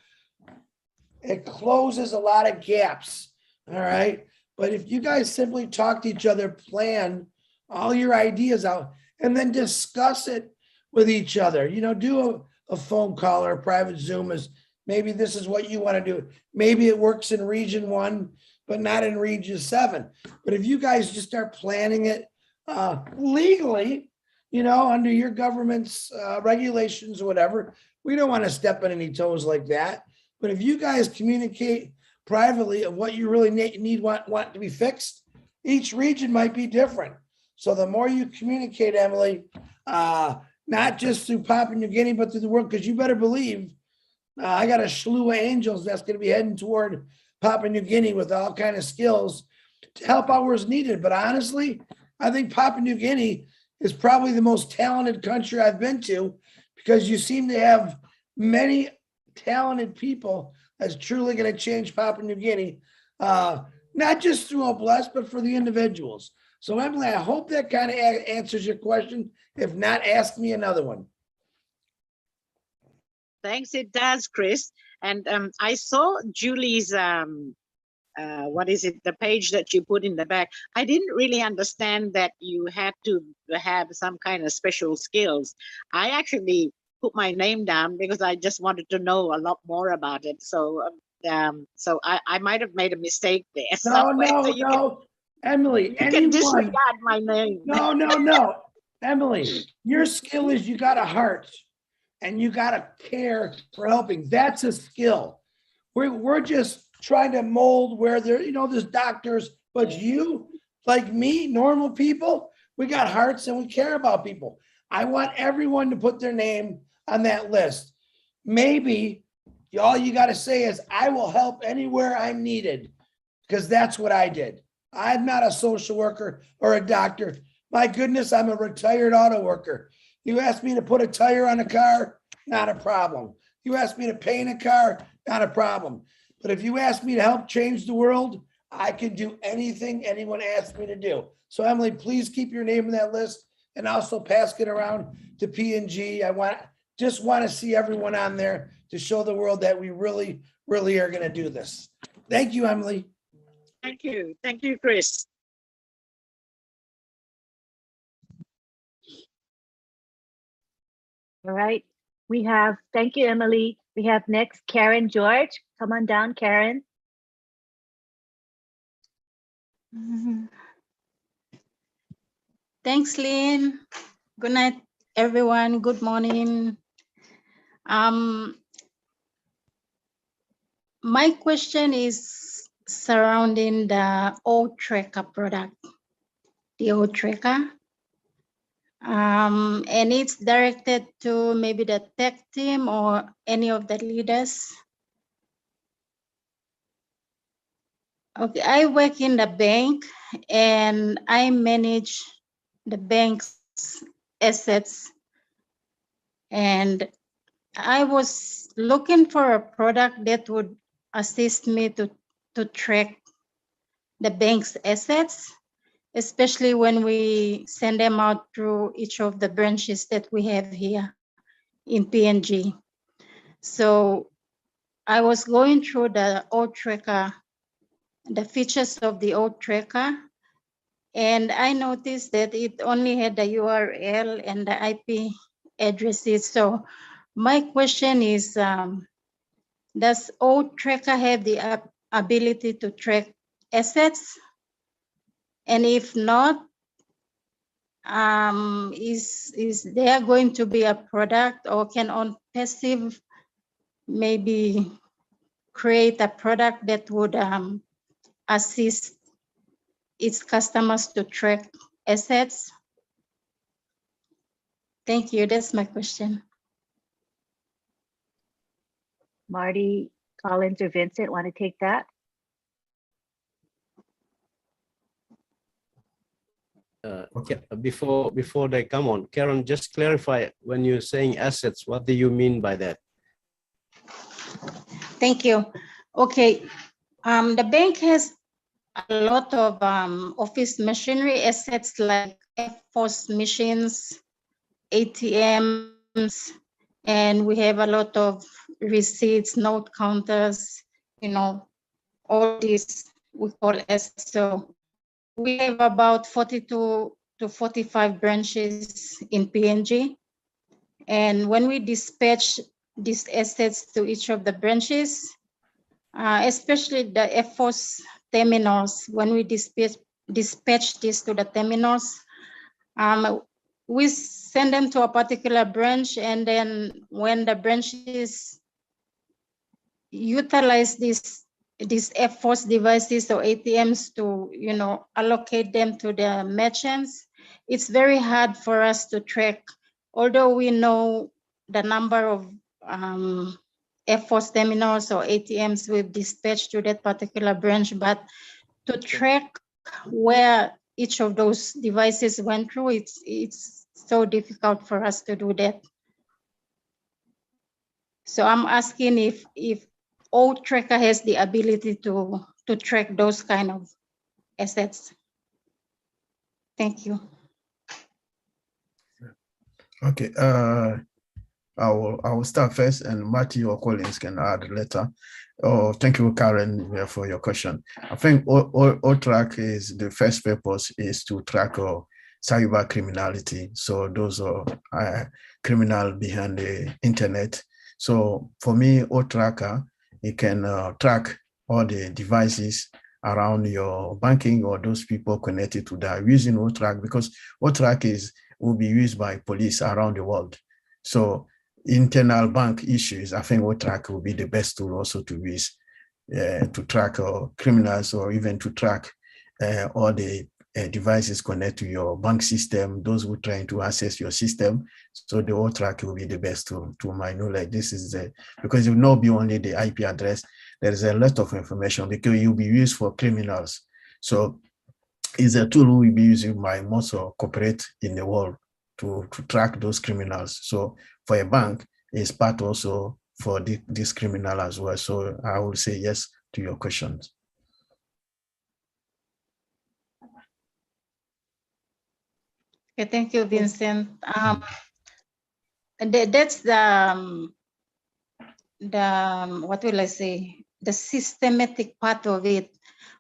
It closes a lot of gaps, all right? But if you guys simply talk to each other, plan all your ideas out, and then discuss it with each other, you know, do a phone call or a private Zoom as maybe this is what you want to do. Maybe it works in region 1, but not in region 7. But if you guys just start planning it legally, you know, under your government's regulations or whatever, we don't want to step on any toes like that. But if you guys communicate privately of what you really want to be fixed, each region might be different. So the more you communicate, Emily, not just through Papua New Guinea, but through the world, because you better believe I got a slew of angels that's going to be heading toward Papua New Guinea with all kind of skills to help out where it's needed. But honestly, I think Papua New Guinea is probably the most talented country I've been to, because you seem to have many talented people that's truly going to change Papua New Guinea, not just through a bless, but for the individuals. So Emily, I hope that kind of answers your question. If not, ask me another one. Thanks, it does, Chris. And I saw Julie's, what is it, the page that you put in the back. I didn't really understand that you had to have some kind of special skills. I actually put my name down because I just wanted to know a lot more about it. So so I might have made a mistake there. No, Emily, you can disregard my name. No. Emily, your skill is you got a heart and you got a care for helping. That's a skill. We're just trying to mold where there, you know, there's doctors, but you, like me, normal people, we got hearts and we care about people. I want everyone to put their name on that list. Maybe all you got to say is, I will help anywhere I'm needed, because that's what I did. I'm not a social worker or a doctor. My goodness, I'm a retired auto worker. You asked me to put a tire on a car, not a problem. You asked me to paint a car, not a problem. But if you ask me to help change the world, I can do anything anyone asks me to do. So Emily, please keep your name on that list and also pass it around to P&G. Just want to see everyone on there to show the world that we really, really are going to do this. Thank you, Emily. Thank you. Thank you, Chris. All right. We have, thank you, Emily. We have next Karen George. Come on down, Karen. Thanks, Lynn. Good night, everyone. Good morning. My question is surrounding the O-Tracker product, the O-Tracker. And it's directed to maybe the tech team or any of the leaders. Okay, I work in the bank and I manage the bank's assets. And I was looking for a product that would assist me to track the bank's assets, especially when we send them out through each of the branches that we have here in PNG. So I was going through the O-Tracker, the features of the O-Tracker, and I noticed that it only had the URL and the IP addresses. So my question is, does O-Tracker have the ability to track assets? And if not, is there going to be a product, or can ONPASSIVE maybe create a product that would assist its customers to track assets? Thank you. That's my question. Marty, Collins, or Vincent want to take that? Before they come on, Karen, just clarify, when you're saying assets, what do you mean by that? Thank you. Okay, the bank has a lot of office machinery assets like FPOS machines, ATMs, and we have a lot of receipts, note counters, you know, all these we call assets. So we have about 42 to 45 branches in PNG. And when we dispatch these assets to each of the branches, especially the FPOS terminals, when we dispatch this to the terminals, we send them to a particular branch, and then when the branches utilize these FPOS devices or ATMs to, you know, allocate them to the merchants, it's very hard for us to track. Although we know the number of FPOS terminals or ATMs we've dispatched to that particular branch, but to track where each of those devices went through, it's so difficult for us to do that. So I'm asking if OTracker has the ability to track those kind of assets. Thank you. Okay, I will start first, and Matthew or Collins can add later. Oh, thank you, Karen, for your question. I think OTrack is the first purpose is to track cyber criminality. So those are criminal behind the internet. So for me, OTracker, it can track all the devices around your banking or those people connected to that using OTrack, because OTrack will be used by police around the world. So internal bank issues, I think OTrack will be the best tool also to use to track criminals, or even to track all the devices connected to your bank system, those who are trying to access your system. So the OTrack will be the best tool, to my knowledge. This is because it will not be only the IP address. There is a lot of information, because it will be used for criminals. So it's a tool we will be using by most corporate in the world to track those criminals. So for a bank, it's part also for this criminal as well. So I will say yes to your questions. Okay, thank you, Vincent. That's the what will I say? The systematic part of it.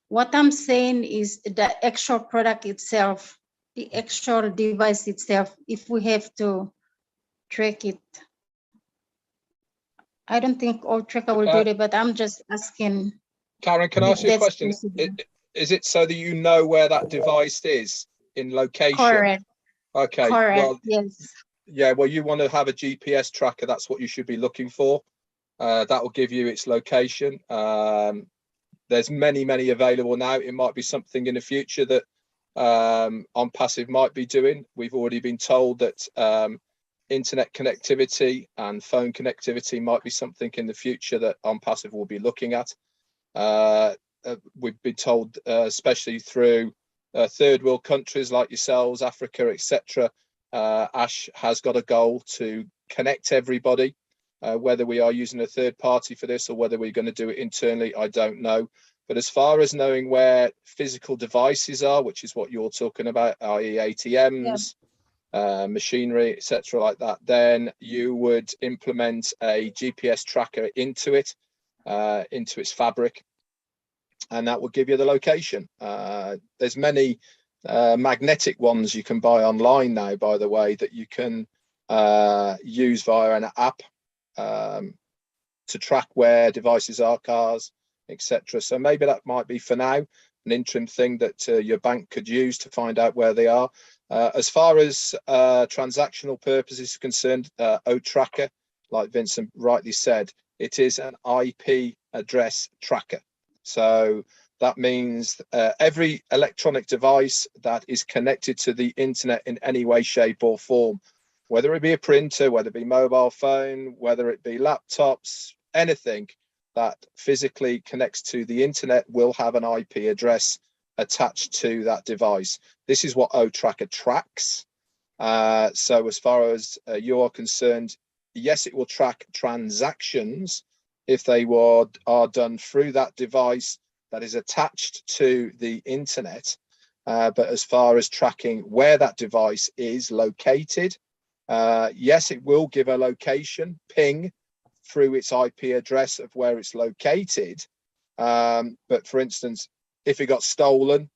What I'm saying is the actual product itself, the actual device itself, if we have to track it. I don't think OTracker will do it, but I'm just asking. Karen, can I ask you a question? Is it so that you know where that device is in location? Correct. Okay. Correct. Well, yes. Yeah, well, you want to have a GPS tracker. That's what you should be looking for. That will give you its location. There's many available now. It might be something in the future that ONPASSIVE might be doing. We've already been told that internet connectivity and phone connectivity might be something in the future that ONPASSIVE will be looking at. We've been told, especially through third world countries like yourselves, Africa, etc. ASH has got a goal to connect everybody. Whether we are using a third party for this or whether we're going to do it internally, I don't know. But as far as knowing where physical devices are, which is what you're talking about, i.e. ATMs, machinery, etc. like that, then you would implement a GPS tracker into it, into its fabric, and that will give you the location. There's many magnetic ones you can buy online now, by the way, that you can use via an app to track where devices are, cars, etc. So maybe that might be for now an interim thing that your bank could use to find out where they are. As far as transactional purposes are concerned, OTracker, like Vincent rightly said, it is an IP address tracker. So that means every electronic device that is connected to the internet in any way, shape or form, whether it be a printer, whether it be mobile phone, whether it be laptops, anything that physically connects to the internet will have an IP address attached to that device. This is what OTracker tracks. So as far as you are concerned, yes, it will track transactions if they are done through that device that is attached to the internet. But as far as tracking where that device is located, yes, it will give a location ping through its IP address of where it's located. But for instance, if it got stolen,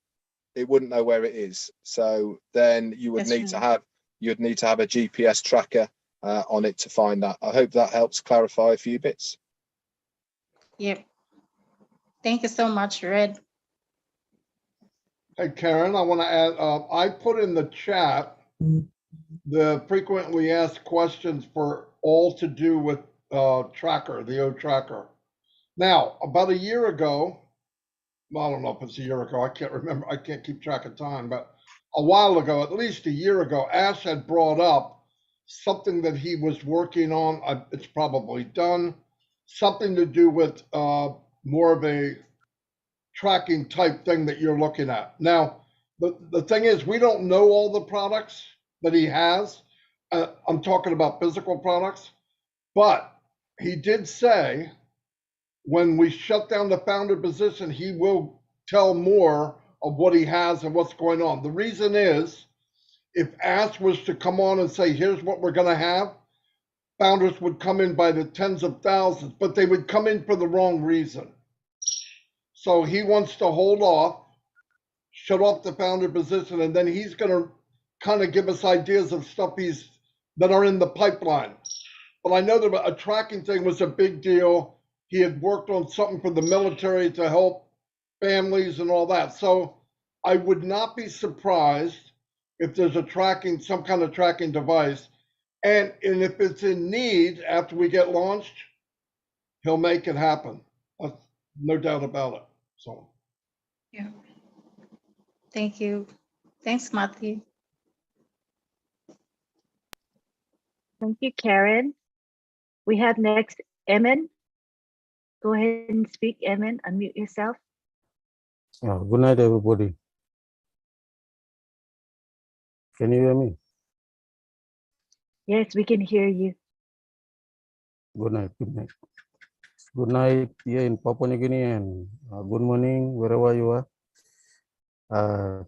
it wouldn't know where it is. So then you would need to have a GPS tracker on it to find that. I hope that helps clarify a few bits. Yep. Thank you so much, Red. Hey, Karen, I want to add, I put in the chat the frequently asked questions for all to do with Tracker, the OTracker. Now, about a year ago, well, I don't know if it's a year ago, I can't remember, I can't keep track of time, but a while ago, at least a year ago, Ash had brought up something that he was working on. It's probably done, something to do with more of a tracking type thing that you're looking at. Now, the thing is, we don't know all the products that he has. I'm talking about physical products, but he did say when we shut down the founder position, he will tell more of what he has and what's going on. The reason is, if Ash was to come on and say, here's what we're going to have, founders would come in by the tens of thousands, but they would come in for the wrong reason. So he wants to hold off, shut off the founder position, and then he's going to kind of give us ideas of stuff that are in the pipeline. But I know that a tracking thing was a big deal. He had worked on something for the military to help families and all that. So I would not be surprised if there's some kind of tracking device. And if it's in need after we get launched, he'll make it happen. No doubt about it. So. Yeah. Thank you. Thanks, Matthew. Thank you, Karen. We have next Emin. Go ahead and speak, Emin. Unmute yourself. Good night, everybody. Can you hear me? Yes, we can hear you. Good night. Good night. Good night here in Papua New Guinea, and good morning wherever you are.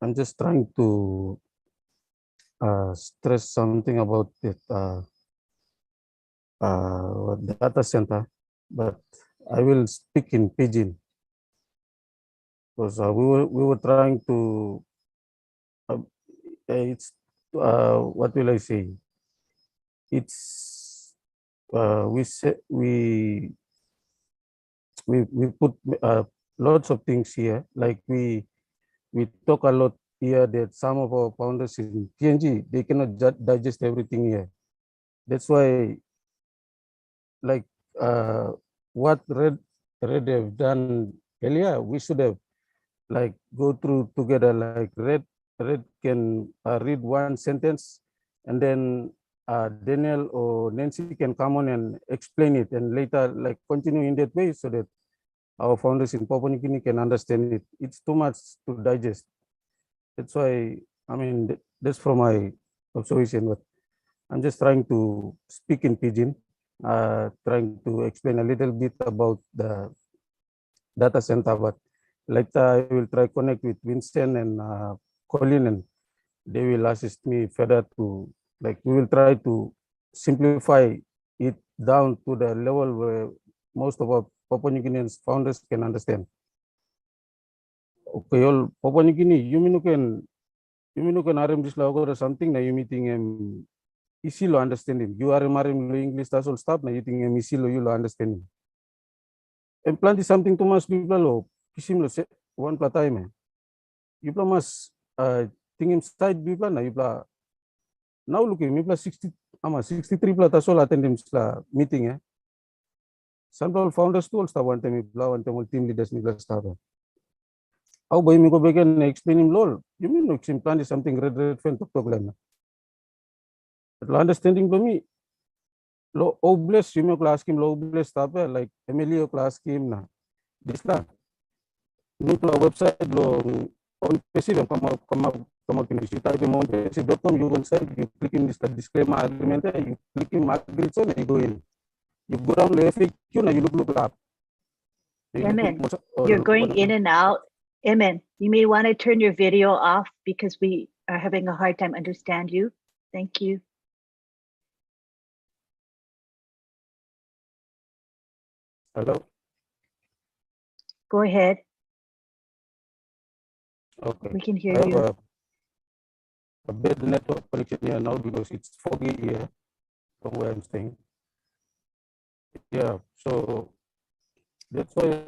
I'm just trying to stress something about it, data center, but I will speak in Pidgin because we were trying to. It's what will I say? It's we put lots of things here, like we talk a lot here that some of our founders in PNG, they cannot digest everything here. That's why, like what Red have done earlier, we should have like go through together. Like Red can read one sentence, and then Daniel or Nancy can come on and explain it, and later like continue in that way so that our founders in Papua New Guinea can understand it. It's too much to digest. That's why, I mean, that's from my observation, but I'm just trying to speak in Pidgin, trying to explain a little bit about the data center, but later I will try connect with Winston and Colin, and they will assist me further to, like, we will try to simplify it down to the level where most of our Papua New Guinean founders can understand. Okay, all Papua New Guinea, you mean you can RM this logo or something na you meeting easy lo understanding. You are RM lo English that's all stuff na you think easy lo you lo understanding. And plant is something too much people lo kisim lo one platime. You must thing inside people na yubla. Now looking me plus 63 plus tasol attend him meeting eh. Some founders tools ta one time one time team leaders me plus start. How boy me go back and explain him lol. You mean no plan is something red fan to plan. But understanding to me. Lo obless you may class him low bless tape like Emilio class him na. This na. No website lo on passive come out in the type of passive.com you will say you click in this disclaimer agreement you click in agree so you go in. You go down the FAQ na you look up. Emin, you're going in and out. Emin, you may want to turn your video off because we are having a hard time understand you. Thank you. Hello. Go ahead. Okay. We can hear I have you. a bad network connection here now because it's foggy here from where I'm staying. Yeah, so that's why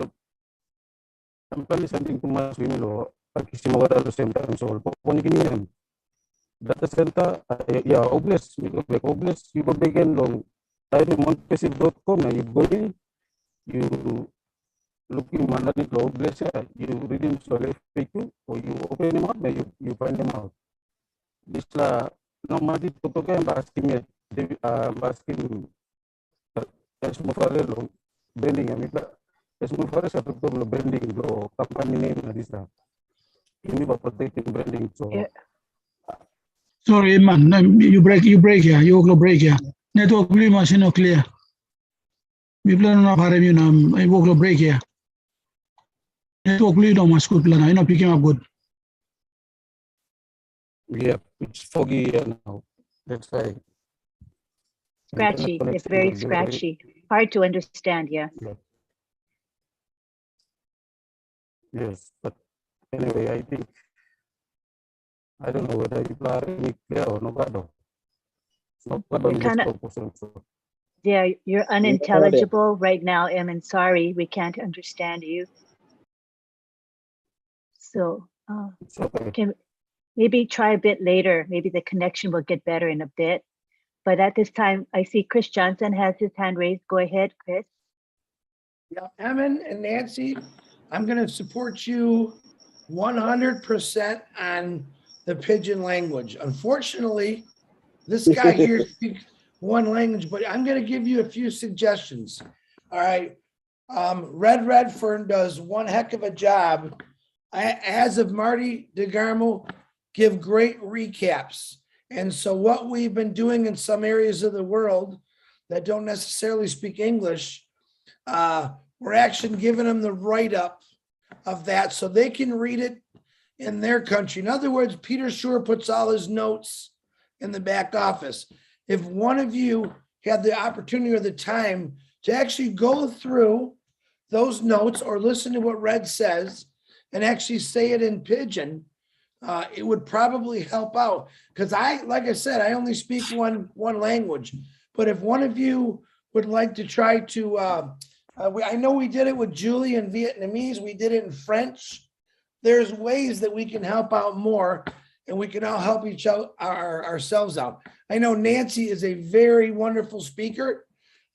I'm probably something too much women or at the same time. So one data center, yeah, obvious, like obvious, you go begin long type ONPASSIVE.com and you go in, you looking underneath the obvious, you read them so FAQ or you open them up and you find them out. This normally to I'm asking asking as much branding, I mean, as much as branding, the company name, and this you protecting branding. So, Sorry, man, you break here, you go break here. Network blue machine no clear. We plan on having you now, I will break here. Network blue don't must good plan, I know picking up good. yeah, it's foggy here now. That's why. Scratchy, it's very scratchy. Hard to understand, yeah. Yes, but anyway, I think I don't know whether you are really clear or not. Yeah, you're unintelligible right now, Emin. Sorry, we can't understand you. So can maybe try a bit later. Maybe the connection will get better in a bit. But at this time, I see Chris Johnson has his hand raised. Go ahead, Chris. Yeah, Emin and Nancy, I'm going to support you 100% on the pidgin language. Unfortunately, this guy here speaks one language, but I'm going to give you a few suggestions. All right. Red Redfern does one heck of a job. As of Marty DeGarmo, give great recaps. And so what we've been doing in some areas of the world that don't necessarily speak English, we're actually giving them the write-up of that so they can read it in their country. In other words, Peter Shore puts all his notes in the back office. If one of you had the opportunity or the time to actually go through those notes or listen to what Red says and actually say it in pidgin, it would probably help out. Because like I said, I only speak one language. But if one of you would like to try to, I know we did it with Julie in Vietnamese, we did it in French. There's ways that we can help out more and we can all help each other ourselves out. I know Nancy is a very wonderful speaker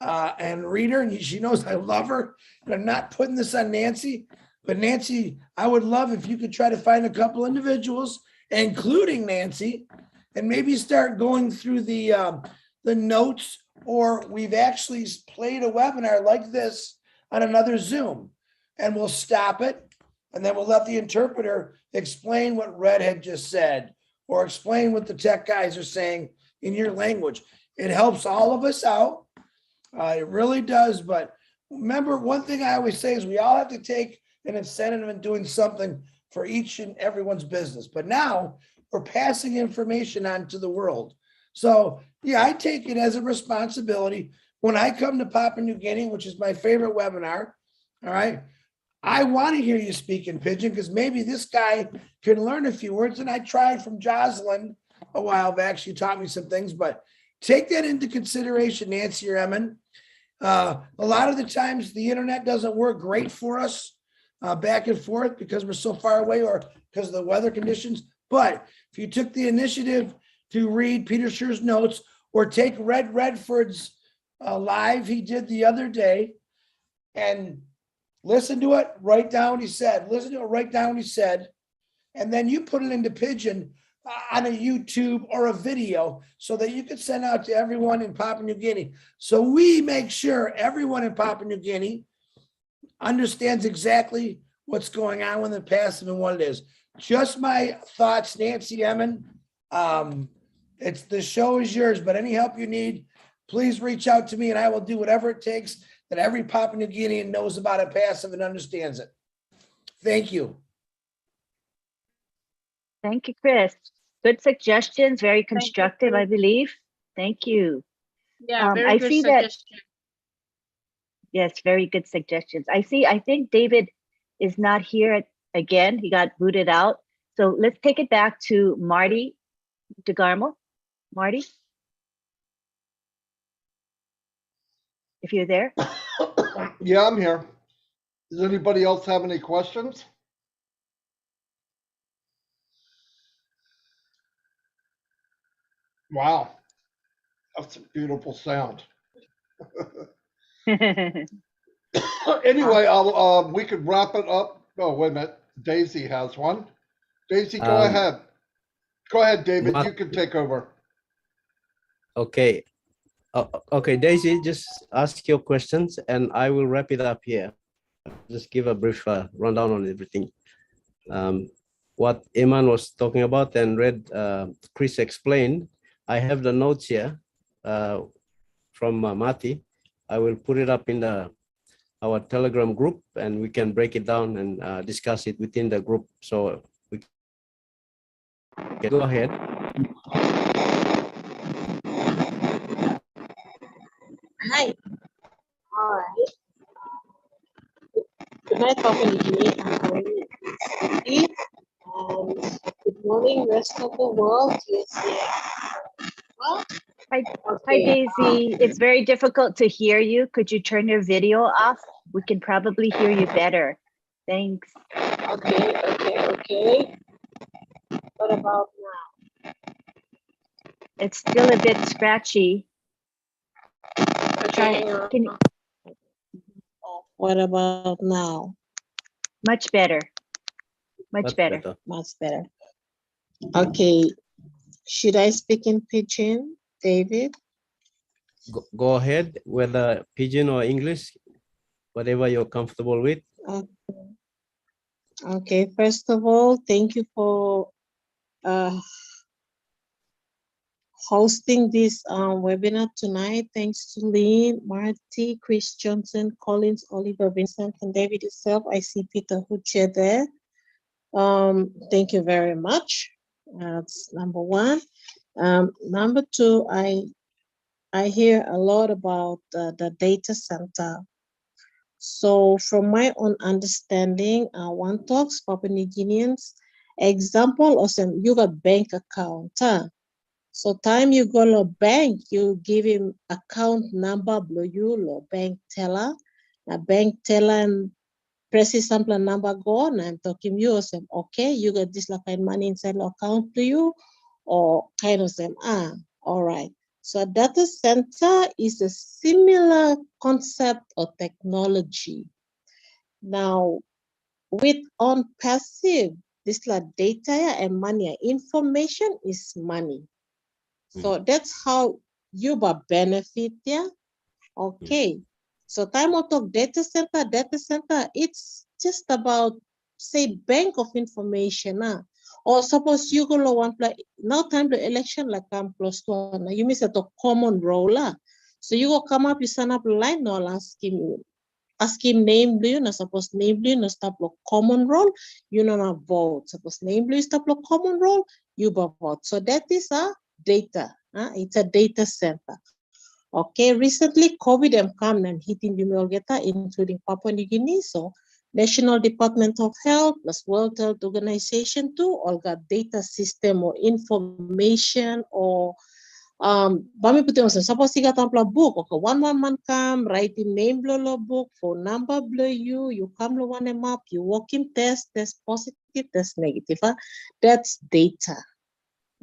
and reader, and she knows I love her. And I'm not putting this on Nancy, but Nancy, I would love if you could try to find a couple individuals, including Nancy, and maybe start going through the notes, or we've actually played a webinar like this on another Zoom, and we'll stop it. And then we'll let the interpreter explain what Red had just said, or explain what the tech guys are saying in your language. It helps all of us out. It really does. But remember, one thing I always say is we all have to take an incentive in doing something for each and everyone's business. But now we're passing information on to the world. So yeah, I take it as a responsibility. When I come to Papua New Guinea, which is my favorite webinar, all right, I want to hear you speak in pidgin because maybe this guy can learn a few words. And I tried from Jocelyn a while back. She taught me some things, but take that into consideration, Nancy or Emin. A lot of the times the internet doesn't work great for us back and forth because we're so far away or because of the weather conditions. But if you took the initiative to read Peter Scher's notes or take Red Redford's live he did the other day and listen to it, write down what he said, listen to it, write down what he said, and then you put it into Pigeon on a YouTube or a video so that you can send out to everyone in Papua New Guinea. So we make sure everyone in Papua New Guinea understands exactly what's going on with the passive and what it is. Just my thoughts, Nancy Emmon. It's the show is yours, but any help you need, please reach out to me and I will do whatever it takes that every Papua New Guinean knows about a passive and understands it. Thank you. Thank you, Chris. Good suggestions, very constructive, I believe. Thank you. Yeah, very I good see suggestion. that. Yes, very good suggestions. I think David is not here again. He got booted out. So let's take it back to Marty DeGarmo. Marty, if you're there. Yeah, I'm here. Does anybody else have any questions? Wow, that's a beautiful sound. Anyway, we could wrap it up. Oh, wait a minute. Daisy has one. Daisy, go ahead. Go ahead, David. You can take over. Okay. Okay, Daisy, just ask your questions and I will wrap it up here. Just give a brief rundown on everything. What Iman was talking about and Chris explained. I have the notes here from Mati. I will put it up in our Telegram group and we can break it down and discuss it within the group. So we can go ahead. Hi. All right. Good night, Papua New Guinea. And good morning, rest of the world. Well, Hi, Daisy. It's very difficult to hear you. Could you turn your video off? We can probably hear you better. Thanks. Okay. What about now? It's still a bit scratchy. Okay. Can you? What about now? Much better. Much better. Much better. Okay. Should I speak in Pidgin, David? Go ahead, whether Pidgin or English, whatever you're comfortable with. Okay. First of all, thank you for hosting this webinar tonight. Thanks to Lynn, Marty, Chris Johnson, Collins, Oliver, Vincent, and David itself. I see Peter Huche there. Thank you very much. That's number one. Number two, I hear a lot about the data center. So from my own understanding, one talks Papua New Guineans, example of some, you got bank account. So time you go to bank, you give him account number, blow you, lo bank teller, a bank teller and press sample number go on. I'm talking you say, okay, you got this like kind of money inside the account to you, or kind of say, all right. So data center is a similar concept or technology. Now, with ONPASSIVE, this like data and money, information is money. So that's how you benefit, yeah? Okay. So time of talk data center, it's just about, say, bank of information. Or suppose you go to one place, now time the election like I'm close to one, you miss a common role. So you go come up, you sign up line, no ask him name blue, no suppose name blue, no stop lo common role, you know vote. Suppose name blue stop lo common role, you vote. So that is a data. It's a data center. Okay, recently COVID have come and hitting Jumel-Geta, including Papua New Guinea. So National Department of Health plus World Health Organization too, all got data system or information or Bami putih masam. Suppose you got a book. Okay, one man come, write in name blow book, phone number blow you come lo one map, you walk in test positive, test negative. That's data.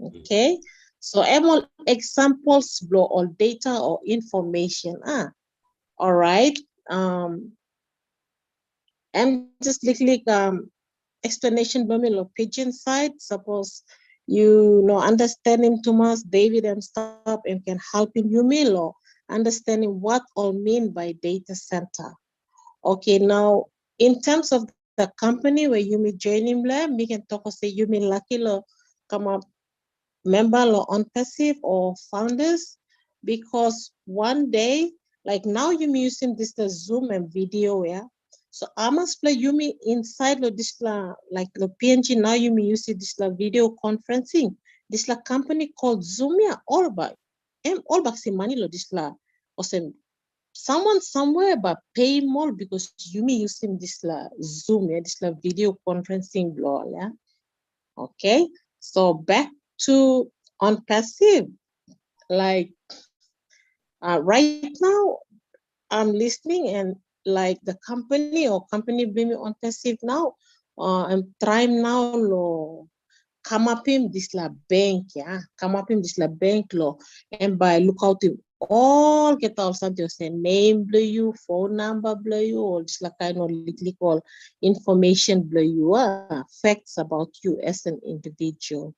Okay. So all examples blow all data or information. All right. And just like explanation bami pigeon side. Suppose you know understanding Thomas, David and stuff and can help him you mean or understanding what all mean by data center. Okay, now in terms of the company where you may join him, we can talk or say you mean lucky lo come up member or ONPASSIVE or founders, because one day, like now you're using this the Zoom and video, yeah. So I must play you mean inside of this like the PNG now you may use this video conferencing. This company called Zoom, yeah, all back see money lo this or some someone somewhere but pay more because you may using this Zoom, yeah, this video conferencing blog, yeah. Okay, so back to ONPASSIVE, like right now I'm listening and like the company bring me ONPASSIVE now, I'm trying now lo come up in this bank, yeah, come up in this bank law and by look out in all get all something say name blue you, phone number blue you, or just like kind of little information blue you, facts about you as an individual.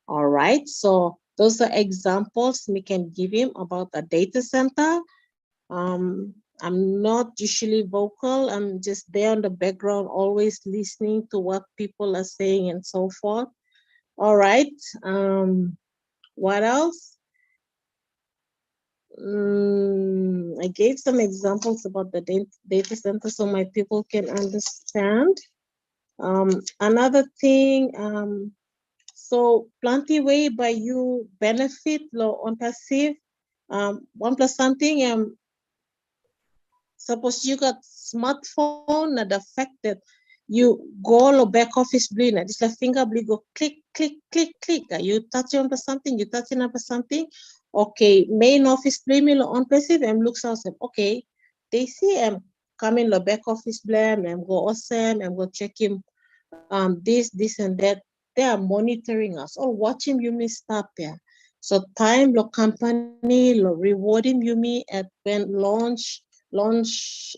All right, so those are examples we can give him about a data center. I'm not usually vocal. I'm just there on the background, always listening to what people are saying and so forth. All right, what else? I gave some examples about the data center so my people can understand. Another thing, so plenty way by you benefit lo ONPASSIVE. One plus something, suppose you got smartphone, the fact that you go to back office blue, this like finger blue go click, click, click, click. You touch on something, you touching up something. Okay, main office blue me ONPASSIVE and looks awesome. Okay, they see coming to back office blame and go awesome and go check him this and that. They are monitoring us or watching you me stop here. So time lo company lo rewarding you me at when launch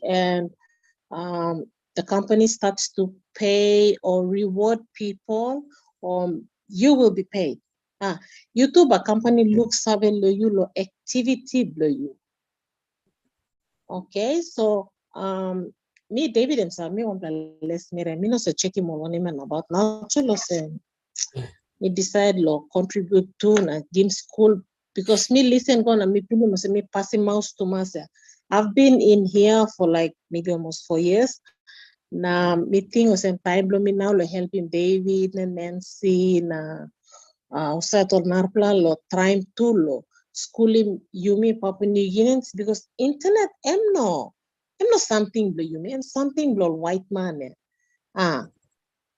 and the company starts to pay or reward people, you will be paid. YouTube a company looks at you activity below you. Okay, so me David and Sam me want to less me no so check him on him about now me decide lo contribute to na game school because me listen gonna me people must me passing mouse to myself. I've been in here for like maybe almost 4 years. Na meeting was time blow me now lo helping David and Nancy na usa tornarpla lo trying to lo schooling Yumi Papua New Guineans because internet em no something blow Yumi and something blow white man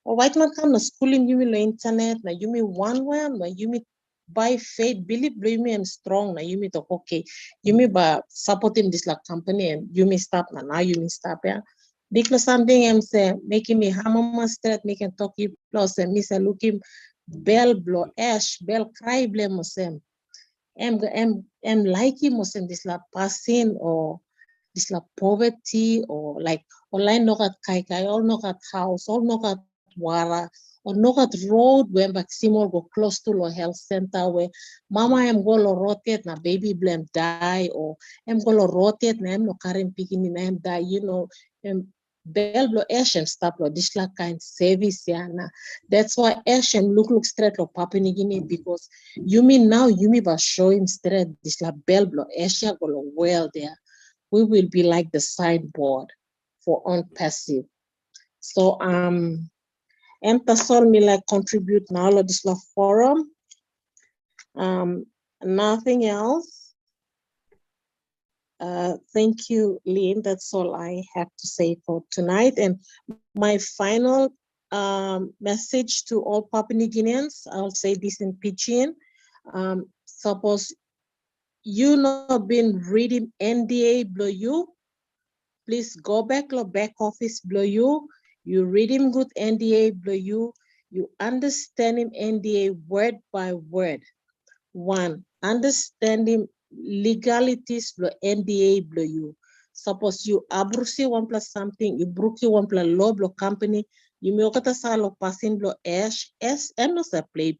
or white man come na schooling Yumi lo internet na Yumi one way na Yumi by faith believe Yumi and strong na Yumi to okay Yumi ba supporting this like company and Yumi stop na now Yumi stop yeah because something I'm say making me hammer straight making talk you plus and me say looking bell blow ash bell cry blame musem em like him musem this la passing or this la poverty or like online no got kai all no got house all no got wara or no got road when Maximo go close to lo health center where mama am go lo rotate na baby blame die or am go lo rotate na am no karim picking na am die you know bell blow Asian stop lo this la kind service yana. That's why Asian look straight lo Papua New Guinea because you mean now you mean by showing straight this la bell blow Asia go lo well there. We will be like the signboard for ONPASSIVE. So Emtasol me like contribute now to this forum. Nothing else. Thank you, Lynn. That's all I have to say for tonight. And my final message to all Papua New Guineans, I'll say this in Pidgin. Suppose you not been reading NDA below you, please go back to back office below you. You read him good NDA below you understand him NDA word by word. One, understanding legalities below NDA below you. Suppose you abrusi 1 plus something, you bruki 1 plus law below company, you may okata salo passing below ash, SM no sa play.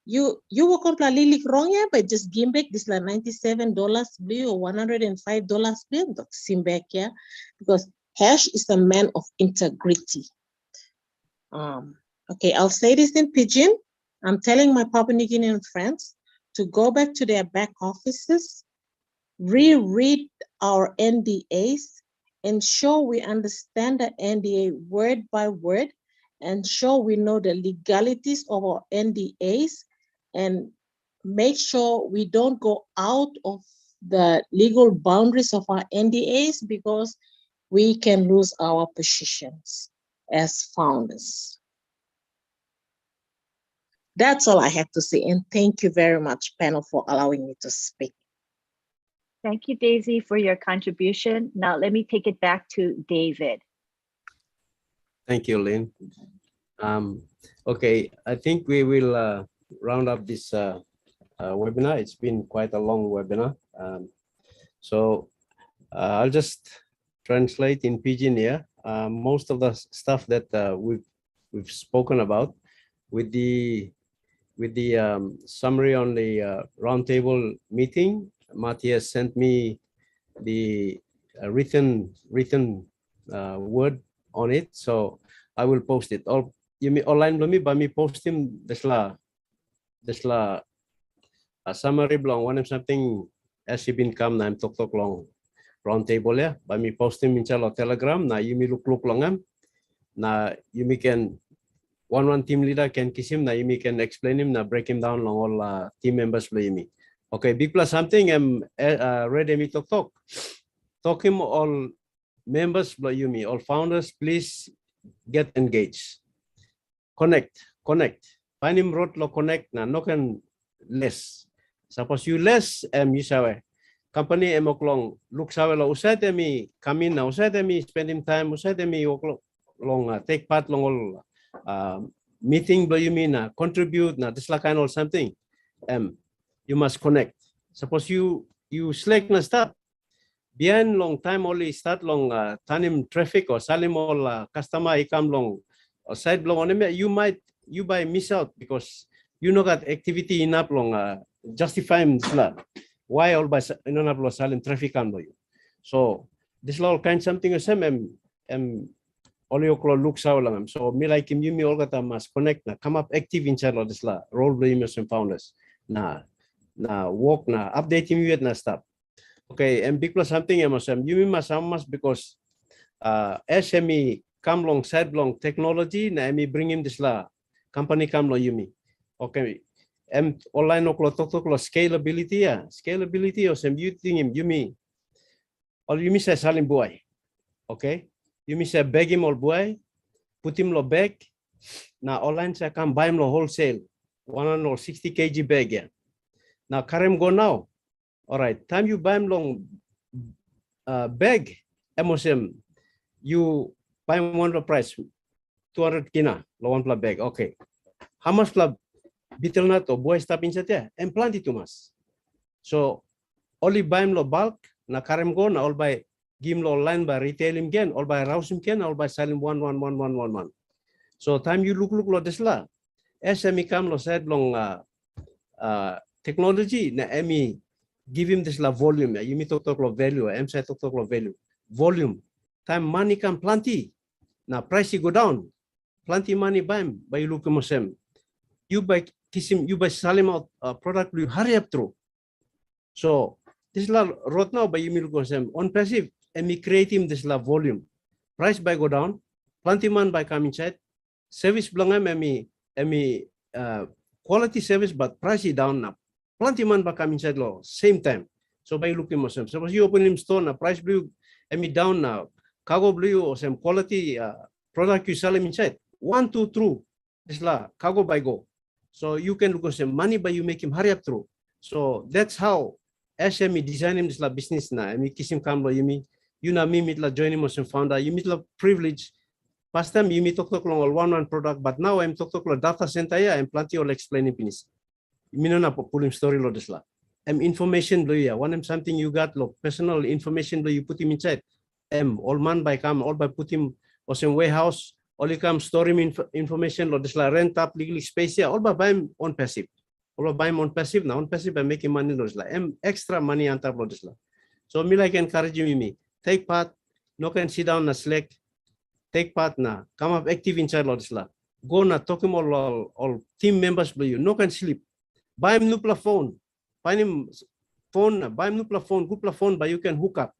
You will completely wrong here, but just give back this like $97 bill or $105 bill, sim back here, because Hash is a man of integrity. Okay, I'll say this in Pidgin. I'm telling my Papua New Guinean friends to go back to their back offices, reread our NDAs, ensure we understand the NDA word by word, ensure we know the legalities of our NDAs, and make sure we don't go out of the legal boundaries of our NDAs because we can lose our positions as founders. That's all I have to say. And thank you very much, panel, for allowing me to speak. Thank you, Daisy, for your contribution. Now let me take it back to David. Thank you, Lynn. Okay, I think we will round up this webinar. It's been quite a long webinar. So I'll just translate in Pidgin here. Most of the stuff that we've spoken about with the summary on the roundtable meeting, Matthias sent me the written word on it, so I will post it. All you mean online belum ba mi post him desla a summary belong one of something as you been come na talk long round table ya ba mi post him inshallah Telegram na you mi look langam na you mi can one team leader can kiss him na you mi can explain him na break him down long all team members play me. Okay, big plus something ready me talk him all members below you me all founders, please get engaged, connect find him road lo connect na no can less suppose you less you sawe company emoklong look sawe lo usai me come in na usai me spending time usai me long take part long all meeting below you me na contribute na this kind of something you must connect. Suppose you select na start behind long time only start long tanim traffic or salim all customer come long or side long on you might miss out because you know that activity enough long justify why all by no salim traffic come you. So this all kind something the same only look lang so me like him you me all got must connect na come up active inside of this role players and founders na walk na update him yet na stop. Okay, and big plus something you must because SME come long side long technology na me bring him this company come lo yumi. Okay, and online talk scalability scalability or some you think him yumi or yumi say salim boy. Okay, yumi say beg him all boy put him lo bag na online say come buy him lo wholesale 160 kg bag yeah. Now Karim go now. All right, time you buy him long bag, MOSM, you buy him one price, 200 kina, lo one plus bag. Okay, how much plus beetle nut or boy stop inside there and plant it to mas. So only buy him lo bulk, na Karim go na all by give him lo line by retail him again, all by rouse him again, all by selling one. So time you look lo this la, SME come lo said long technology na emi give him this volume you me talk value say talk value volume time money come plenty now price go down plenty money buy him by you look him you buy kiss him you buy sell him out product you hurry up through so this road now by you me look him on passive and me create him this volume price by go down plenty man by come inside service belong emi quality service but price down now plenty man back come inside law same time. So by looking myself, suppose you open him store na price blue down now, cargo blue or some quality product you sell him inside. 1, 2 through this la cargo by go. So you can look at some money by you make him hurry up through. So that's how SME design him la business na emi kisim kamlo yumi yuna mi mitla joining motion founder you mitla privilege past time you mit talk long one product but now I'm talk data center ya I'm plenty all explaining pinis minona pulim story lo desla information lo ya one something you got lo personal information lo you put him inside all man by come all by put him was in warehouse all you come store him information lo desla rent up legal space ya all by buy him on passive all by him on passive now on passive by making money lo desla extra money on top lo desla so me like encourage me take part no can sit down na slack take part na come up active inside lo desla go na talk him all team members lo you no can sleep buy him nupla phone find him phone buy him nupla phone good phone but you can hook up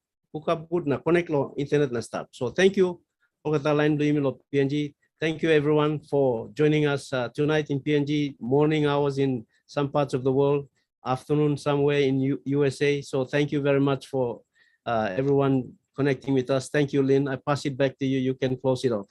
good na connect lo internet na stuff so thank you Okata line do email PNG thank you everyone for joining us tonight in PNG morning hours in some parts of the world afternoon somewhere in USA so thank you very much for everyone connecting with us. Thank you, Lynn. I pass it back to you. You can close it off.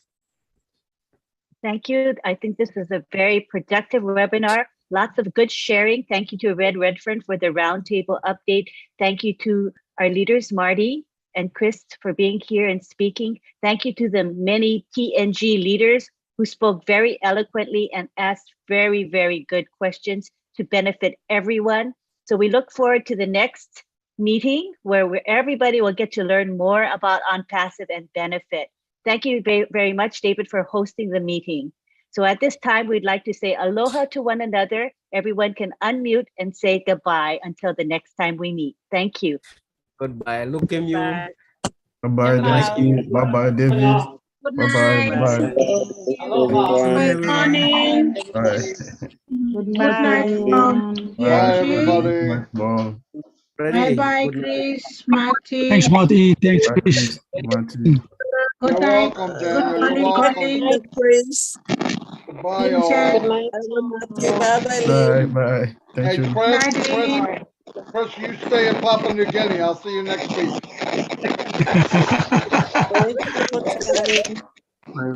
Thank you. I think this was a very productive webinar. Lots of good sharing. Thank you to Red Redfern for the roundtable update. Thank you to our leaders, Marty and Chris, for being here and speaking. Thank you to the many PNG leaders who spoke very eloquently and asked very, very good questions to benefit everyone. So we look forward to the next meeting where everybody will get to learn more about ONPASSIVE and benefit. Thank you very much, David, for hosting the meeting. So at this time, we'd like to say aloha to one another. Everyone can unmute and say goodbye until the next time we meet. Thank you. Goodbye. Look at you. Bye-bye, David. Bye-bye, David. Good Bye-bye. night. Bye. Good morning. Bye. Good night from Bye, PNG. everybody. Bye. Bye-bye, Chris, Marty. Thanks, Marty. Thanks, Bye, Chris. Martin. Good You're night. welcome, Good Daniel. You're morning, welcome. Colin. Chris. Goodbye, Vincent. all. Bye. Bye. Thank Hey, you. Chris, you stay in Papua New Guinea. I'll see you next week. Thank you for coming.